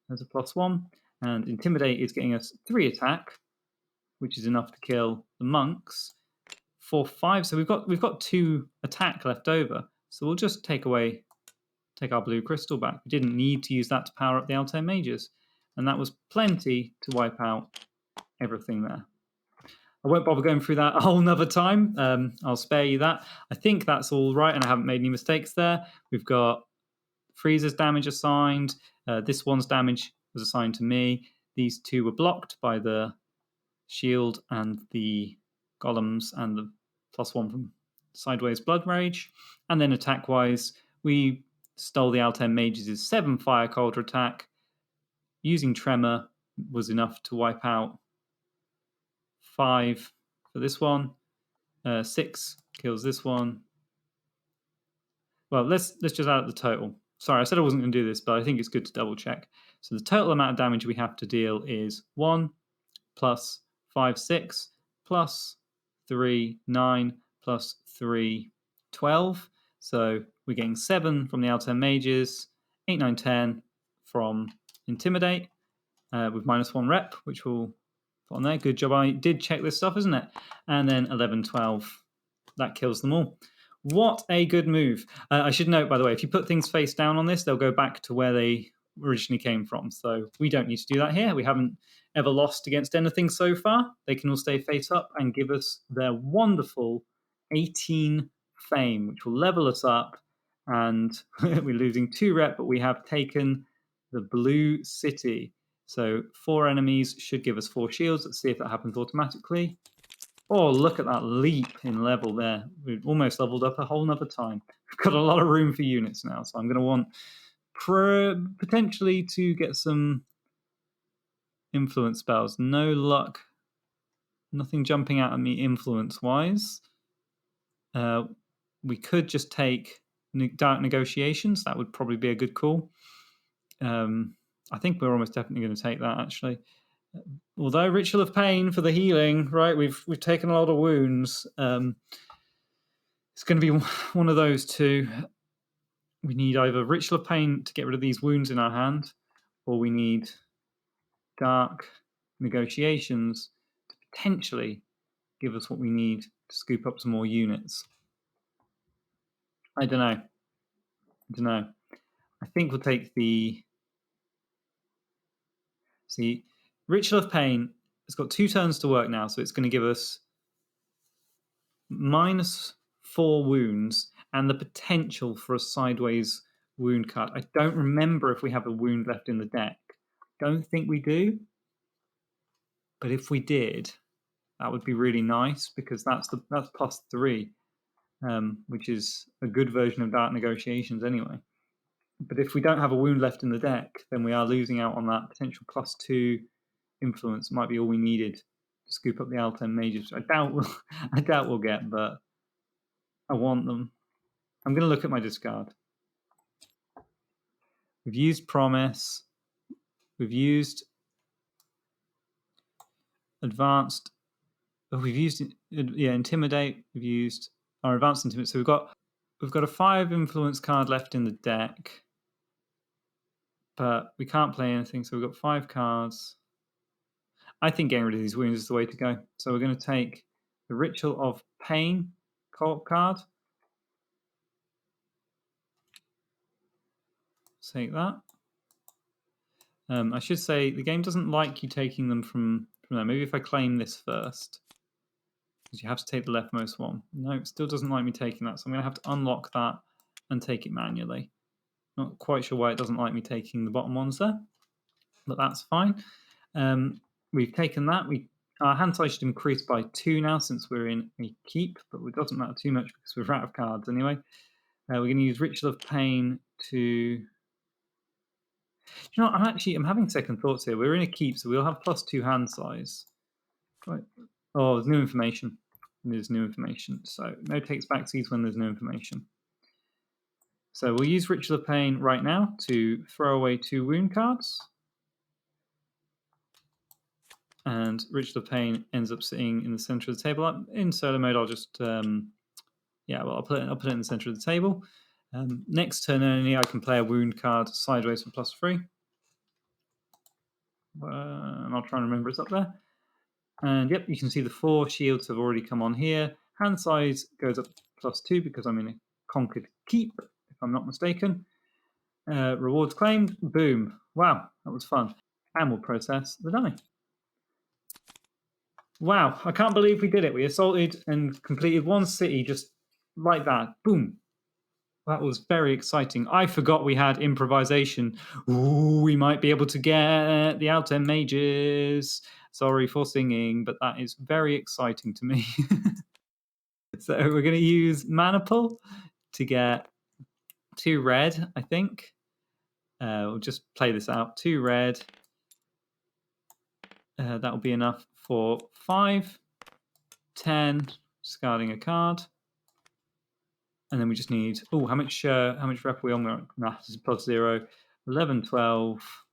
as a +1, and Intimidate is getting us 3 attack, which is enough to kill the monks for 5. So we've got 2 attack left over. So we'll just take our blue crystal back. We didn't need to use that to power up the Altem Mages, and that was plenty to wipe out everything there. I won't bother going through that a whole nother time. I'll spare you that. I think that's all right, and I haven't made any mistakes there. We've got Freezer's damage assigned. This one's damage was assigned to me. These 2 were blocked by the shield and the golems and the +1 from Sideways Blood Rage. And then attack-wise, we stole the Altem Mages' 7 Fire Cauldron attack. Using Tremor was enough to wipe out 5 for this one. 6 kills this one. Well, let's just add up the total. Sorry, I said I wasn't going to do this, but I think it's good to double check. So the total amount of damage we have to deal is 1 plus 5, 6 plus 3, 9 plus 3, 12. So we're getting 7 from the Altem Mages, 8, 9, 10 from Intimidate with -1 rep, which we'll put on there. Good job. I did check this stuff, isn't it? And then 11, 12. That kills them all. What a good move. I should note, by the way, if you put things face down on this, they'll go back to where they originally came from. So we don't need to do that here. We haven't ever lost against anything so far. They can all stay face up and give us their wonderful 18 fame, which will level us up. And we're losing 2 rep, but we have taken the blue city. So 4 enemies should give us 4 shields. Let's see if that happens automatically. Oh, look at that leap in level there. We've almost leveled up a whole nother time. We've got a lot of room for units now, so I'm going to want potentially to get some influence spells. No luck. Nothing jumping out at me influence-wise. We could just take Dark Negotiations. That would probably be a good call. I think we're almost definitely going to take that, actually. Although Ritual of Pain for the healing, right? We've taken a lot of wounds. It's going to be one of those 2. We need either Ritual of Pain to get rid of these wounds in our hand, or we need dark negotiations to potentially give us what we need to scoop up some more units. I don't know. I think we'll take the... See, Ritual of Pain has got 2 turns to work now, so it's going to give us -4 wounds and the potential for a sideways wound card. I don't remember if we have a wound left in the deck. Don't think we do. But if we did, that would be really nice, because that's +3, which is a good version of Dark Negotiations anyway. But if we don't have a wound left in the deck, then we are losing out on that potential +2 influence. Might be all we needed to scoop up the Altem Mages, which I doubt we'll get, but I want them. I'm going to look at my discard. We've used Promise. We've used Advanced. Oh, we've used Intimidate. We've used our Advanced Intimidate. So we've got a 5 influence card left in the deck, but we can't play anything. So we've got 5 cards. I think getting rid of these wounds is the way to go. So we're going to take the Ritual of Pain co-op card. Take that. I should say the game doesn't like you taking them from there. Maybe if I claim this first, because you have to take the leftmost one. No, it still doesn't like me taking that, so I'm going to have to unlock that and take it manually. Not quite sure why it doesn't like me taking the bottom ones there, but that's fine. We've taken that. Our hand size should increase by 2 now since we're in a keep, but it doesn't matter too much because we're out of cards anyway. We're going to use Ritual of Pain to... You know, I'm having second thoughts here. We're in a keep, so we'll have +2 hand size. Right. Oh, there's new information. There's new information. So no takes backsies when there's no information. So we'll use Ritual of Pain right now to throw away 2 wound cards. And Ritual of Pain ends up sitting in the center of the table. In solo mode, I'll just I'll put it in the center of the table. Next turn only, I can play a wound card sideways for +3. And I'll try and remember it's up there. And yep, you can see the 4 shields have already come on here. Hand size goes up +2 because I'm in a conquered keep, if I'm not mistaken. Rewards claimed. Boom. Wow, that was fun. And we'll process the die. Wow, I can't believe we did it. We assaulted and completed 1 city just like that. Boom. That was very exciting. I forgot we had improvisation. Ooh, we might be able to get the Altem Mages. Sorry for singing, but that is very exciting to me. So we're going to use Maniple to get 2 red, I think. We'll just play this out. 2 red. That will be enough for 5, 10, discarding a card. And then we just need, how much rep are we on? Nah, this is +0. 11, 12.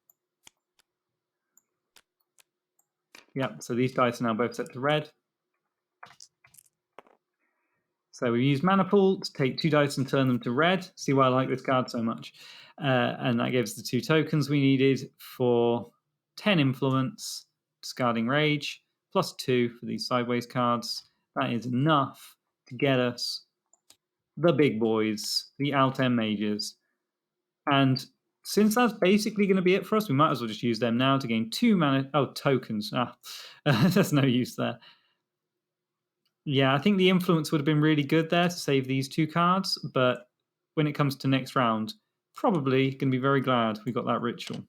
Yep, so these dice are now both set to red. So we use Maniple to take 2 dice and turn them to red. See why I like this card so much. And that gives the 2 tokens we needed for 10 influence, discarding rage, +2 for these sideways cards. That is enough to get us the big boys, the Altem Mages. And since that's basically going to be it for us, we might as well just use them now to gain 2 mana. Oh, tokens. There's no use there. Yeah, I think the influence would have been really good there to save these 2 cards, but when it comes to next round, probably going to be very glad we got that ritual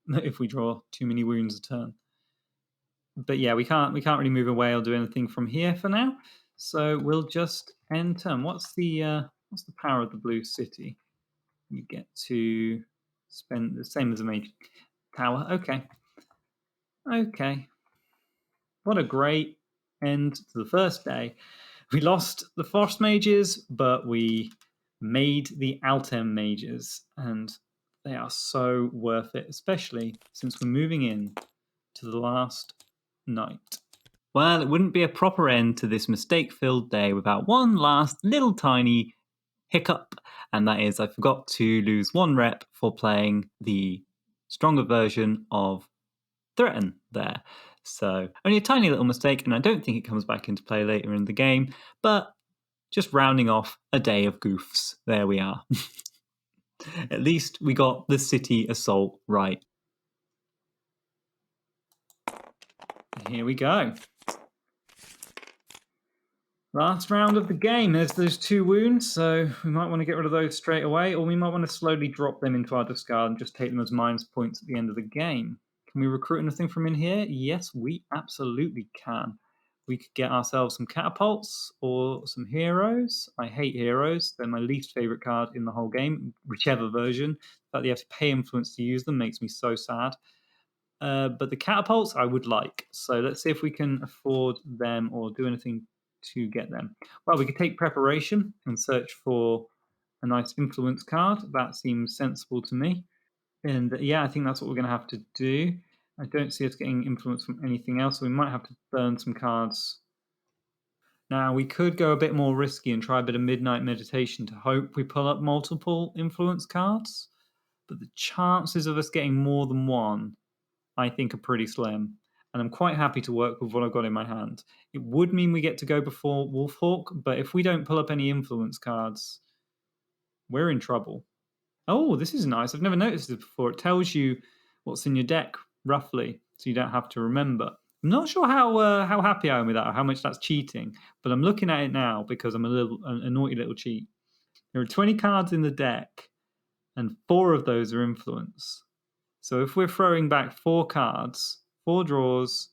if we draw too many wounds a turn. But yeah, we can't really move away or do anything from here for now, so we'll just end turn. What's the power of the blue city? You get to spend the same as a mage tower. Okay. What a great end to the first day. We lost the Frost Mages, but we made the Altem Mages, and they are so worth it, especially since we're moving in to the last night. Well, it wouldn't be a proper end to this mistake-filled day without one last little tiny hiccup, and that is I forgot to lose 1 rep for playing the stronger version of Threaten there. So only a tiny little mistake, and I don't think it comes back into play later in the game, but just rounding off a day of goofs. There we are. At least we got the city assault right. Here we go. Last round of the game. There's those 2 wounds, so we might want to get rid of those straight away, or we might want to slowly drop them into our discard and just take them as minus points at the end of the game. Can we recruit anything from in here? Yes, we absolutely can. We could get ourselves some catapults or some heroes. I hate heroes. They're my least favorite card in the whole game, whichever version. The fact that you have to pay influence to use them makes me so sad. But the catapults I would like. So let's see if we can afford them or do anything to get them. Well, we could take preparation and search for a nice influence card. That seems sensible to me. And yeah, I think that's what we're going to have to do. I don't see us getting influence from anything else, so we might have to burn some cards. Now, we could go a bit more risky and try a bit of Midnight Meditation to hope we pull up multiple influence cards. But the chances of us getting more than one, I think, are pretty slim. And I'm quite happy to work with what I've got in my hand. It would mean we get to go before Wolfhawk, but if we don't pull up any influence cards, we're in trouble. Oh, this is nice. I've never noticed this before. It tells you what's in your deck, roughly, so you don't have to remember. I'm not sure how happy I am with that or how much that's cheating, but I'm looking at it now because I'm a naughty little cheat. There are 20 cards in the deck, and 4 of those are influence. So if we're throwing back 4 cards, 4 draws,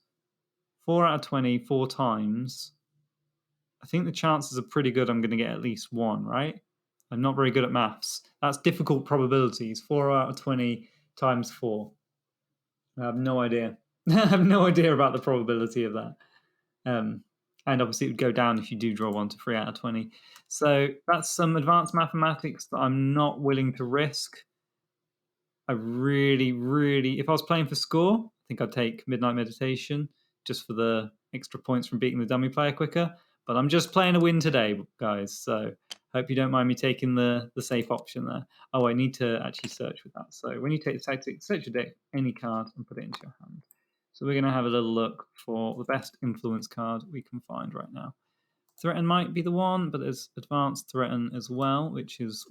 4 out of 20, 4 times, I think the chances are pretty good I'm going to get at least 1, right? I'm not very good at maths. That's difficult probabilities. 4 out of 20 times 4. I have no idea. I have no idea about the probability of that. And obviously it would go down if you do draw 1 to 3 out of 20. So that's some advanced mathematics that I'm not willing to risk. I really, if I was playing for score, I think I'd take Midnight Meditation just for the extra points from beating the dummy player quicker. But I'm just playing a win today, guys. So hope you don't mind me taking the safe option there. Oh, I need to actually search with that. So when you take the tactic, search your deck, any card, and put it into your hand. So we're going to have a little look for the best influence card we can find right now. Threaten might be the one, but there's Advanced Threaten as well, which is...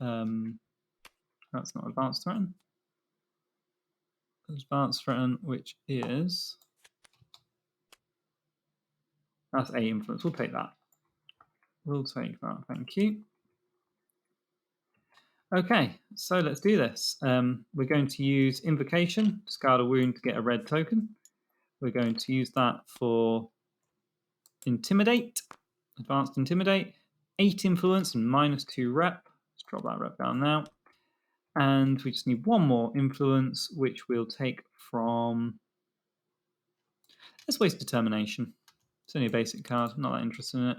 that's not Advanced Threaten. Advanced Threaten, which is... that's 8 influence. We'll take that. We'll take that. Thank you. Okay, so let's do this. We're going to use Invocation, discard a wound to get a red token. We're going to use that for Intimidate, Advanced Intimidate, 8 influence and -2 rep. Let's drop that rep down now. And we just need 1 more influence, which we'll take from... let's waste Determination. It's only a basic card, I'm not that interested in it.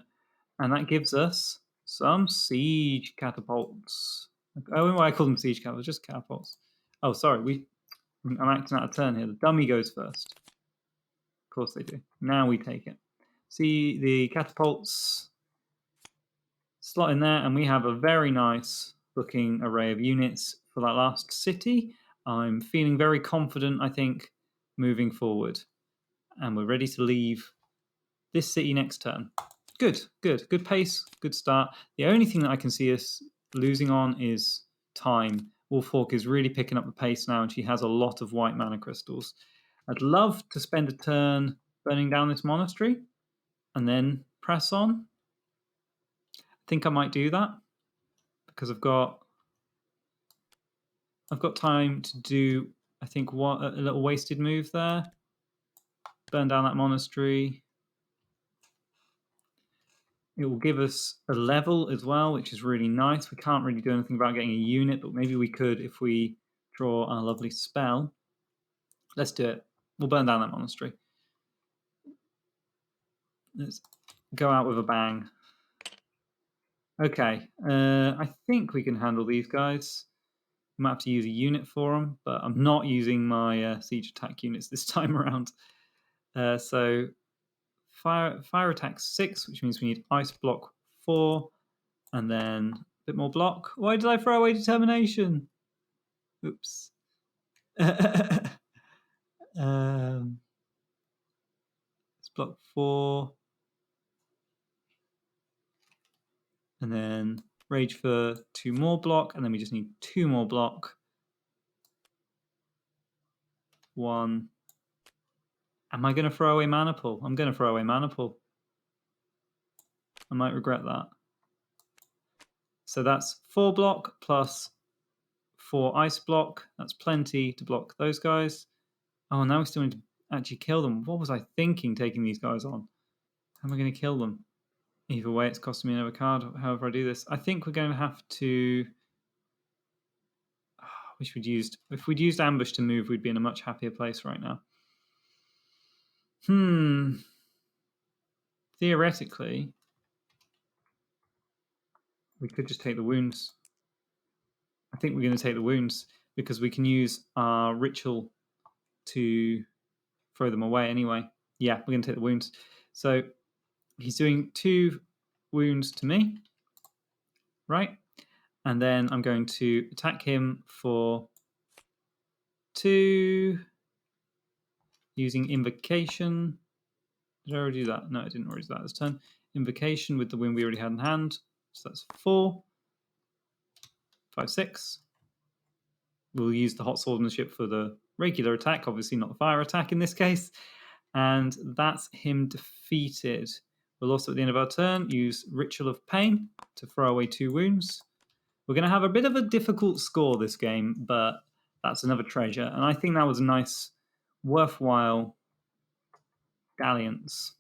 And that gives us some siege catapults. Oh, I call them siege catapults, just catapults. Oh, sorry, I'm acting out of turn here. The dummy goes first. Of course they do. Now we take it. See the catapults slot in there, and we have a very nice looking array of units for that last city. I'm feeling very confident, I think, moving forward. And we're ready to leave this city next turn. Good pace, good start. The only thing that I can see us losing on is time. Wolfhawk is really picking up the pace now, and she has a lot of white mana crystals. I'd love to spend a turn burning down this monastery and then press on. I think I might do that because I've got time to do, I think, what a little wasted move there. Burn down that monastery. It will give us a level as well, which is really nice. We can't really do anything about getting a unit, but maybe we could if we draw our lovely spell. Let's do it. We'll burn down that monastery. Let's go out with a bang. Okay, I think we can handle these guys. I might have to use a unit for them, but I'm not using my siege attack units this time around. So fire attack 6, which means we need ice block 4, and then a bit more block. Why did I throw away determination? Oops. Let's block 4. And then rage for 2 more block, and then we just need 2 more block. 1. Am I going to throw away mana pool? I'm going to throw away mana pool. I might regret that. So that's 4 block plus 4 ice block. That's plenty to block those guys. Oh, now we still need to actually kill them. What was I thinking taking these guys on? How am I going to kill them? Either way, it's costing me another card, however I do this. I think we're going to have to... If we'd used ambush to move, we'd be in a much happier place right now. Theoretically, we could just take the wounds. I think we're going to take the wounds because we can use our ritual to throw them away anyway. Yeah, we're going to take the wounds. So he's doing 2 wounds to me, right? And then I'm going to attack him for 2 using invocation. Did I already do that? No, I didn't already do that this turn. Invocation with the wound we already had in hand. So that's 4, 5, 6. We'll use the hot swordsmanship for the regular attack, obviously not the fire attack in this case. And that's him defeated. We'll also, at the end of our turn, use Ritual of Pain to throw away 2 wounds. We're going to have a bit of a difficult score this game, but that's another treasure. And I think that was a nice, worthwhile dalliance.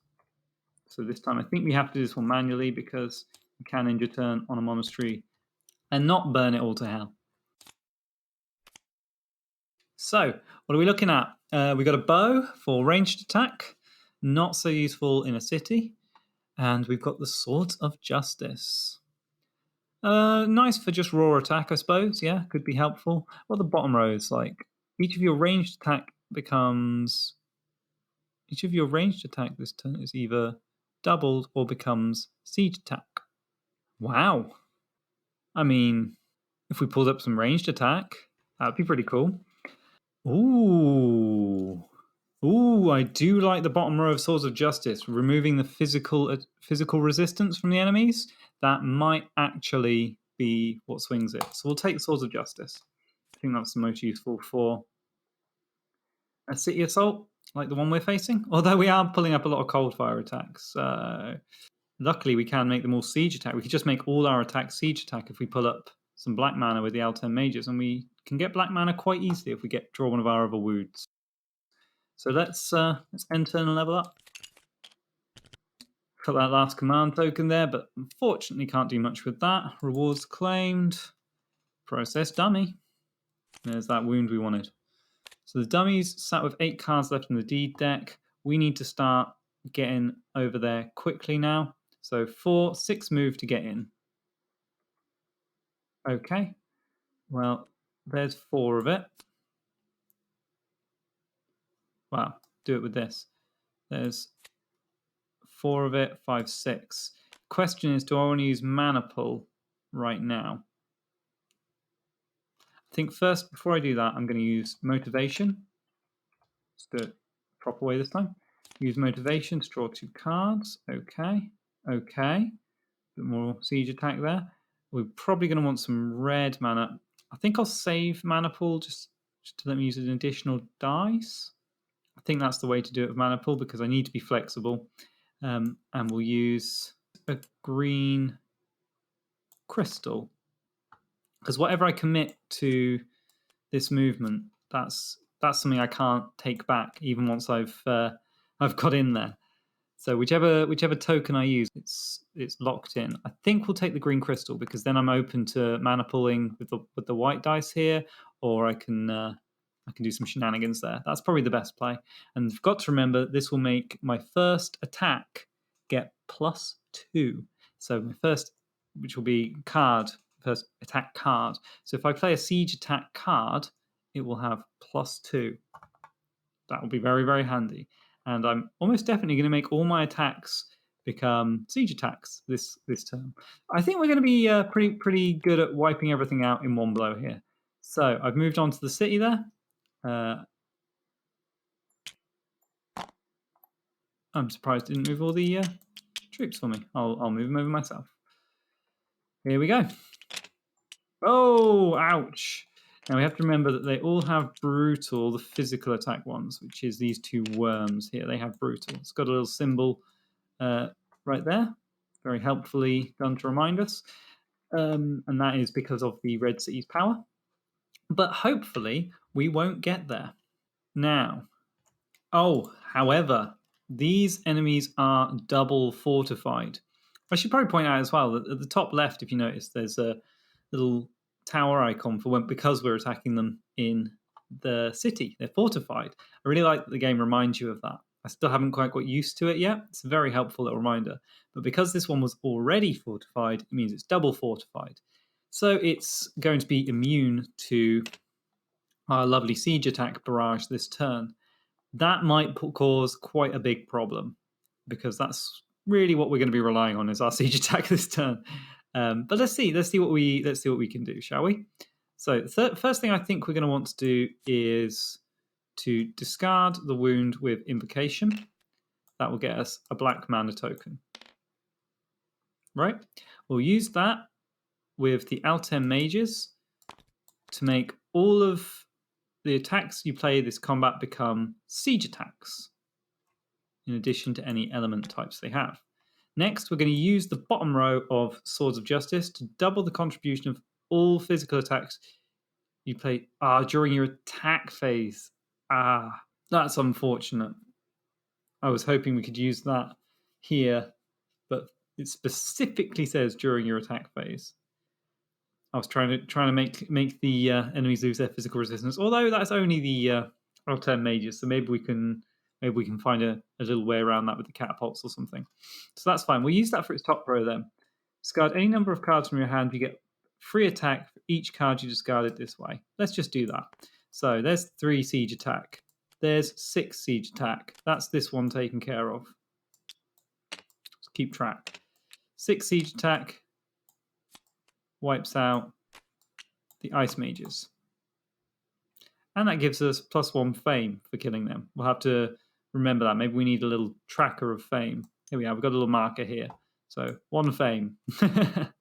So this time I think we have to do this one manually because you can end your turn on a monastery and not burn it all to hell. So what are we looking at? We've got a bow for ranged attack, not so useful in a city. And we've got the Swords of Justice. Nice for just raw attack, I suppose. Yeah, could be helpful. Well, the bottom row is like, each of your ranged attack this turn is either doubled or becomes siege attack. Wow. I mean, if we pulled up some ranged attack, that'd be pretty cool. Ooh, I do like the bottom row of Swords of Justice, removing the physical resistance from the enemies. That might actually be what swings it. So we'll take Swords of Justice. I think that's the most useful for a city assault, like the one we're facing. Although we are pulling up a lot of cold fire attacks. Luckily, we can make them all siege attack. We could just make all our attacks siege attack if we pull up some black mana with the L10 mages, and we can get black mana quite easily if we draw one of our other wounds. So let's end turn and level up. Got that last command token there, but unfortunately can't do much with that. Rewards claimed. Process dummy. There's that wound we wanted. So the dummies sat with 8 cards left in the deed deck. We need to start getting over there quickly now. So 4, 6 move to get in. Okay. Well, there's 4 of it. Wow, do it with this. There's 4 of it, 5, 6. Question is, do I want to use mana pull right now? I think first, before I do that, I'm going to use motivation. Let's do it the proper way this time. Use motivation to draw 2 cards. Okay. A bit more siege attack there. We're probably going to want some red mana. I think I'll save mana pool just to let me use an additional dice. I think that's the way to do it with mana pool because I need to be flexible. And we'll use a green crystal. Because whatever I commit to this movement, that's something I can't take back even once I've got in there. So whichever token I use, it's locked in. I think we'll take the green crystal because then I'm open to mana pulling with the white dice here, or I can do some shenanigans there. That's probably the best play. And I've got to remember this will make my first attack get +2. So my first, which will be first attack card. So if I play a siege attack card, it will have +2. That will be very, very handy. And I'm almost definitely going to make all my attacks become siege attacks this turn. I think we're going to be pretty good at wiping everything out in one blow here. So I've moved on to the city there. I'm surprised it didn't move all the troops for me. I'll move them over myself. Here we go. Oh, ouch. Now we have to remember that they all have brutal, the physical attack ones, which is these two worms here. They have brutal. It's got a little symbol right there. Very helpfully done to remind us. And that is because of the Red City's power. But hopefully we won't get there. Now, however, these enemies are double fortified. I should probably point out as well that at the top left, if you notice, there's a little tower icon for because we're attacking them in the city. They're fortified. I really like that the game reminds you of that. I still haven't quite got used to it yet. It's a very helpful little reminder. But because this one was already fortified, it means it's double fortified. So it's going to be immune to our lovely siege attack barrage this turn. That might cause quite a big problem because that's really what we're going to be relying on is our siege attack this turn. But let's see what we can do, shall we? So the first thing I think we're going to want to do is to discard the wound with invocation. That will get us a black mana token. Right? We'll use that with the Altem Mages to make all of the attacks you play this combat become siege attacks, in addition to any element types they have. Next, we're going to use the bottom row of Swords of Justice to double the contribution of all physical attacks you play during your attack phase. That's unfortunate. I was hoping we could use that here, but it specifically says during your attack phase. I was trying to make the enemies lose their physical resistance, although that's only the Altem Mages, so maybe we can find a little way around that with the catapults or something. So that's fine. We'll use that for its top row then. Discard any number of cards from your hand. You get free attack for each card you discarded this way. Let's just do that. So there's 3 siege attack. There's 6 siege attack. That's this one taken care of. Let's keep track. 6 siege attack wipes out the Ice Mages. And that gives us +1 fame for killing them. We'll have to remember that. Maybe we need a little tracker of fame. Here we are. We've got a little marker here. So 1 fame for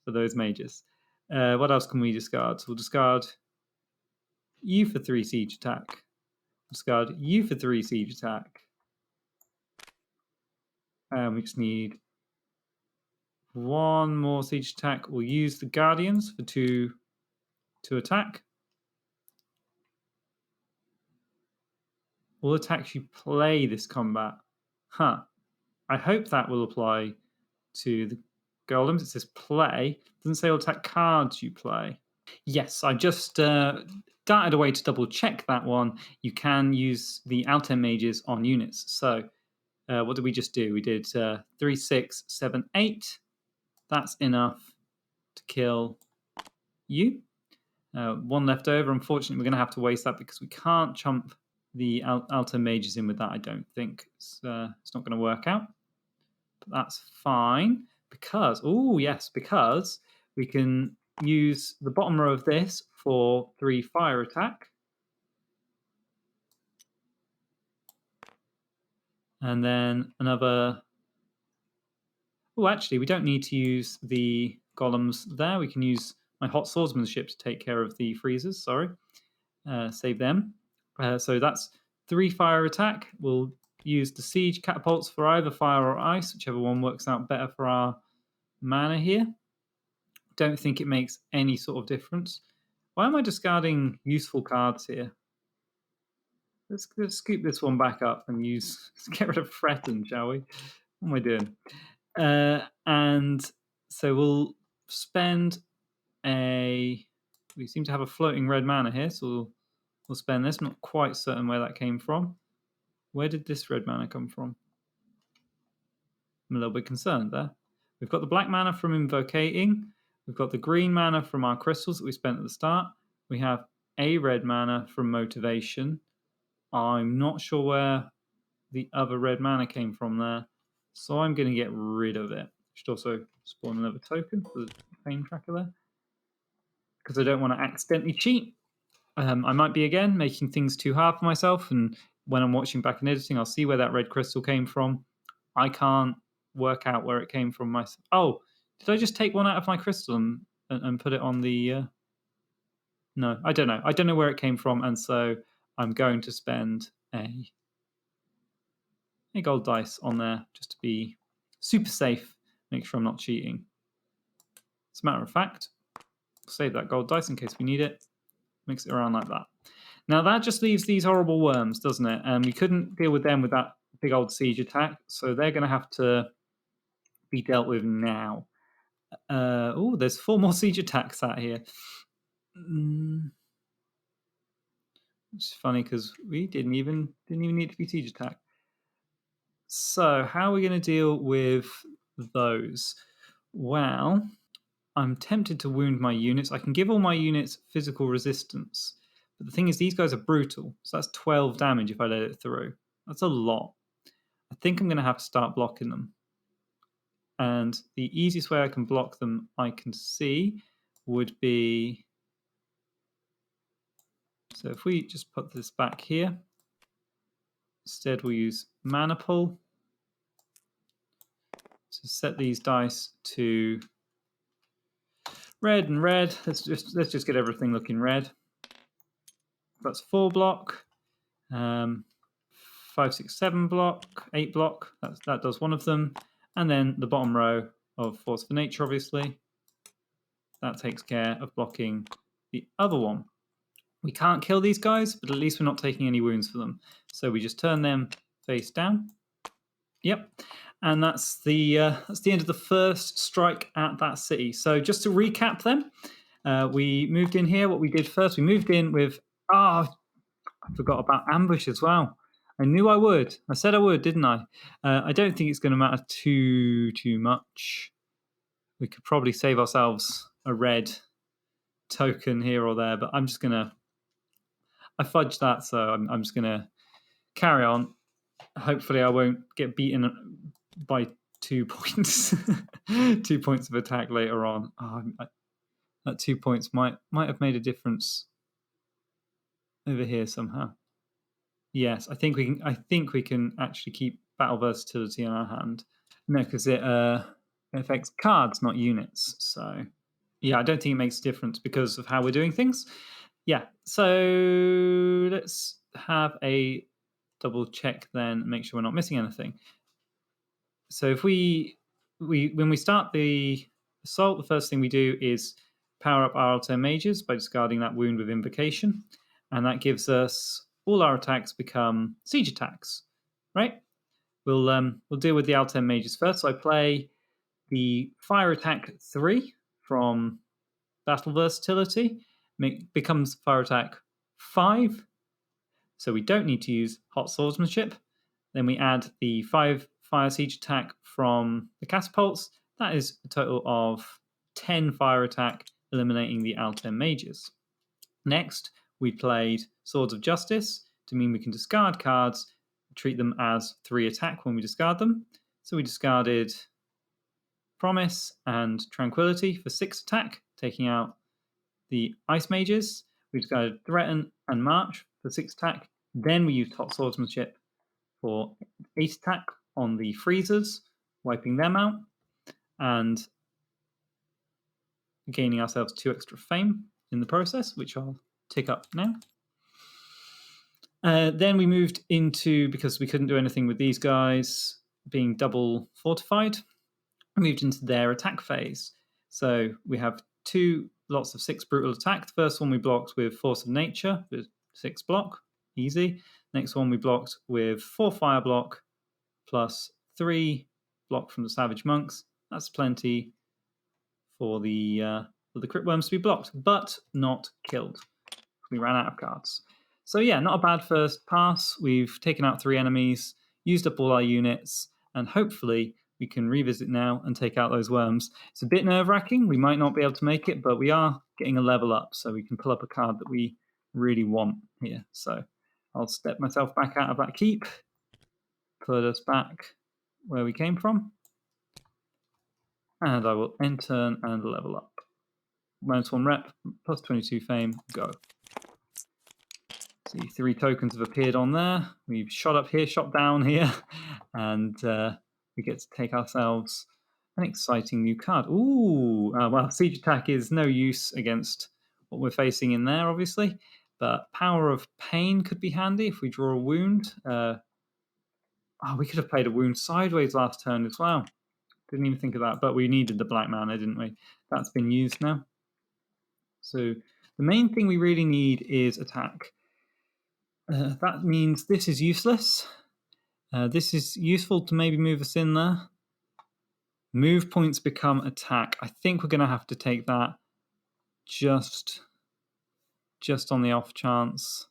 those mages. What else can we discard? So we'll discard you for 3 siege attack. Discard you for 3 siege attack. And we just need 1 more siege attack. We'll use the Guardians for 2 to attack. All attacks you play this combat. I hope that will apply to the golems. It says play. It doesn't say all attack cards you play. Yes, I just darted away to double check that one. You can use the Altem Mages on units. So what did we just do? We did 3, 6, 7, 8. That's enough to kill you. 1 left over. Unfortunately, we're going to have to waste that because we can't chump the Altem Mages in with that, I don't think. It's not going to work out. But that's fine because we can use the bottom row of this for 3 fire attack. And then another... actually, we don't need to use the golems there. We can use my hot swordsmanship to take care of the freezers, save them. So that's 3 fire attack. We'll use the siege catapults for either fire or ice, whichever one works out better for our mana here. Don't think it makes any sort of difference. Why am I discarding useful cards here? Let's scoop this one back up and let's get rid of Threaten, shall we? What am I doing? And so we'll spend we seem to have a floating red mana here, so we'll spend this. I'm not quite certain where that came from. Where did this red mana come from? I'm a little bit concerned there. We've got the black mana from Invocating. We've got the green mana from our crystals that we spent at the start. We have a red mana from Motivation. I'm not sure where the other red mana came from there, so I'm going to get rid of it. Should also spawn another token for the fame tracker there, because I don't want to accidentally cheat. I might be, again, making things too hard for myself, and when I'm watching back and editing, I'll see where that red crystal came from. I can't work out where it came from myself. Oh, did I just take one out of my crystal and put it on the... No, I don't know. I don't know where it came from, and so I'm going to spend a gold dice on there just to be super safe, make sure I'm not cheating. As a matter of fact, save that gold dice in case we need it. Mix it around like that. Now that just leaves these horrible worms, doesn't it? And we couldn't deal with them with that big old siege attack, so they're going to have to be dealt with now. Oh, there's 4 more siege attacks out here. It's funny because we didn't even need to be siege attacked. So how are we going to deal with those? Well, I'm tempted to wound my units. I can give all my units physical resistance. But the thing is, these guys are brutal. So that's 12 damage if I let it through. That's a lot. I think I'm going to have to start blocking them. And the easiest way I can block them, I can see, would be... So if we just put this back here, instead we'll use Mana Pull. So set these dice to red and red. Let's just get everything looking red. That's 4 block, 5, 6, 7 block, 8 block. That does one of them, and then the bottom row of Force for Nature, obviously. That takes care of blocking the other one. We can't kill these guys, but at least we're not taking any wounds for them. So we just turn them face down. Yep, and that's the end of the first strike at that city. So just to recap them, we moved in here. What we did first, we moved in with... I forgot about ambush as well. I knew I would. I said I would, didn't I? I don't think it's going to matter too much. We could probably save ourselves a red token here or there, but I'm just going to... I fudged that, so I'm just going to carry on. Hopefully I won't get beaten by 2 points. 2 points of attack later on. That 2 points might have made a difference over here somehow. Yes, I think we can actually keep battle versatility in our hand. No, because it affects cards, not units. So yeah, I don't think it makes a difference because of how we're doing things. Yeah, so let's have a double check then, make sure we're not missing anything. So if when we start the assault, the first thing we do is power up our Altern Mages by discarding that wound with Invocation, and that gives us all our attacks become siege attacks, right? We'll deal with the Altern Mages first. So I play the Fire Attack 3 from Battle Versatility, becomes Fire Attack 5, so we don't need to use Hot Swordsmanship. Then we add the 5 Fire Siege attack from the Catapults. That is a total of 10 fire attack, eliminating the Altern Mages. Next, we played Swords of Justice to mean we can discard cards, treat them as 3 attack when we discard them. So we discarded Promise and Tranquility for 6 attack, taking out the Ice Mages. We discarded Threaten and March for 6 attack. Then we used Hot Swordsmanship for 8 attack on the Freezers, wiping them out, and gaining ourselves 2 extra fame in the process, which I'll tick up now. Then we moved into, because we couldn't do anything with these guys being double fortified, we moved into their attack phase. So we have 2 lots of 6 brutal attack. The first one we blocked with Force of Nature, with 6 block, easy. Next one we blocked with 4 fire block, plus 3 block from the Savage Monks. That's plenty for the crit worms to be blocked, but not killed. We ran out of cards. So yeah, not a bad first pass. We've taken out 3 enemies, used up all our units, and hopefully we can revisit now and take out those worms. It's a bit nerve-wracking. We might not be able to make it, but we are getting a level up, so we can pull up a card that we really want here. So I'll step myself back out of that keep, put us back where we came from, and I will end turn and level up. -1 rep, plus 22 fame, go. See, 3 tokens have appeared on there. We've shot up here, shot down here, and we get to take ourselves an exciting new card. Ooh, well, Siege Attack is no use against what we're facing in there, obviously, but Power of Pain could be handy if we draw a wound. We could have played a wound sideways last turn as well. Didn't even think of that, but we needed the black mana, didn't we? That's been used now. So the main thing we really need is attack. That means this is useless. This is useful to maybe move us in there. Move points become attack. I think we're going to have to take that just on the off chance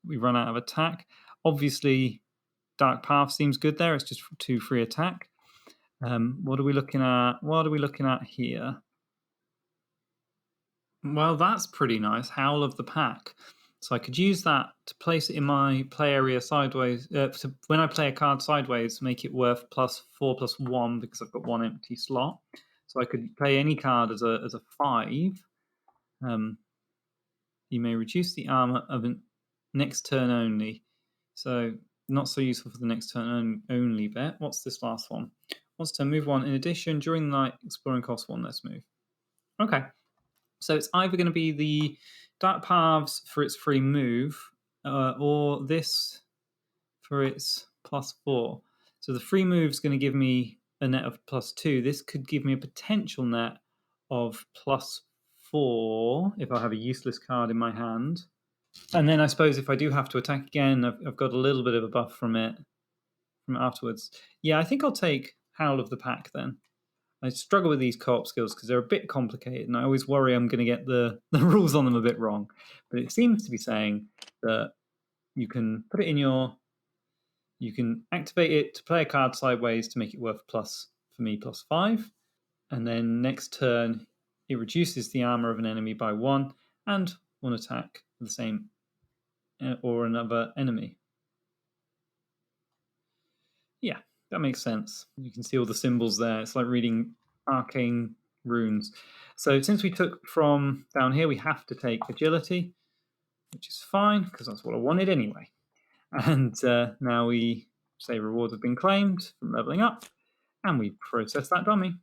we run out of attack. Obviously, Dark Path seems good there. It's just 2 free attack. What are we looking at? What are we looking at here? Well, that's pretty nice. Howl of the Pack. So I could use that to place it in my play area sideways. When I play a card sideways, make it worth +4/+1 because I've got 1 empty slot. So I could play any card as a 5. You may reduce the armor of an next turn only. So not so useful for the next turn only bet. What's this last one? Once turn, move 1. In addition, during the night, exploring cost 1 less move. Okay. So it's either going to be the Dark Paths for its free move, or this for its +4. So the free move is going to give me a net of +2. This could give me a potential net of +4 if I have a useless card in my hand. And then I suppose if I do have to attack again, I've got a little bit of a buff from it afterwards. Yeah, I think I'll take Howl of the Pack then. I struggle with these co-op skills because they're a bit complicated, and I always worry I'm going to get the rules on them a bit wrong. But it seems to be saying that you can put it in you can activate it to play a card sideways to make it worth +5. And then next turn, it reduces the armor of an enemy by 1 and 1 attack for the same or another enemy. Yeah, that makes sense. You can see all the symbols there. It's like reading arcane runes. So since we took from down here, we have to take agility, which is fine because that's what I wanted anyway. And now we say rewards have been claimed from leveling up, and we process that dummy.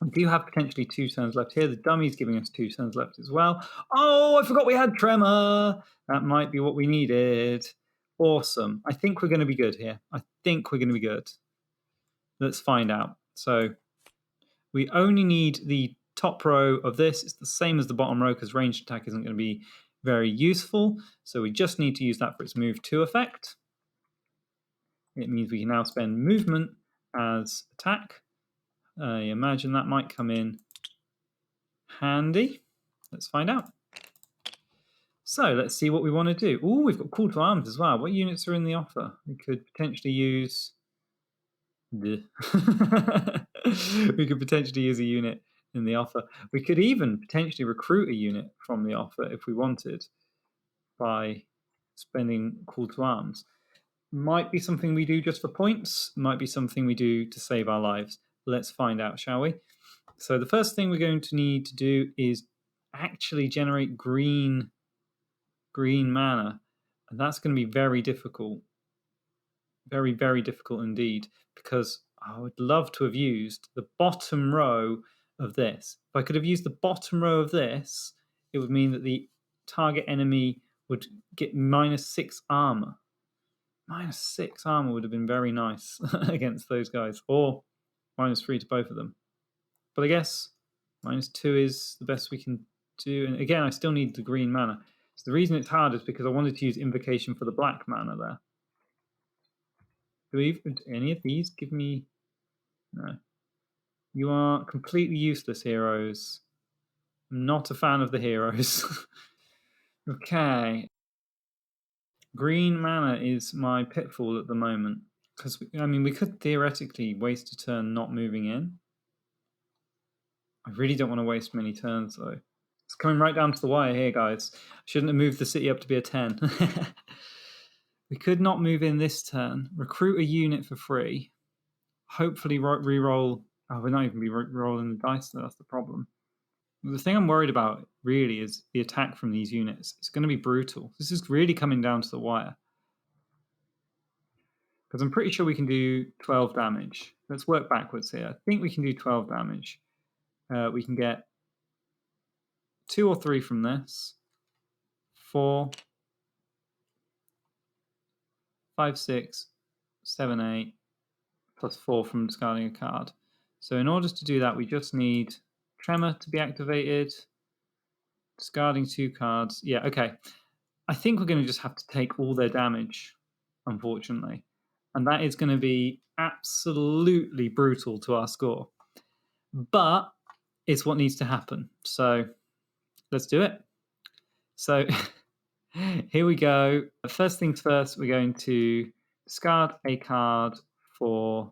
We do have potentially 2 turns left here. The dummy's giving us 2 turns left as well. Oh, I forgot we had Tremor. That might be what we needed. Awesome. I think we're going to be good here. I think we're going to be good. Let's find out. So we only need the top row of this. It's the same as the bottom row because ranged attack isn't going to be very useful. So we just need to use that for its move 2 effect. It means we can now spend movement as attack. I imagine that might come in handy. Let's find out. So let's see what we want to do. Oh, we've got Call to Arms as well. What units are in the offer? We could potentially use we could potentially use a unit in the offer. We could even potentially recruit a unit from the offer if we wanted by spending Call to Arms. Might be something we do just for points. Might be something we do to save our lives. Let's find out, shall we? So the first thing we're going to need to do is actually generate green mana. And that's going to be very difficult. Very, very difficult indeed, because I would love to have used the bottom row of this. If I could have used the bottom row of this, it would mean that the target enemy would get -6 armor. -6 armor would have been very nice against those guys, or -3 to both of them. But I guess -2 is the best we can do. And again, I still need the green mana. So the reason it's hard is because I wanted to use Invocation for the black mana there. Do any of these give me... No. You are completely useless, heroes. I'm not a fan of the heroes. Okay. Green mana is my pitfall at the moment. Because, we could theoretically waste a turn not moving in. I really don't want to waste many turns, though. It's coming right down to the wire here, guys. I shouldn't have moved the city up to be a 10. We could not move in this turn. Recruit a unit for free. Hopefully re-roll... Oh, we're not even re-rolling the dice, though. That's the problem. The thing I'm worried about really is the attack from these units. It's going to be brutal. This is really coming down to the wire. Because I'm pretty sure we can do 12 damage. Let's work backwards here. I think we can do 12 damage. We can get 2 or 3 from this. 4, 5, 6, 7, 8, plus 4 from discarding a card. So in order to do that, we just need Tremor to be activated. Discarding 2 cards. Yeah, okay. I think we're going to just have to take all their damage, unfortunately. And that is going to be absolutely brutal to our score. But it's what needs to happen. So let's do it. So here we go. First things first, we're going to discard a card for...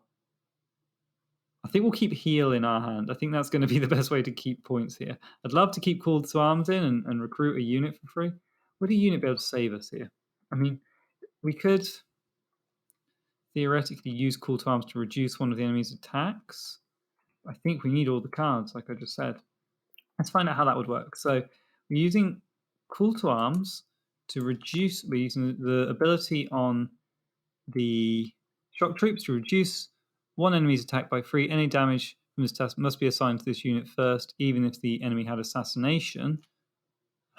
I think we'll keep heal in our hand. I think that's going to be the best way to keep points here. I'd love to keep Call to Arms in and recruit a unit for free. Would a unit be able to save us here? I mean, we could theoretically use Call to Arms to reduce one of the enemy's attacks. I think we need all the cards, like I just said. Let's find out how that would work. So we're using Call to Arms to reduce, we're using the ability on the shock troops to reduce one enemy's attack by 3. Any damage from this test must be assigned to this unit first, even if the enemy had assassination.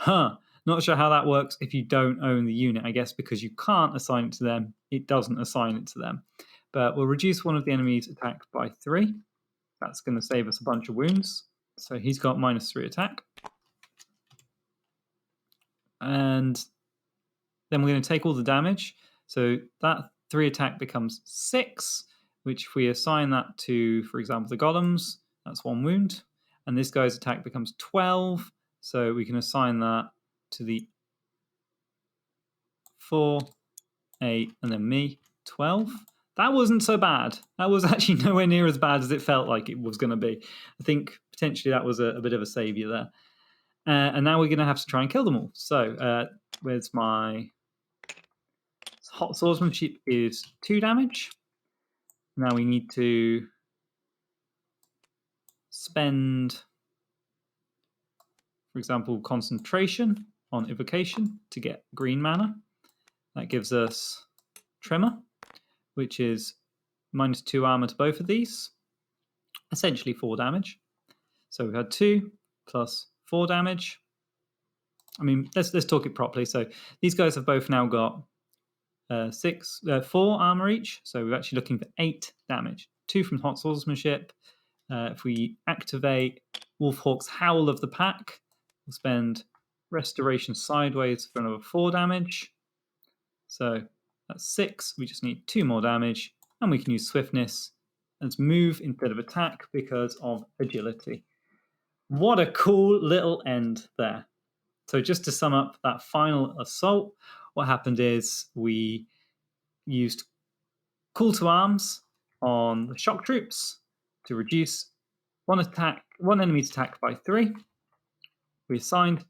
Not sure how that works if you don't own the unit. I guess because you can't assign it to them, it doesn't assign it to them. But we'll reduce one of the enemy's attack by 3. That's going to save us a bunch of wounds. So he's got -3 attack. And then we're going to take all the damage. So that 3 attack becomes 6, which if we assign that to, for example, the golems, that's 1 wound. And this guy's attack becomes 12. So we can assign that to the 4, 8, and then me, 12. That wasn't so bad. That was actually nowhere near as bad as it felt like it was going to be. I think potentially that was a bit of a saviour there. And now we're going to have to try and kill them all. So where's my... Hot Swordsmanship is 2 damage. Now we need to spend, for example, concentration on evocation to get green mana. That gives us Tremor, which is -2 armor to both of these, essentially 4 damage. So we've had 2 plus 4 damage. I mean, let's talk it properly. So these guys have both now got 4 armor each. So we're actually looking for 8 damage. 2 from Hot Swordsmanship. If we activate Wolfhawk's Howl of the Pack, we'll spend Restoration Sideways for another 4 damage. So that's 6. We just need 2 more damage. And we can use Swiftness as move instead of attack because of agility. What a cool little end there. So just to sum up that final assault, what happened is we used Call to Arms on the shock troops to reduce one enemy's attack by 3. We assigned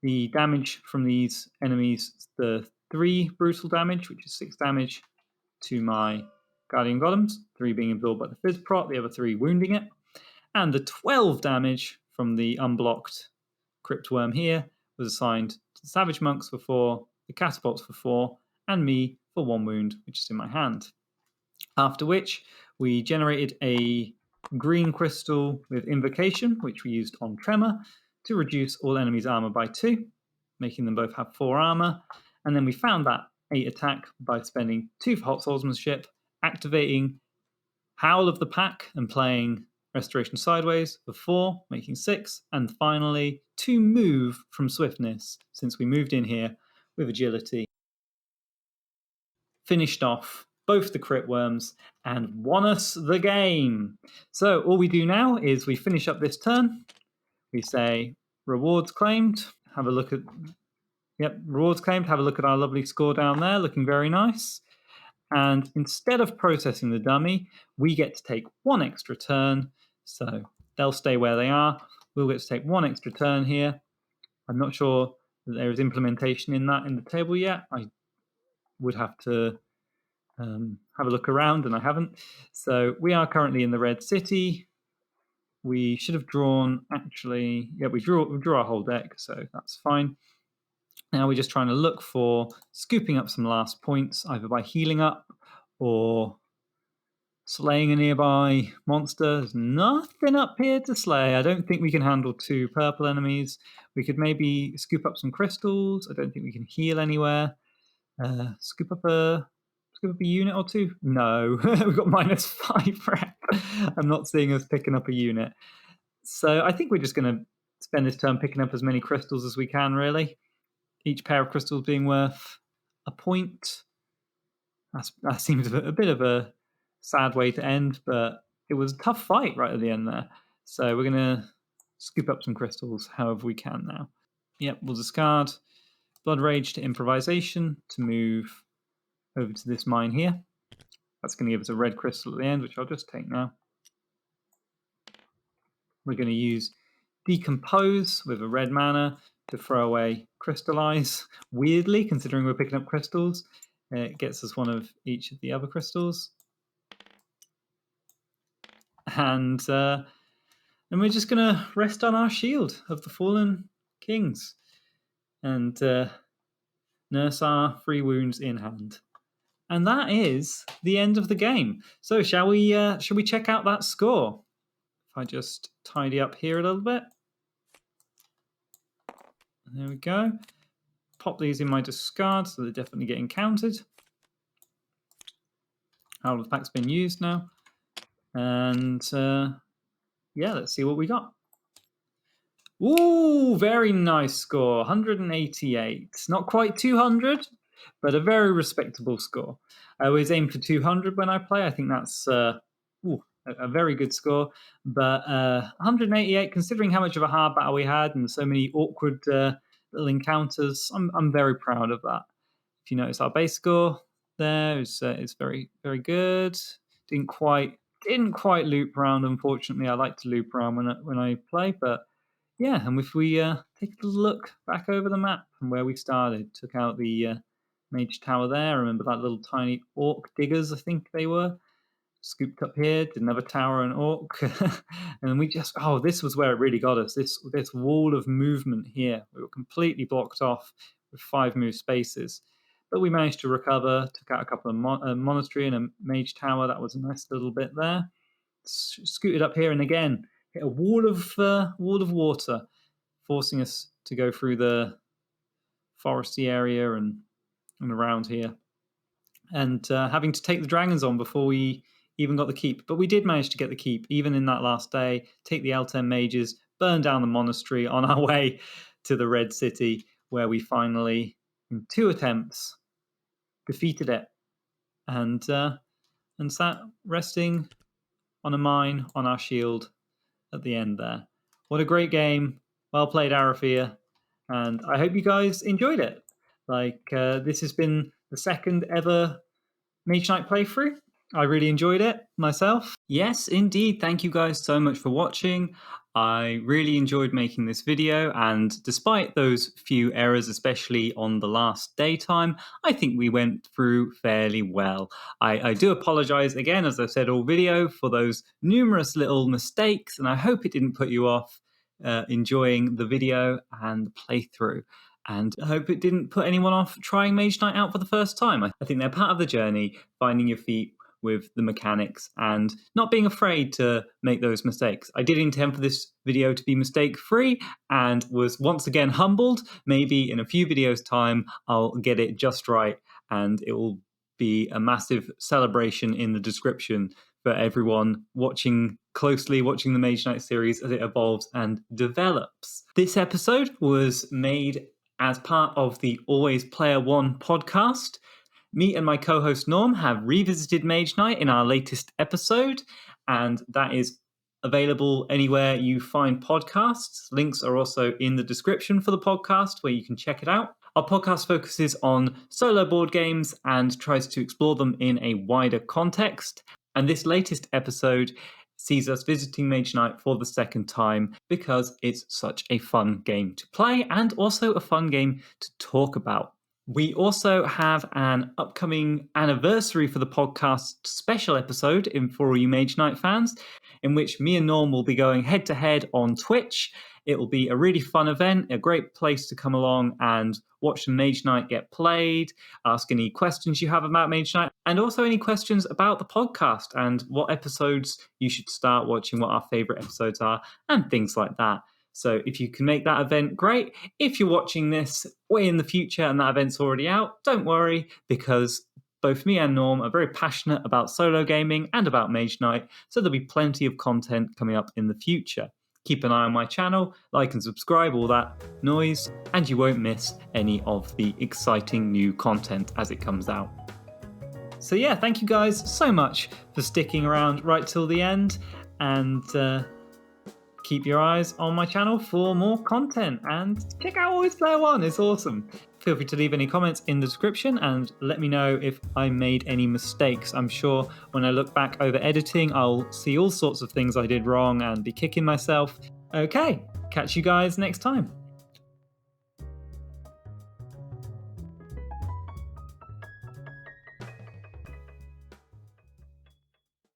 the damage from these enemies, the 3 brutal damage, which is 6 damage, to my Guardian Golems, 3 being absorbed by the Fizz Prot, the other 3 wounding it. And the 12 damage from the unblocked Crypt Worm here was assigned to the Savage Monks for 4, the Catapults for 4, and me for 1 wound, which is in my hand. After which, we generated a green crystal with Invocation, which we used on Tremor, to reduce all enemies' armor by 2, making them both have 4 armor. And then we found that 8 attack by spending 2 for Hot Swordsmanship, activating Howl of the Pack and playing Restoration Sideways for 4, making 6, and finally 2 move from Swiftness, since we moved in here with agility. Finished off both the Crypt Worms and won us the game. So all we do now is we finish up this turn. We say rewards claimed. Have a look at rewards claimed. Have a look at our lovely score down there, looking very nice. And instead of processing the dummy, we get to take 1 extra turn. So they'll stay where they are. We'll get to take 1 extra turn here. I'm not sure that there is implementation in that in the table yet. I would have to have a look around, and I haven't. So we are currently in the Red City. We should have drawn, actually, yeah, we drew our whole deck, so that's fine. Now we're just trying to look for scooping up some last points, either by healing up or slaying a nearby monster. There's nothing up here to slay. I don't think we can handle 2 purple enemies. We could maybe scoop up some crystals. I don't think we can heal anywhere. Scoop up a unit or 2? No, we've got -5 rep. I'm not seeing us picking up a unit. So I think we're just going to spend this turn picking up as many crystals as we can, really. Each pair of crystals being worth a point. That seems a bit of a sad way to end, but it was a tough fight right at the end there. So we're going to scoop up some crystals however we can now. Yep, we'll discard Blood Rage to Improvisation to move over to this mine here. That's going to give us a red crystal at the end, which I'll just take now. We're going to use Decompose with a red mana to throw away Crystallize. Weirdly, considering we're picking up crystals, it gets us one of each of the other crystals. And we're just going to rest on our Shield of the Fallen Kings and nurse our 3 wounds in hand. And that is the end of the game. So shall we check out that score? If I just tidy up here a little bit. There we go. Pop these in my discard so they're definitely getting counted. Out of the pack's been used now. And yeah, let's see what we got. Ooh, very nice score. 188. Not quite 200, but a very respectable score. I always aim for 200 when I play. I think that's a very good score. But 188, considering how much of a hard battle we had and so many awkward little encounters, I'm very proud of that. If you notice our base score there is very, very good. Didn't quite loop around, unfortunately. I like to loop around when I play, but yeah, and if we take a look back over the map from where we started, took out the Mage Tower there. Remember that little tiny orc diggers, I think they were. Scooped up here, did another tower and orc. And we just, this was where it really got us. This wall of movement here. We were completely blocked off with 5 move spaces. But we managed to recover, took out a couple of monastery and a Mage Tower. That was a nice little bit there. Scooted up here and again, hit a wall of water, forcing us to go through the foresty area and around here. And having to take the dragons on before we even got the keep. But we did manage to get the keep, even in that last day, take the L10 mages, burn down the monastery on our way to the Red City, where we finally, in 2 attempts, defeated it. And sat resting on a mine on our shield at the end there. What a great game. Well played, Arythea. And I hope you guys enjoyed it. This has been the 2nd ever Mage Knight playthrough. I really enjoyed it myself. Yes, indeed. Thank you guys so much for watching. I really enjoyed making this video, and despite those few errors, especially on the last daytime, I think we went through fairly well. I do apologize again, as I've said all video, for those numerous little mistakes, and I hope it didn't put you off enjoying the video and the playthrough. And I hope it didn't put anyone off trying Mage Knight out for the first time. I think they're part of the journey, finding your feet with the mechanics and not being afraid to make those mistakes. I did intend for this video to be mistake-free and was once again humbled. Maybe in a few videos' time, I'll get it just right and it will be a massive celebration in the description for everyone closely watching the Mage Knight series as it evolves and develops. This episode was made as part of the Always Player One podcast. Me and my co-host Norm have revisited Mage Knight in our latest episode, and that is available anywhere you find podcasts. Links are also in the description for the podcast where you can check it out. Our podcast focuses on solo board games and tries to explore them in a wider context. And this latest episode sees us visiting Mage Knight for the 2nd time because it's such a fun game to play and also a fun game to talk about. We also have an upcoming anniversary for the podcast special episode for all you Mage Knight fans, in which me and Norm will be going head to head on Twitch. It will be a really fun event, a great place to come along and watch the Mage Knight get played, ask any questions you have about Mage Knight, and also any questions about the podcast and what episodes you should start watching, what our favourite episodes are, and things like that. So if you can make that event, great. If you're watching this way in the future and that event's already out, don't worry, because both me and Norm are very passionate about solo gaming and about Mage Knight, so there'll be plenty of content coming up in the future. Keep an eye on my channel, like and subscribe, all that noise, and you won't miss any of the exciting new content as it comes out. So yeah, thank you guys so much for sticking around right till the end, and keep your eyes on my channel for more content, and check out Always Player One, it's awesome. Feel free to leave any comments in the description and let me know if I made any mistakes. I'm sure when I look back over editing, I'll see all sorts of things I did wrong and be kicking myself. Okay, catch you guys next time.